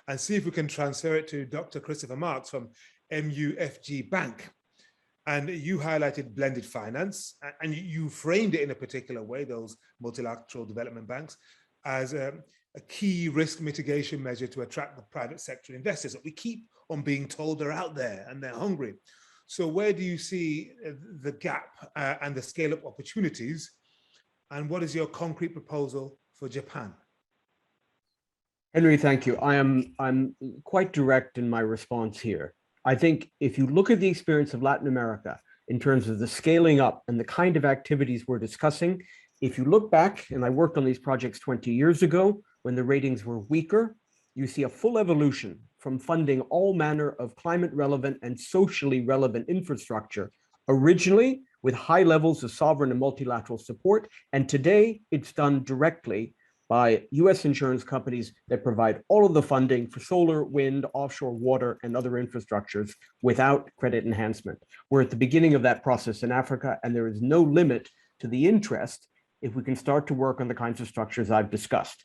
and see if we can transfer it to Dr. Christopher Marks from MUFG Bank. And you highlighted blended finance, and you framed it in a particular way, those multilateral development banks, as a key risk mitigation measure to attract the private sector investors that we keep on being told are out there and they're hungry. So where do you see the gap and the scale-up opportunities? And what is your concrete proposal for Japan? Henry, thank you. I'm quite direct in my response here. I think if you look at the experience of Latin America in terms of the scaling up and the kind of activities we're discussing, if you look back, and I worked on these projects 20 years ago when the ratings were weaker, you see a full evolution from funding all manner of climate relevant and socially relevant infrastructure, originally with high levels of sovereign and multilateral support. And today it's done directly by US insurance companies that provide all of the funding for solar, wind, offshore water, and other infrastructures without credit enhancement. We're at the beginning of that process in Africa, and there is no limit to the interest if we can start to work on the kinds of structures I've discussed.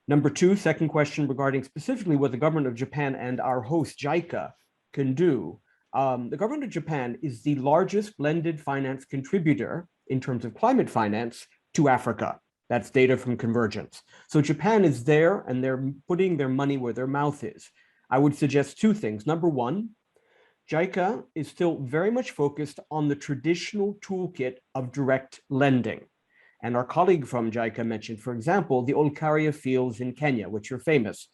Number two, second question regarding specifically what the government of Japan and our host JICA can do. The government of Japan is the largest blended finance contributor in terms of climate finance to Africa. That's data from Convergence. So Japan is there and they're putting their money where their mouth is. I would suggest two things. Number one, JICA is still very much focused on the traditional toolkit of direct lending. And our colleague from JICA mentioned, for example, the Olkaria fields in Kenya, which are famous.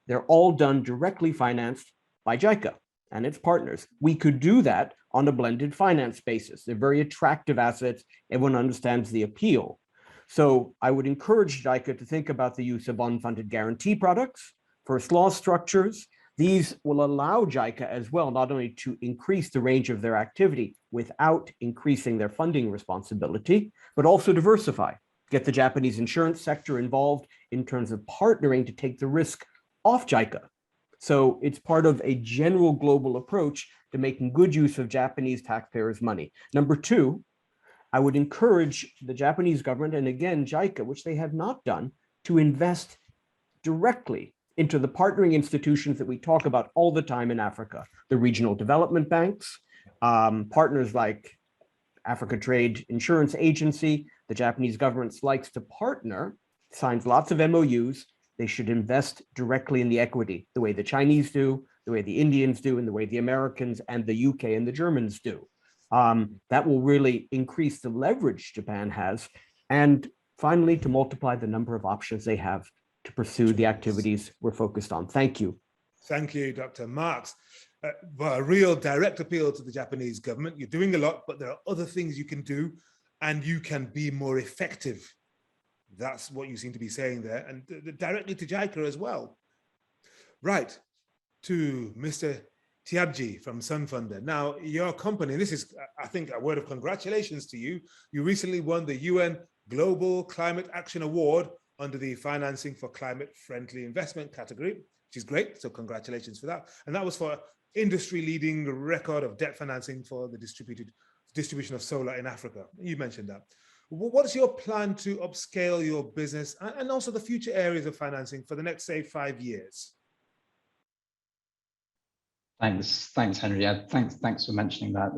They're all done directly financed by JICA and its partners. We could do that on a blended finance basis. They're very attractive assets. Everyone understands the appeal. So I would encourage JICA to think about the use of bond-funded guarantee products, first loss structures. These will allow JICA as well, not only to increase the range of their activity without increasing their funding responsibility, but also diversify, get the Japanese insurance sector involved in terms of partnering to take the risk off JICA. So it's part of a general global approach to making good use of Japanese taxpayers' money. Number two, I would encourage the Japanese government, and again, JICA, which they have not done, to invest directly into the partnering institutions that we talk about all the time in Africa, the regional development banks, partners like Africa Trade Insurance Agency. The Japanese government likes to partner, signs lots of MOUs. They should invest directly in the equity, the way the Chinese do, the way the Indians do, and the way the Americans and the UK and the Germans do. That will really increase the leverage Japan has. And finally, to multiply the number of options they have to pursue the activities we're focused on. Thank you. Thank you, Dr. Marks. A real direct appeal to the Japanese government. You're doing a lot, but there are other things you can do and you can be more effective. That's what you seem to be saying there, and directly to JICA as well. Right, to Mr. Tiabji from Sunfunder. Now, your company, this is, I think, a word of congratulations to you. You recently won the UN Global Climate Action Award under the Financing for Climate-Friendly Investment category, which is great, so congratulations for that. And that was for industry-leading record of debt financing for the distribution of solar in Africa. You mentioned that. What's your plan to upscale your business and also the future areas of financing for the next, say, 5 years? Thanks, Henry. Yeah, thanks for mentioning that.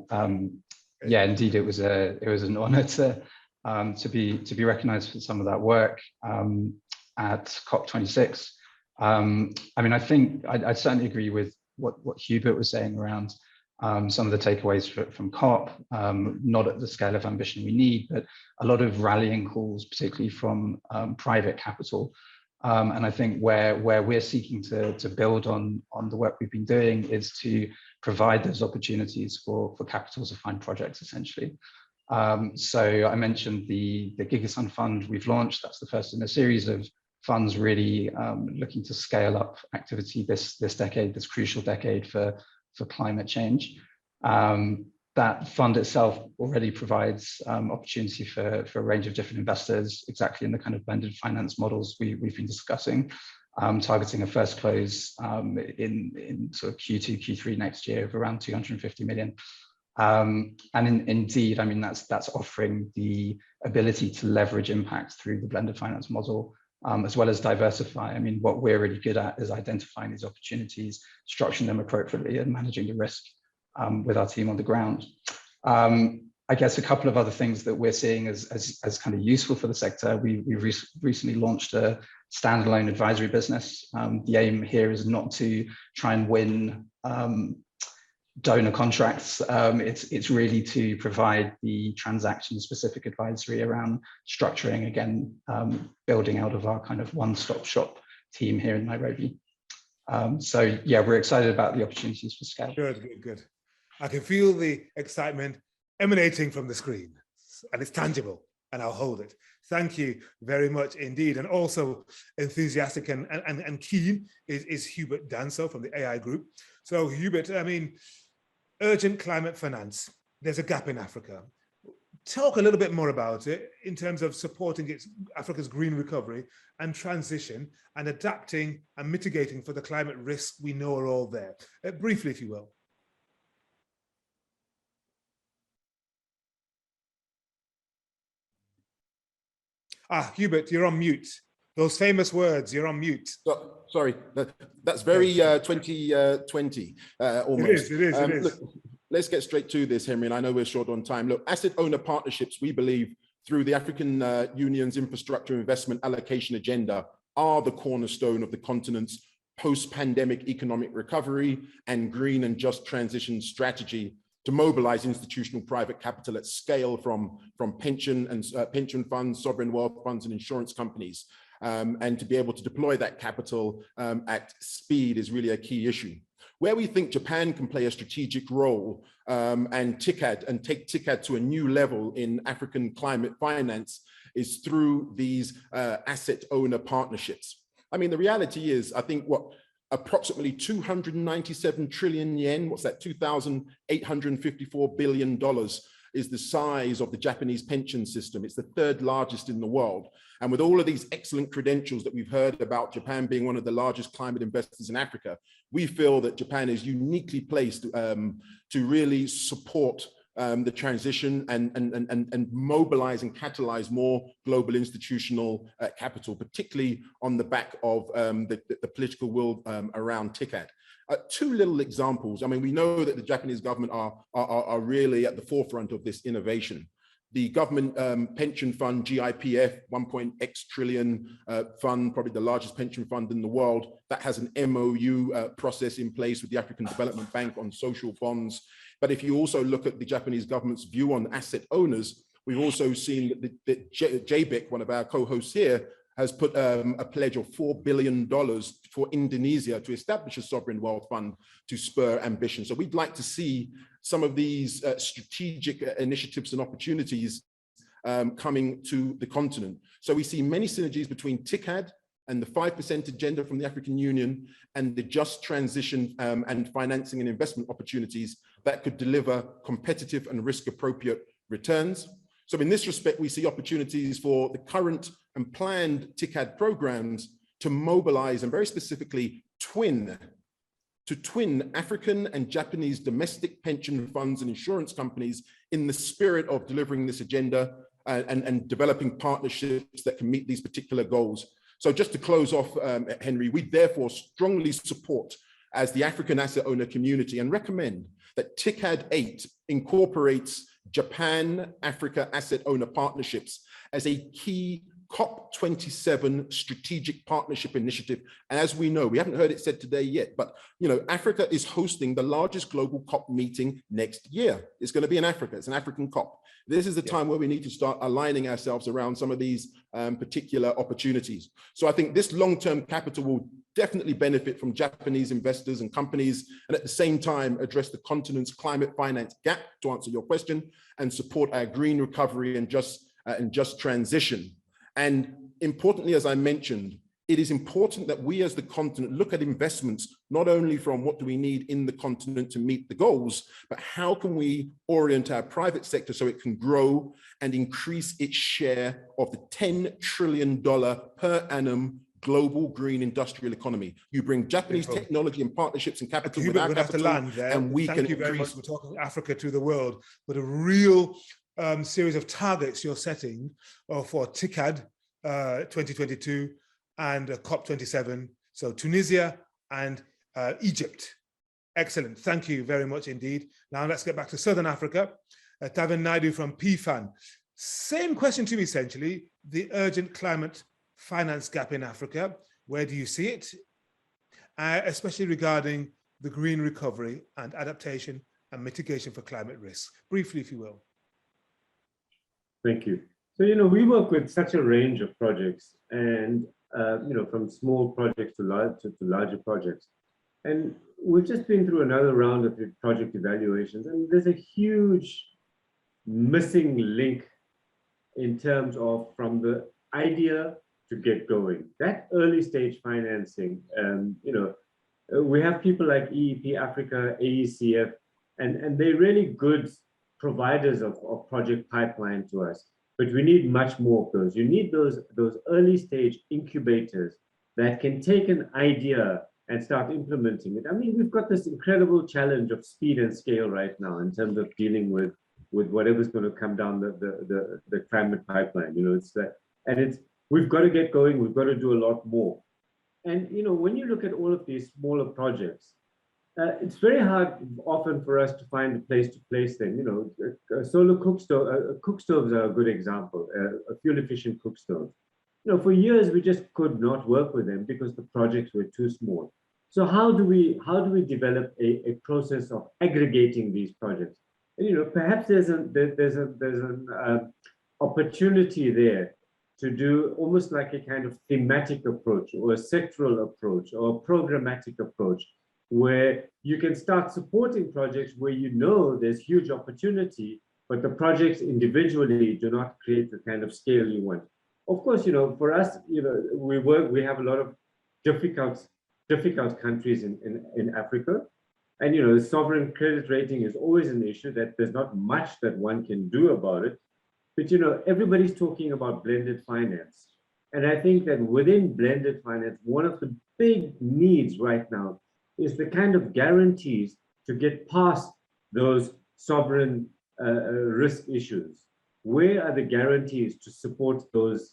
Yeah, indeed, it was an honor to be recognized for some of that work at COP26. I mean, I think I certainly agree with what Hubert was saying around some of the takeaways from COP, not at the scale of ambition we need, but a lot of rallying calls, particularly from private capital. And I think where we're seeking to build on the work we've been doing is to provide those opportunities for capital to find projects, essentially. So I mentioned the Gigasyn Fund we've launched. That's the first in a series of funds really looking to scale up activity this decade, this crucial decade for climate change. That fund itself already provides opportunity for a range of different investors, exactly in the kind of blended finance models we've been discussing, targeting a first close in sort of Q2, Q3 next year of around 250 million. And indeed, I mean, that's offering the ability to leverage impact through the blended finance model, as well as diversify. I mean, what we're really good at is identifying these opportunities, structuring them appropriately, and managing the risk with our team on the ground. I guess a couple of other things that we're seeing as kind of useful for the sector. We recently launched a standalone advisory business. The aim here is not to try and win donor contracts. It's really to provide the transaction-specific advisory around structuring, again, building out of our kind of one-stop shop team here in Nairobi. So yeah, we're excited about the opportunities for scale. Good. I can feel the excitement emanating from the screen, and it's tangible, and I'll hold it. Thank you very much indeed. And also enthusiastic and keen is Hubert Danso from the AI group. So Hubert, I mean, urgent climate finance, there's a gap in Africa. Talk a little bit more about it in terms of supporting Africa's green recovery and transition and adapting and mitigating for the climate risks we know are all there. Briefly, if you will. Hubert, you're on mute. Those famous words, you're on mute. Sorry, that's very 2020 almost. It is. Look, let's get straight to this, Henry, and I know we're short on time. Look, asset owner partnerships, we believe, through the African Union's infrastructure investment allocation agenda are the cornerstone of the continent's post-pandemic economic recovery and green and just transition strategy to mobilize institutional private capital at scale from pension funds, sovereign wealth funds, and insurance companies. And to be able to deploy that capital at speed is really a key issue. Where we think Japan can play a strategic role and take TICAD to a new level in African climate finance is through these asset owner partnerships. I mean, the reality is, I think approximately 297 trillion yen, what's that, $2,854 billion is the size of the Japanese pension system. It's the third largest in the world. And with all of these excellent credentials that we've heard about Japan being one of the largest climate investors in Africa, we feel that Japan is uniquely placed to really support the transition and mobilize and catalyze more global institutional capital, particularly on the back of the political will around TICAD. Two little examples. I mean, we know that the Japanese government are really at the forefront of this innovation. The government pension fund, GIPF, 1.x trillion fund, probably the largest pension fund in the world, that has an MOU process in place with the African Development Bank on social bonds. But if you also look at the Japanese government's view on asset owners, we've also seen that JBIC, one of our co-hosts here, has put a pledge of $4 billion for Indonesia to establish a sovereign wealth fund to spur ambition. So we'd like to see some of these strategic initiatives and opportunities coming to the continent. So we see many synergies between TICAD and the 5% agenda from the African Union and the just transition and financing and investment opportunities that could deliver competitive and risk-appropriate returns. So in this respect, we see opportunities for the current and planned TICAD programs to mobilize and very specifically twin African and Japanese domestic pension funds and insurance companies in the spirit of delivering this agenda and developing partnerships that can meet these particular goals. So just to close off, Henry, we therefore strongly support as the African asset owner community and recommend that TICAD 8 incorporates Japan Africa asset owner partnerships as a key COP27 strategic partnership initiative. And as we know, we haven't heard it said today yet, but Africa is hosting the largest global COP meeting next year. It's going to be in Africa. It's an African COP. This is the time where we need to start aligning ourselves around some of these particular opportunities. So I think this long-term capital will definitely benefit from Japanese investors and companies, and at the same time address the continent's climate finance gap, to answer your question, and support our green recovery and just transition. And importantly, as I mentioned, it is important that we as the continent look at investments, not only from what do we need in the continent to meet the goals, but how can we orient our private sector so it can grow and increase its share of the $10 trillion per annum global green industrial economy. You bring Japanese technology and partnerships and capital with our capital, and we can increase. Thank you very much for talking Africa to the world, but a real series of targets you're setting for TICAD 2022 and COP27. So Tunisia and Egypt. Excellent. Thank you very much indeed. Now let's get back to Southern Africa. Tavin Naidu from PFAN. Same question to you essentially, the urgent climate finance gap in Africa. Where do you see it? Especially regarding the green recovery and adaptation and mitigation for climate risks. Briefly, if you will. Thank you. So, we work with such a range of projects and, from small projects to larger projects. And we've just been through another round of project evaluations, and there's a huge missing link in terms of from the idea to get going. That early stage financing, we have people like EEP Africa, AECF, and they're really good providers of project pipeline to us. But we need much more of those. You need those early stage incubators that can take an idea and start implementing it. I mean, we've got this incredible challenge of speed and scale right now in terms of dealing with whatever's going to come down the climate pipeline. We've got to get going. We've got to do a lot more. And when you look at all of these smaller projects, it's very hard often for us to find a place to place them. You know, solar cook stoves are a good example, a fuel-efficient cook stove. You know, for years we just could not work with them because the projects were too small. So how do we develop a process of aggregating these projects? And, you know, perhaps there's an opportunity there to do almost like a kind of thematic approach or a sectoral approach or a programmatic approach, where you can start supporting projects where you know there's huge opportunity, but the projects individually do not create the kind of scale you want. Of course, you know, for us, you know, we have a lot of difficult countries in Africa. And, you know, the sovereign credit rating is always an issue that there's not much that one can do about it. But, you know, everybody's talking about blended finance. And I think that within blended finance, one of the big needs right now is the kind of guarantees to get past those sovereign risk issues. Where are the guarantees to support those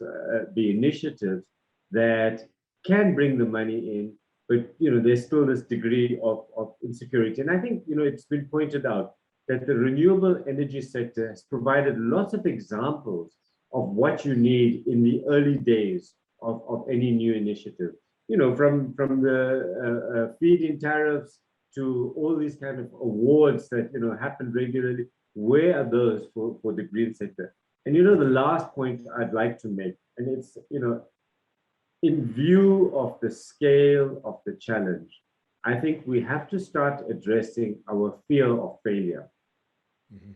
the initiatives that can bring the money in, but, you know, there's still this degree of insecurity. And I think, you know, it's been pointed out that the renewable energy sector has provided lots of examples of what you need in the early days of any new initiative. You know, from the feed-in tariffs to all these kind of awards that, you know, happen regularly. Where are those for the green sector? And, you know, the last point I'd like to make, and it's, you know, in view of the scale of the challenge, I think we have to start addressing our fear of failure.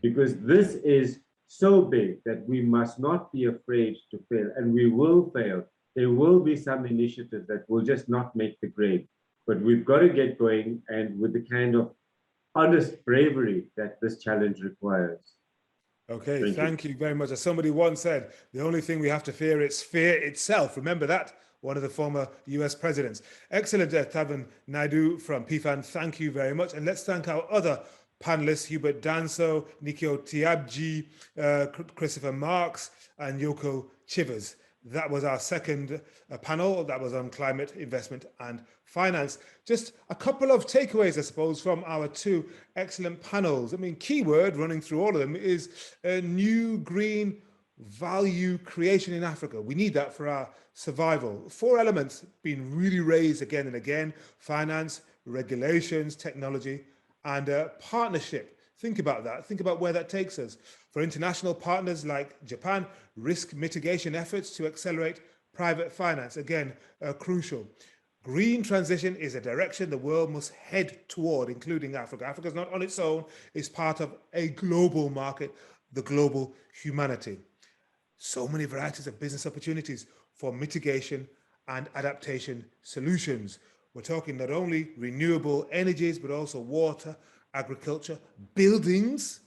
Because this is so big that we must not be afraid to fail, and we will fail. There will be some initiatives that will just not make the grade, but we've got to get going, and with the kind of honest bravery that this challenge requires. Okay, thank you very much. As somebody once said, the only thing we have to fear is fear itself. Remember that, one of the former US presidents. Excellent, Tavan Naidu from PFAN, thank you very much. And let's thank our other panelists, Hubert Danso, Nikio Tiabji, Christopher Marks, and Yoko Chivers. That was our second panel. That was on climate, investment, and finance. Just a couple of takeaways, I suppose, from our two excellent panels. I mean, keyword running through all of them is a new green value creation in Africa. We need that for our survival. 4 elements being really raised again and again: finance, regulations, technology, and partnership. Think about that. Think about where that takes us. For international partners like Japan, risk mitigation efforts to accelerate private finance, again, crucial. Green transition is a direction the world must head toward, including Africa. Africa is not on its own, it's part of a global market, the global humanity. So many varieties of business opportunities for mitigation and adaptation solutions. We're talking not only renewable energies, but also water, agriculture, buildings,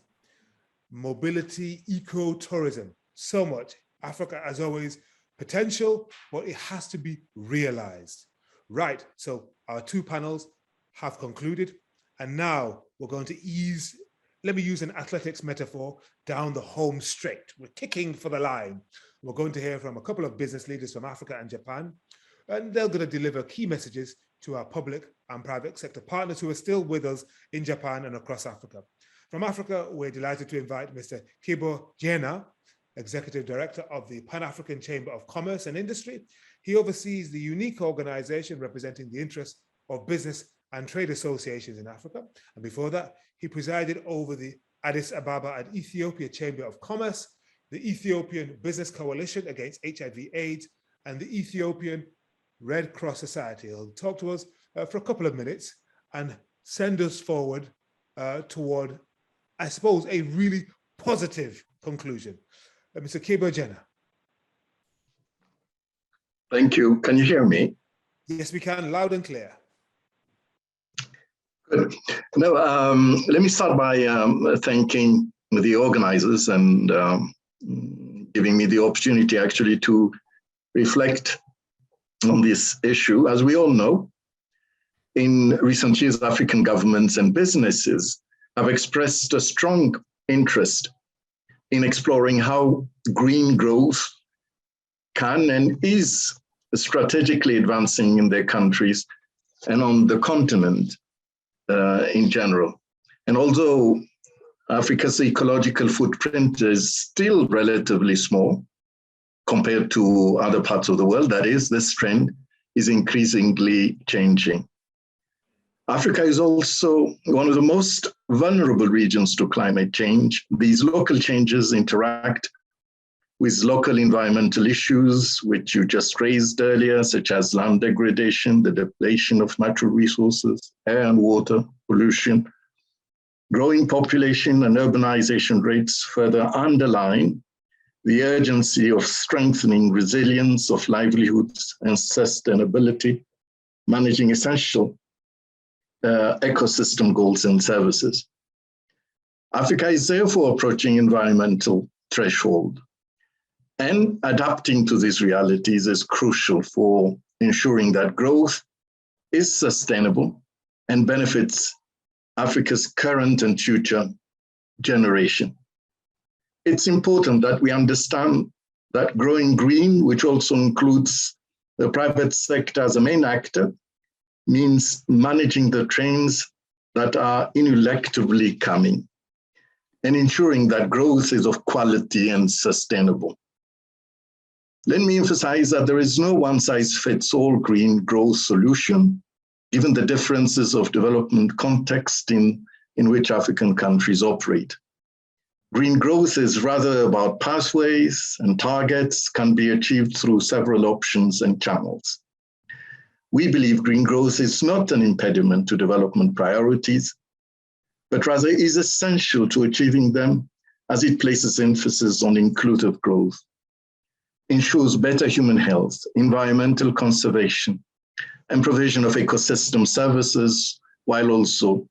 mobility, eco-tourism. So much. Africa, as always, potential, but it has to be realized. Right, so our 2 panels have concluded, and now we're going to ease, let me use an athletics metaphor, down the home straight. We're kicking for the line. We're going to hear from a couple of business leaders from Africa and Japan, and they're going to deliver key messages to our public and private sector partners who are still with us in Japan and across Africa. From Africa, we're delighted to invite Mr. Kibo Jena, Executive Director of the Pan-African Chamber of Commerce and Industry. He oversees the unique organization representing the interests of business and trade associations in Africa. And before that, he presided over the Addis Ababa and Ethiopia Chamber of Commerce, the Ethiopian Business Coalition Against HIV/AIDS, and the Ethiopian Red Cross Society. He'll talk to us for a couple of minutes and send us forward toward, I suppose, a really positive conclusion. Mr. Kibo Jena. Thank you. Can you hear me? Yes, we can, loud and clear. Good. No, let me start by thanking the organizers and giving me the opportunity actually to reflect on this issue. As we all know, in recent years, African governments and businesses have expressed a strong interest in exploring how green growth can and is strategically advancing in their countries and on the continent. in general. And although Africa's ecological footprint is still relatively small compared to other parts of the world, that is, this trend is increasingly changing. Africa is also one of the most vulnerable regions to climate change. These local changes interact with local environmental issues, which you just raised earlier, such as land degradation, the depletion of natural resources, air and water pollution. Growing population and urbanization rates further underline the urgency of strengthening resilience of livelihoods and sustainability, managing essential ecosystem goals and services. Africa is therefore approaching environmental threshold, and adapting to these realities is crucial for ensuring that growth is sustainable and benefits Africa's current and future generation. It's important that we understand that growing green, which also includes the private sector as a main actor, means managing the trends that are ineluctably coming and ensuring that growth is of quality and sustainable. Let me emphasize that there is no one-size-fits-all green growth solution, given the differences of development context in which African countries operate. Green growth is rather about pathways, and targets can be achieved through several options and channels. We believe green growth is not an impediment to development priorities, but rather is essential to achieving them, as it places emphasis on inclusive growth, ensures better human health, environmental conservation, and provision of ecosystem services, while also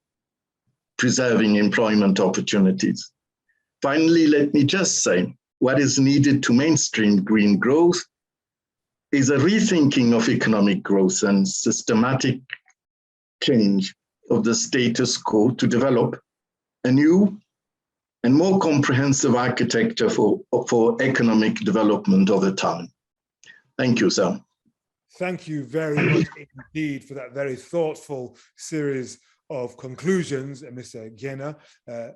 preserving employment opportunities. Finally, let me just say, what is needed to mainstream green growth is a rethinking of economic growth and systematic change of the status quo to develop a new and more comprehensive architecture for economic development over time. Thank you, sir. Thank you very much indeed for that very thoughtful series of conclusions, Mr. Giena,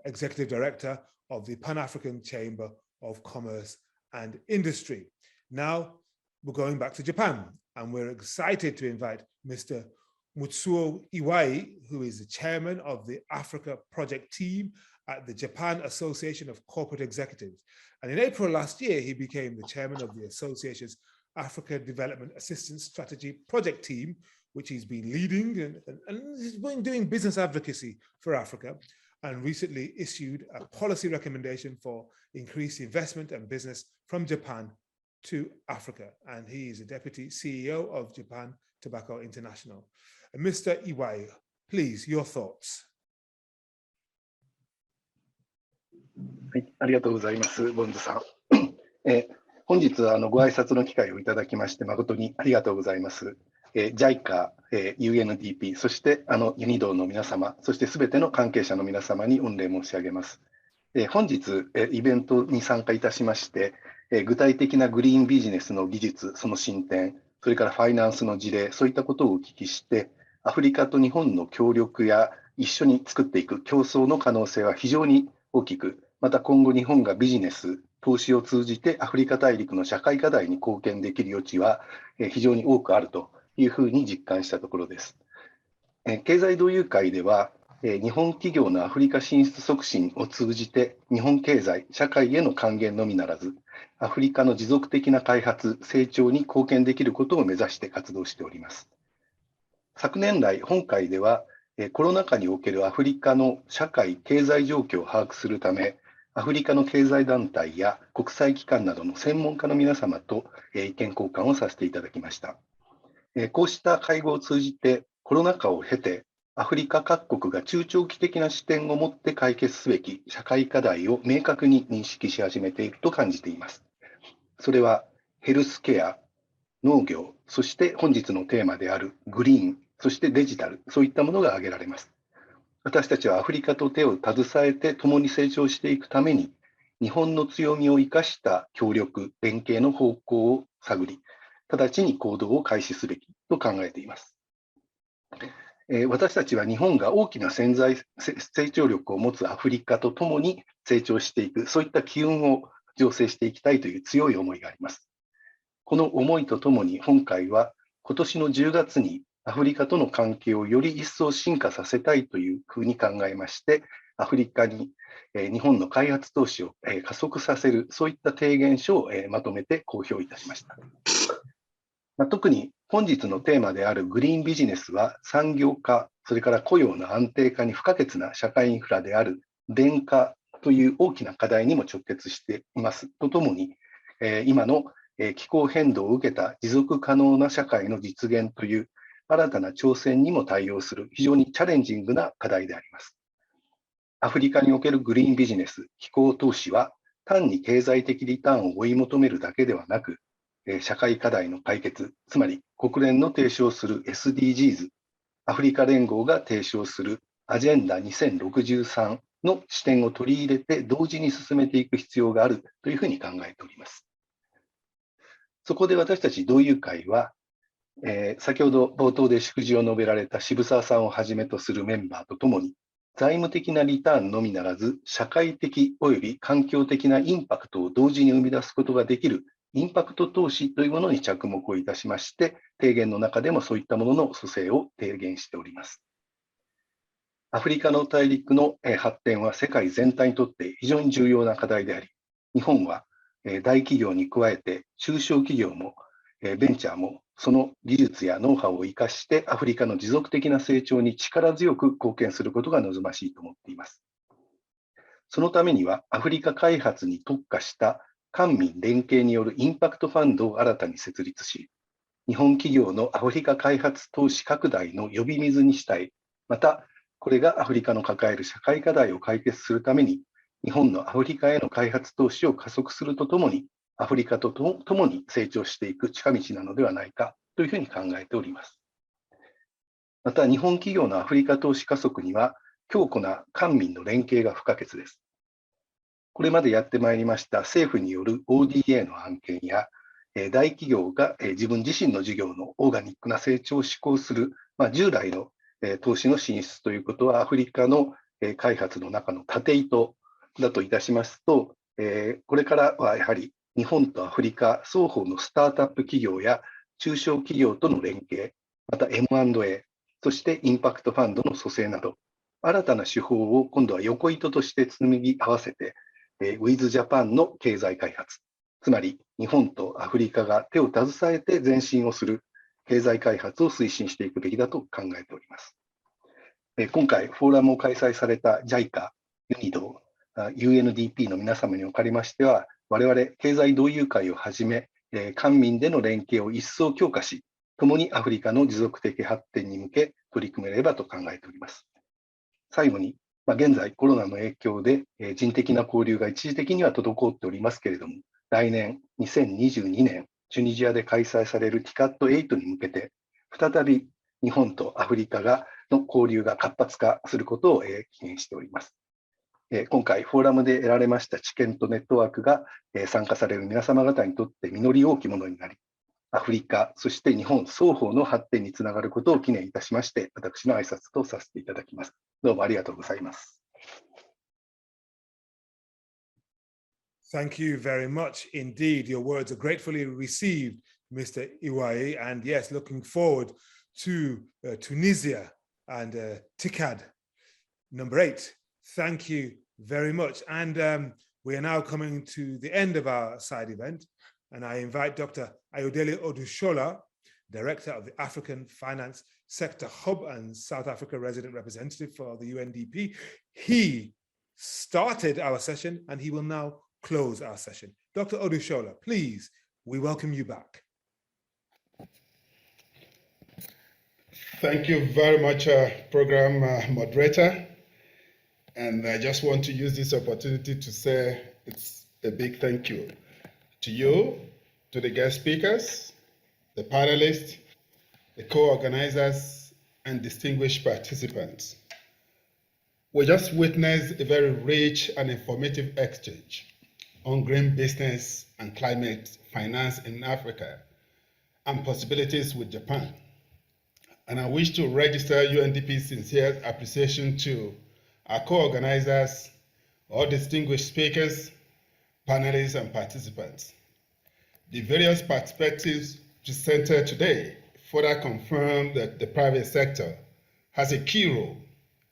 Executive Director of the Pan-African Chamber of Commerce and Industry. Now, we're going back to Japan, and we're excited to invite Mr. Mutsuo Iwai, who is the chairman of the Africa Project Team at the Japan Association of Corporate Executives. And in April last year, he became the chairman of the association's Africa Development Assistance Strategy Project Team, which he's been leading, and he's been doing business advocacy for Africa, and recently issued a policy recommendation for increased investment and business from Japan to Africa. And he is a deputy CEO of Japan Tobacco International. Mr. Iwai, please, your thoughts. はい、ありがとうございます、ボンズさん。本日はご挨拶の機会をいただきまして誠にありがとうございます。JICA、UNDP、そしてユニドの皆様、そしてすべての関係者の皆様に御礼申し上げます。本日、イベントに参加いたしまして、具体的なグリーンビジネスの技術、その進展、それからファイナンスの事例、そういったことをお聞きして、アフリカと日本の協力や一緒に作っていく競争の可能性は非常に大きく、また今後日本がビジネス、投資を通じてアフリカ大陸の社会課題に貢献できる余地は非常に多くあるというふうに実感したところです。経済同友会では、日本企業のアフリカ進出促進を通じて日本経済、社会への還元のみならず、アフリカの持続的な開発、成長に貢献できることを目指して活動しております。昨年来、本会では、コロナ禍におけるアフリカの社会・経済状況を把握するため、アフリカの経済団体や国際機関などの専門家の皆様と意見交換をさせていただきました。こうした会合を通じて、コロナ禍を経て、アフリカ各国が中長期的な視点を持って解決すべき社会課題を明確に認識し始めていると感じています。それはヘルスケア、農業、そして本日のテーマであるグリーン、そしてデジタル、そういったものが挙げられます。私たちはアフリカと手を携えて共に成長していくために、日本の強みを生かした協力、連携の方向を探り、直ちに行動を開始すべきと考えています。私たちは日本が大きな成長力を持つアフリカとともに成長していく、そういった機運を醸成していきたいという強い思いがあります。この思いとともに今回は今年の10月にアフリカとの関係をより一層進化させたいというふうに考えまして、アフリカに日本の開発投資を加速させる、そういった提言書をまとめて公表いたしました。特に本日のテーマであるグリーンビジネスは産業化、それから雇用の安定化に不可欠な社会インフラである電化という大きな課題にも直結していますとともに、今の気候変動を受けた持続可能な社会の実現という新たな挑戦にも対応する非常にチャレンジングな課題であります。アフリカにおけるグリーンビジネス、気候投資は単に経済的リターンを追い求めるだけではなく、社会課題の解決、つまり国連の提唱する SDGs、アフリカ連合が提唱するアジェンダ2063の視点を取り入れて同時に進めていく必要があるというふうに考えております。そこで私たち同友会は、先ほど冒頭で祝辞を述べられた渋沢さんをはじめとするメンバーとともに、財務的なリターンのみならず、社会的および環境的なインパクトを同時に生み出すことができるインパクト投資というものに着目をいたしまして、提言の中でもそういったものの蘇生を提言しております。アフリカの大陸の発展は世界全体にとって非常に重要な課題であり、日本は大企業に加えて中小企業もベンチャーもその技術やノウハウを生かしてアフリカの持続的な成長に力強く貢献することが望ましいと思っています。そのためにはアフリカ開発に特化した官民連携によるインパクトファンドを新たに設立し、日本企業のアフリカ開発投資拡大の呼び水にしたい、また、これがアフリカの抱える社会課題を解決するために、日本のアフリカへの開発投資を加速するとともに、アフリカとともに成長していく近道なのではないかというふうに考えております。また、日本企業のアフリカ投資加速には、強固な官民の連携が不可欠です。これまでやってまいりました政府による ODA の案件や、大企業が自分自身の事業のオーガニックな成長を志向する、従来の投資の進出ということは、アフリカの開発の中の縦糸だといたしますと、これからはやはり日本とアフリカ双方のスタートアップ企業や中小企業との連携、また M&A、そしてインパクトファンドの蘇生など、新たな手法を今度は横糸として紡ぎ合わせて、With Japan の経済開発、つまり日本とアフリカが手を携えて前進をする経済開発を推進していくべきだと考えております。今回、フォーラムを開催された JICA、UNIDO、UNDP の皆様におかれましては、我々経済同友会をはじめ、官民での連携を一層強化し、共にアフリカの持続的発展に向け取り組めればと考えております。最後に、現在コロナの影響で人的な交流が一時的には滞っておりますけれども、来年2022年、チュニジアで開催される TICAD8 に向けて、再び日本とアフリカの交流が活発化することを記念しております。今回、フォーラムで得られました知見とネットワークが参加される皆様方にとって実り多きものになり、アフリカ、そして日本双方の発展につながることを記念いたしまして、私の挨拶とさせていただきます。どうもありがとうございます。Thank you very much indeed. Your words are gratefully received, Mr. Iwai. And yes, looking forward to Tunisia and TICAD number 8. Thank you very much. And we are now coming to the end of our side event. And I invite Dr. Ayodele Odushola, Director of the African Finance Sector Hub and South Africa Resident Representative for the UNDP. He started our session and he will now close our session. Dr. Odushola, please, we welcome you back. Thank you very much, program moderator. And I just want to use this opportunity to say it's a big thank you to you, to the guest speakers, the panelists, the co-organizers, and distinguished participants. We just witnessed a very rich and informative exchange on green business and climate finance in Africa and possibilities with Japan. and I wish to register UNDP's sincere appreciation to our co-organizers, all distinguished speakers, panelists, and participants. The various perspectives presented today further confirm that the private sector has a key role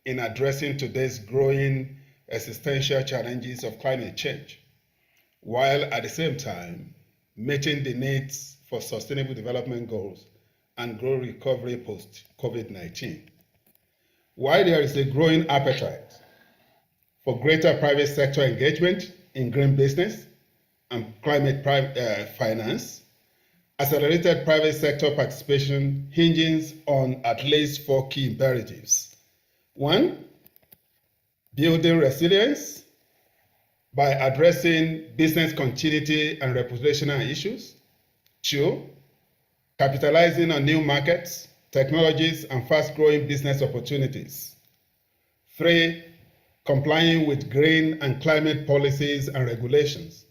in addressing today's growing existential challenges of climate change, while at the same time meeting the needs for sustainable development goals and growth recovery post-COVID-19. While there is a growing appetite for greater private sector engagement in green business and climate finance, accelerated private sector participation hinges on at least 4 key imperatives. 1, building resilience by addressing business continuity and reputational issues. 2, capitalizing on new markets, technologies, and fast-growing business opportunities. 3, complying with green and climate policies and regulations.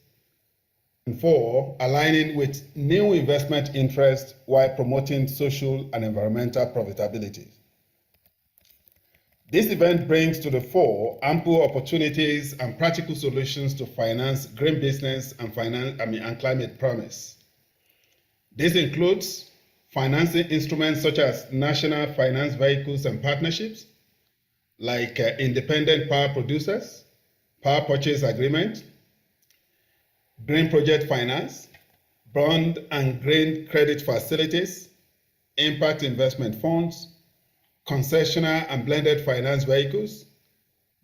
And 4, aligning with new investment interests while promoting social and environmental profitability. This event brings to the fore ample opportunities and practical solutions to finance green business and climate promise. This includes financing instruments such as national finance vehicles and partnerships, like independent power producers, power purchase agreement, green project finance, bond and green credit facilities, impact investment funds, concessional and blended finance vehicles,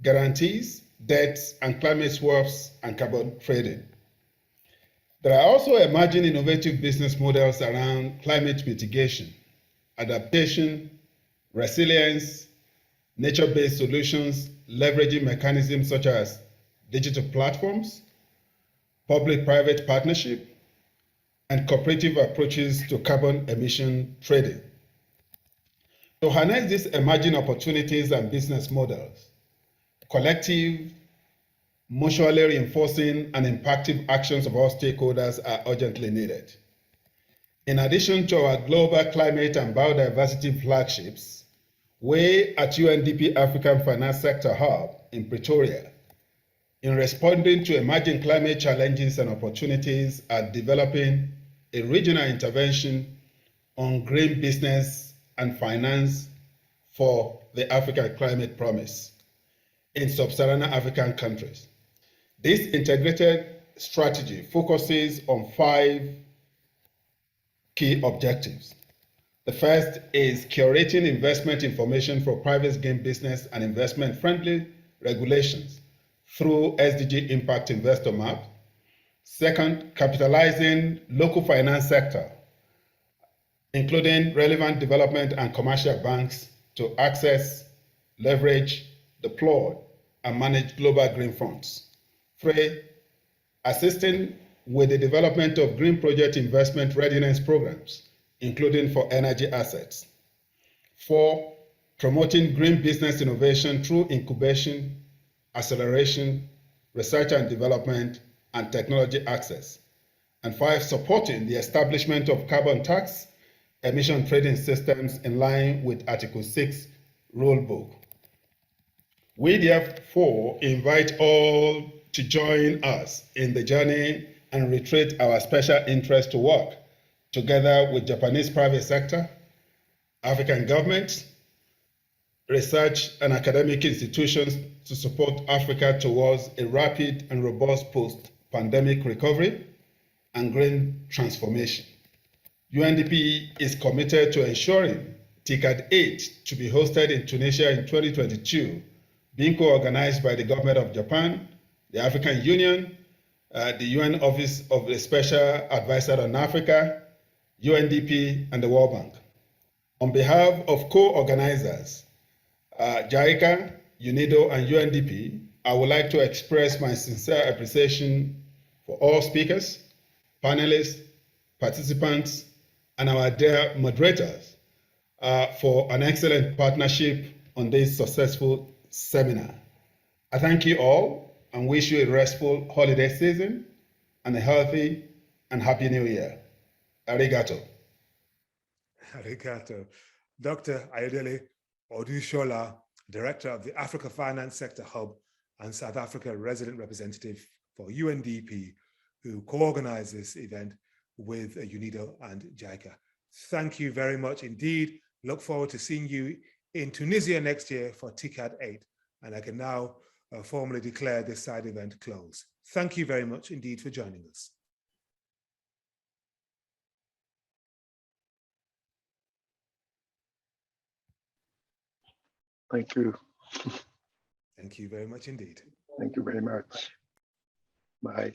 guarantees, debts, and climate swaps and carbon trading. There are also emerging innovative business models around climate mitigation, adaptation, resilience, nature-based solutions, leveraging mechanisms such as digital platforms, public-private partnership, and cooperative approaches to carbon emission trading. To harness these emerging opportunities and business models, collective, mutually reinforcing, and impactful actions of all stakeholders are urgently needed. In addition to our global climate and biodiversity flagships, we at UNDP African Finance Sector Hub in Pretoria, in responding to emerging climate challenges and opportunities, are developing a regional intervention on green business and finance for the African Climate Promise in sub-Saharan African countries. This integrated strategy focuses on 5 key objectives. The first is curating investment information for private green business and investment-friendly regulations through SDG Impact Investor Map. Second, capitalizing local finance sector, including relevant development and commercial banks, to access, leverage, deploy, and manage global green funds. 3, assisting with the development of green project investment readiness programs, including for energy assets. 4, promoting green business innovation through incubation, acceleration, research and development, and technology access. And 5, supporting the establishment of carbon tax emission trading systems in line with Article 6 rulebook. We therefore invite all to join us in the journey and reiterate our special interest to work together with Japanese private sector, African governments, research and academic institutions to support Africa towards a rapid and robust post-pandemic recovery and green transformation. UNDP is committed to ensuring TICAD 8 to be hosted in Tunisia in 2022, being co-organized by the government of Japan, the African Union, the UN Office of the Special Advisor on Africa, UNDP, and the World Bank. On behalf of co-organizers, JICA, UNIDO, and UNDP, I would like to express my sincere appreciation for all speakers, panelists, participants, and our dear moderators for an excellent partnership on this successful seminar. I thank you all and wish you a restful holiday season and a healthy and happy new year. Arigato. Arigato. Dr. Ayodele Odushola, Director of the Africa Finance Sector Hub and South Africa Resident Representative for UNDP, who co-organized this event with UNIDO and JICA. Thank you very much indeed. Look forward to seeing you in Tunisia next year for TICAD 8. And I can now formally declare this side event closed. Thank you very much indeed for joining us. Thank you. Thank you very much indeed. Thank you very much. Bye.